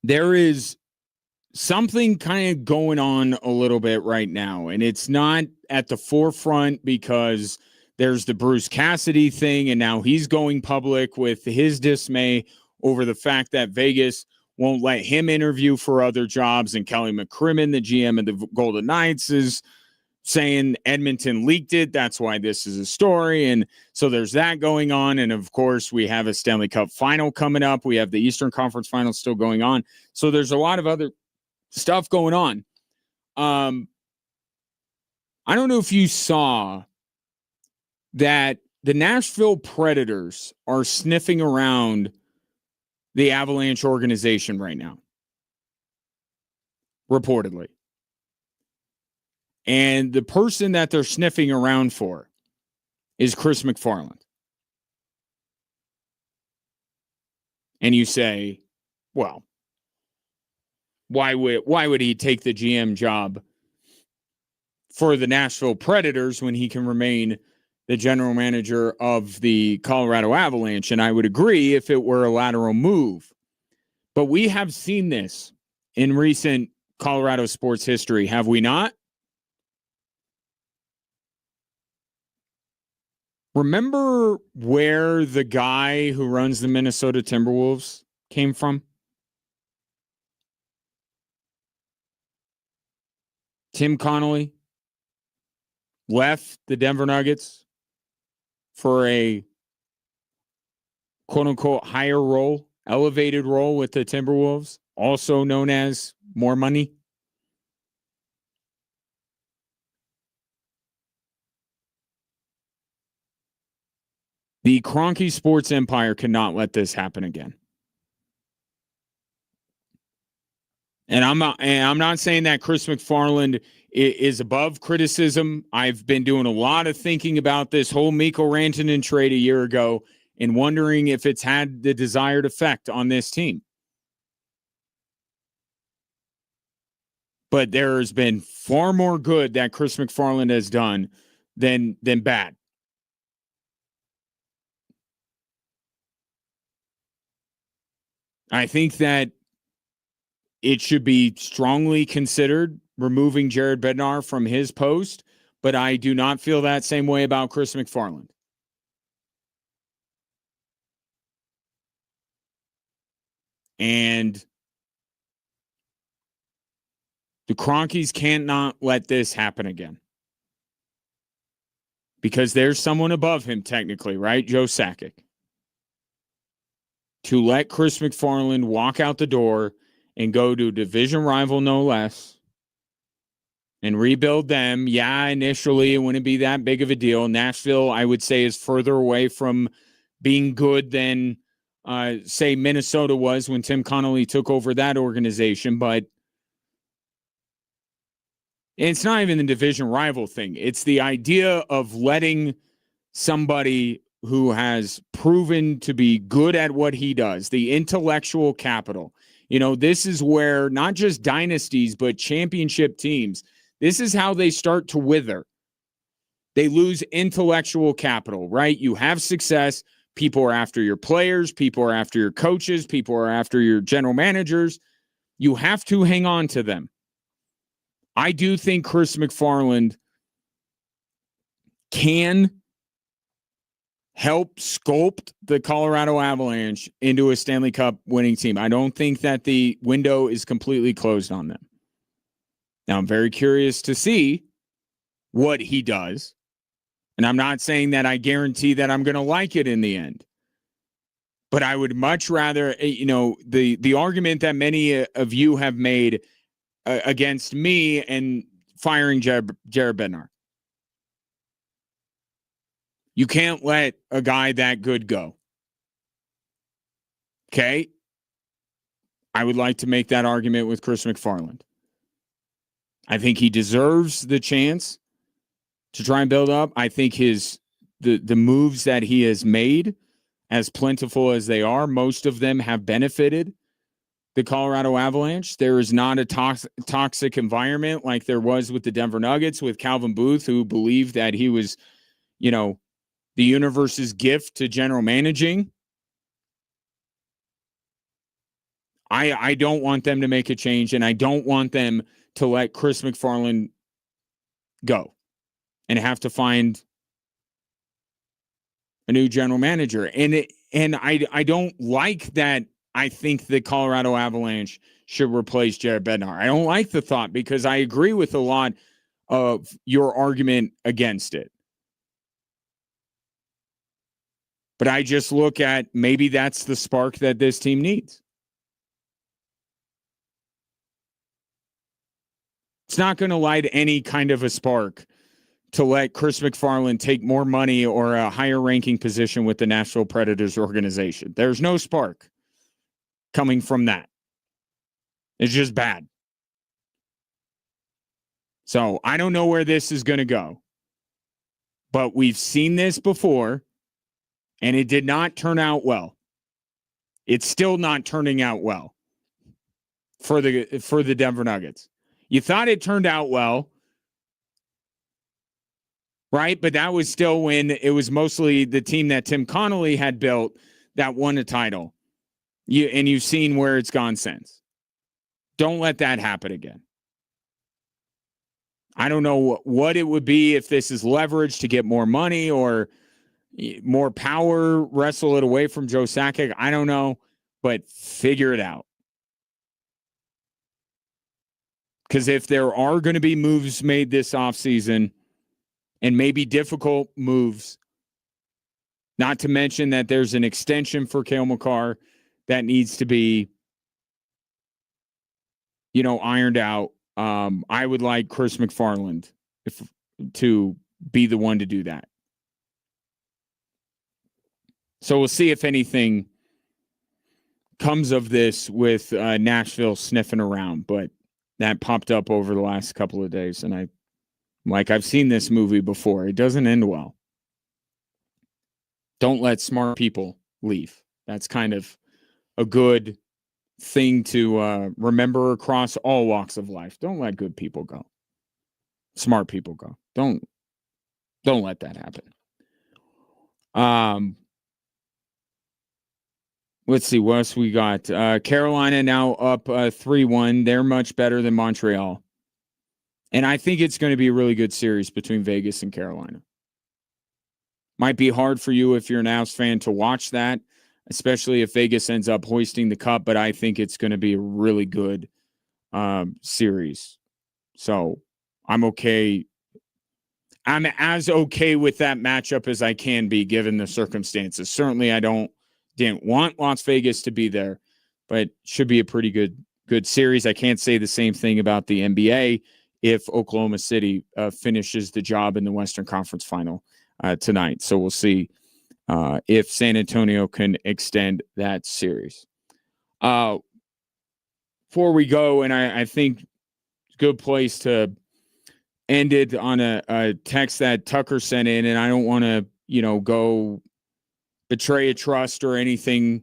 there is something kind of going on a little bit right now, and it's not at the forefront because there's the Bruce Cassidy thing, and now he's going public with his dismay over the fact that Vegas won't let him interview for other jobs, and Kelly McCrimmon, the GM of the Golden Knights, is saying Edmonton leaked it. That's why this is a story. And so there's that going on. And of course, we have a Stanley Cup final coming up. We have the Eastern Conference final still going on. So there's a lot of other stuff going on. I don't know if you saw that the Nashville Predators are sniffing around the Avalanche organization right now, reportedly. And the person that they're sniffing around for is Chris McFarland. And you say, well, why would he take the GM job for the Nashville Predators when he can remain the general manager of the Colorado Avalanche? And I would agree if it were a lateral move. But we have seen this in recent Colorado sports history, have we not? Remember where the guy who runs the Minnesota Timberwolves came from? Tim Connolly left the Denver Nuggets for a quote-unquote higher role, elevated role with the Timberwolves, also known as more money. The Kroenke sports empire cannot let this happen again. And I'm not saying that Chris McFarland is above criticism. I've been doing a lot of thinking about this whole Mikko Rantanen trade a year ago and wondering if it's had the desired effect on this team. But there has been far more good that Chris McFarland has done than bad. I think that it should be strongly considered removing Jared Bednar from his post, but I do not feel that same way about Chris McFarland. And the Kroenkes can't not let this happen again. Because there's someone above him, technically, right? Joe Sakic. To let Chris McFarland walk out the door and go to a division rival, no less, and rebuild them. Yeah, initially it wouldn't be that big of a deal. Nashville, I would say, is further away from being good than, say, Minnesota was when Tim Connolly took over that organization. But it's not even the division rival thing. It's the idea of letting somebody who has proven to be good at what he does, the intellectual capital. This is where not just dynasties, but championship teams, this is how they start to wither. They lose intellectual capital, right? You have success. People are after your players. People are after your coaches. People are after your general managers. You have to hang on to them. I do think Chris McFarland can help sculpt the Colorado Avalanche into a Stanley Cup winning team. I don't think that the window is completely closed on them. Now, I'm very curious to see what he does. And I'm not saying that I guarantee that I'm going to like it in the end. But I would much rather, the argument that many of you have made against me and firing Jared Bednar. You can't let a guy that good go. Okay? I would like to make that argument with Chris McFarland. I think he deserves the chance to try and build up. I think the moves that he has made, as plentiful as they are, most of them have benefited the Colorado Avalanche. There is not a toxic environment like there was with the Denver Nuggets, with Calvin Booth, who believed that he was, the universe's gift to general managing. I don't want them to make a change, and I don't want them to let Chris McFarland go and have to find a new general manager. And I don't like that. I think the Colorado Avalanche should replace Jared Bednar. I don't like the thought because I agree with a lot of your argument against it. But I just look at maybe that's the spark that this team needs. It's not going to light any kind of a spark to let Chris McFarland take more money or a higher ranking position with the Nashville Predators organization. There's no spark coming from that. It's just bad. So I don't know where this is going to go. But we've seen this before, and it did not turn out well. It's still not turning out well for the Denver Nuggets. You thought it turned out well, right? But that was still when it was mostly the team that Tim Connolly had built that won a title. You've seen where it's gone since. Don't let that happen again. I don't know what it would be if this is leverage to get more money or more power, wrestle it away from Joe Sakic. I don't know, but figure it out. Because if there are going to be moves made this offseason, and maybe difficult moves, not to mention that there's an extension for Cale Makar that needs to be, ironed out. I would like Chris McFarland to be the one to do that. So we'll see if anything comes of this with Nashville sniffing around, but that popped up over the last couple of days, and I've seen this movie before. It doesn't end well. Don't let smart people leave. That's kind of a good thing to remember across all walks of life. Don't let good people go. Smart people go. Don't let that happen. Let's see what else we got. Carolina now up 3-1. They're much better than Montreal. And I think it's going to be a really good series between Vegas and Carolina. Might be hard for you if you're an Avs fan to watch that, especially if Vegas ends up hoisting the cup, but I think it's going to be a really good series. So I'm okay. I'm as okay with that matchup as I can be given the circumstances. Certainly I didn't want Las Vegas to be there, but should be a pretty good series. I can't say the same thing about the NBA if Oklahoma City finishes the job in the Western Conference Final tonight. So we'll see if San Antonio can extend that series. Before we go, and I think it's a good place to end it on a text that Tucker sent in, and I don't want to, go betray a trust or anything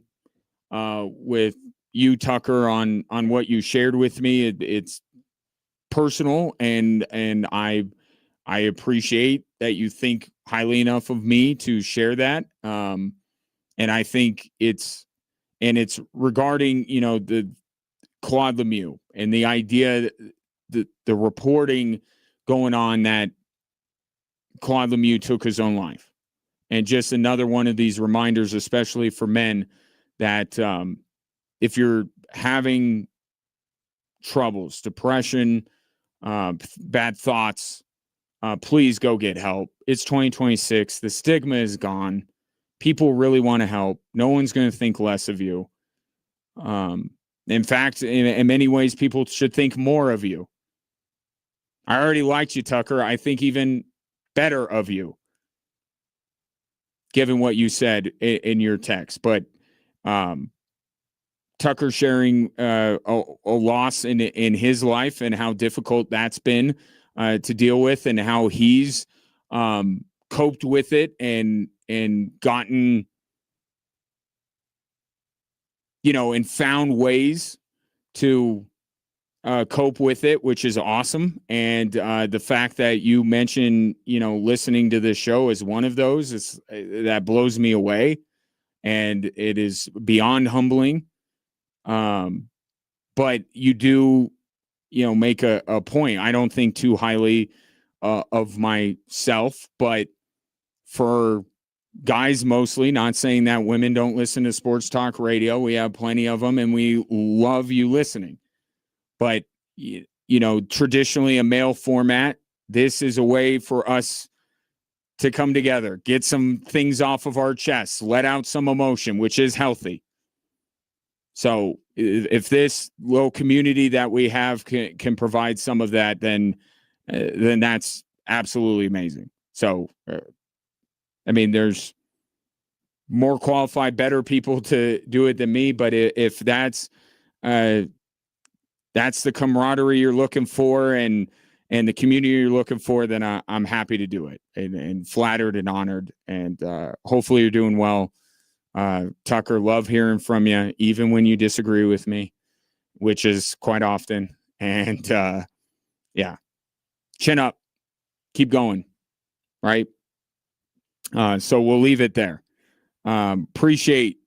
with you, Tucker, on what you shared with me. It's personal, and I appreciate that you think highly enough of me to share that. And I think it's regarding, the Claude Lemieux and the idea, the reporting going on that Claude Lemieux took his own life. And just another one of these reminders, especially for men, that if you're having troubles, depression, bad thoughts, please go get help. It's 2026. The stigma is gone. People really want to help. No one's going to think less of you. In fact, in many ways, people should think more of you. I already liked you, Tucker. I think even better of you, given what you said in your text. But Tucker sharing a loss in his life and how difficult that's been to deal with, and how he's coped with it and gotten, and found ways to cope with it, which is awesome. And the fact that you mentioned, listening to this show is one of those, that blows me away, and it is beyond humbling. But you do, make a point. I don't think too highly of myself, but for guys mostly, not saying that women don't listen to sports talk radio. We have plenty of them, and we love you listening. But, traditionally a male format, this is a way for us to come together, get some things off of our chests, let out some emotion, which is healthy. So if this little community that we have can provide some of that, then that's absolutely amazing. So, there's more qualified, better people to do it than me. But if that's the camaraderie you're looking for and the community you're looking for, then I'm happy to do it, and flattered and honored. And hopefully you're doing well. Tucker, love hearing from you, even when you disagree with me, which is quite often. And chin up, keep going. Right. So we'll leave it there. Appreciate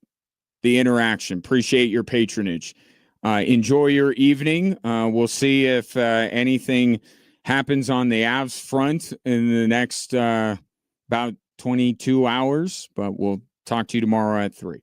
the interaction. Appreciate your patronage. Enjoy your evening. We'll see if anything happens on the Avs front in the next about 22 hours, but we'll talk to you tomorrow at 3.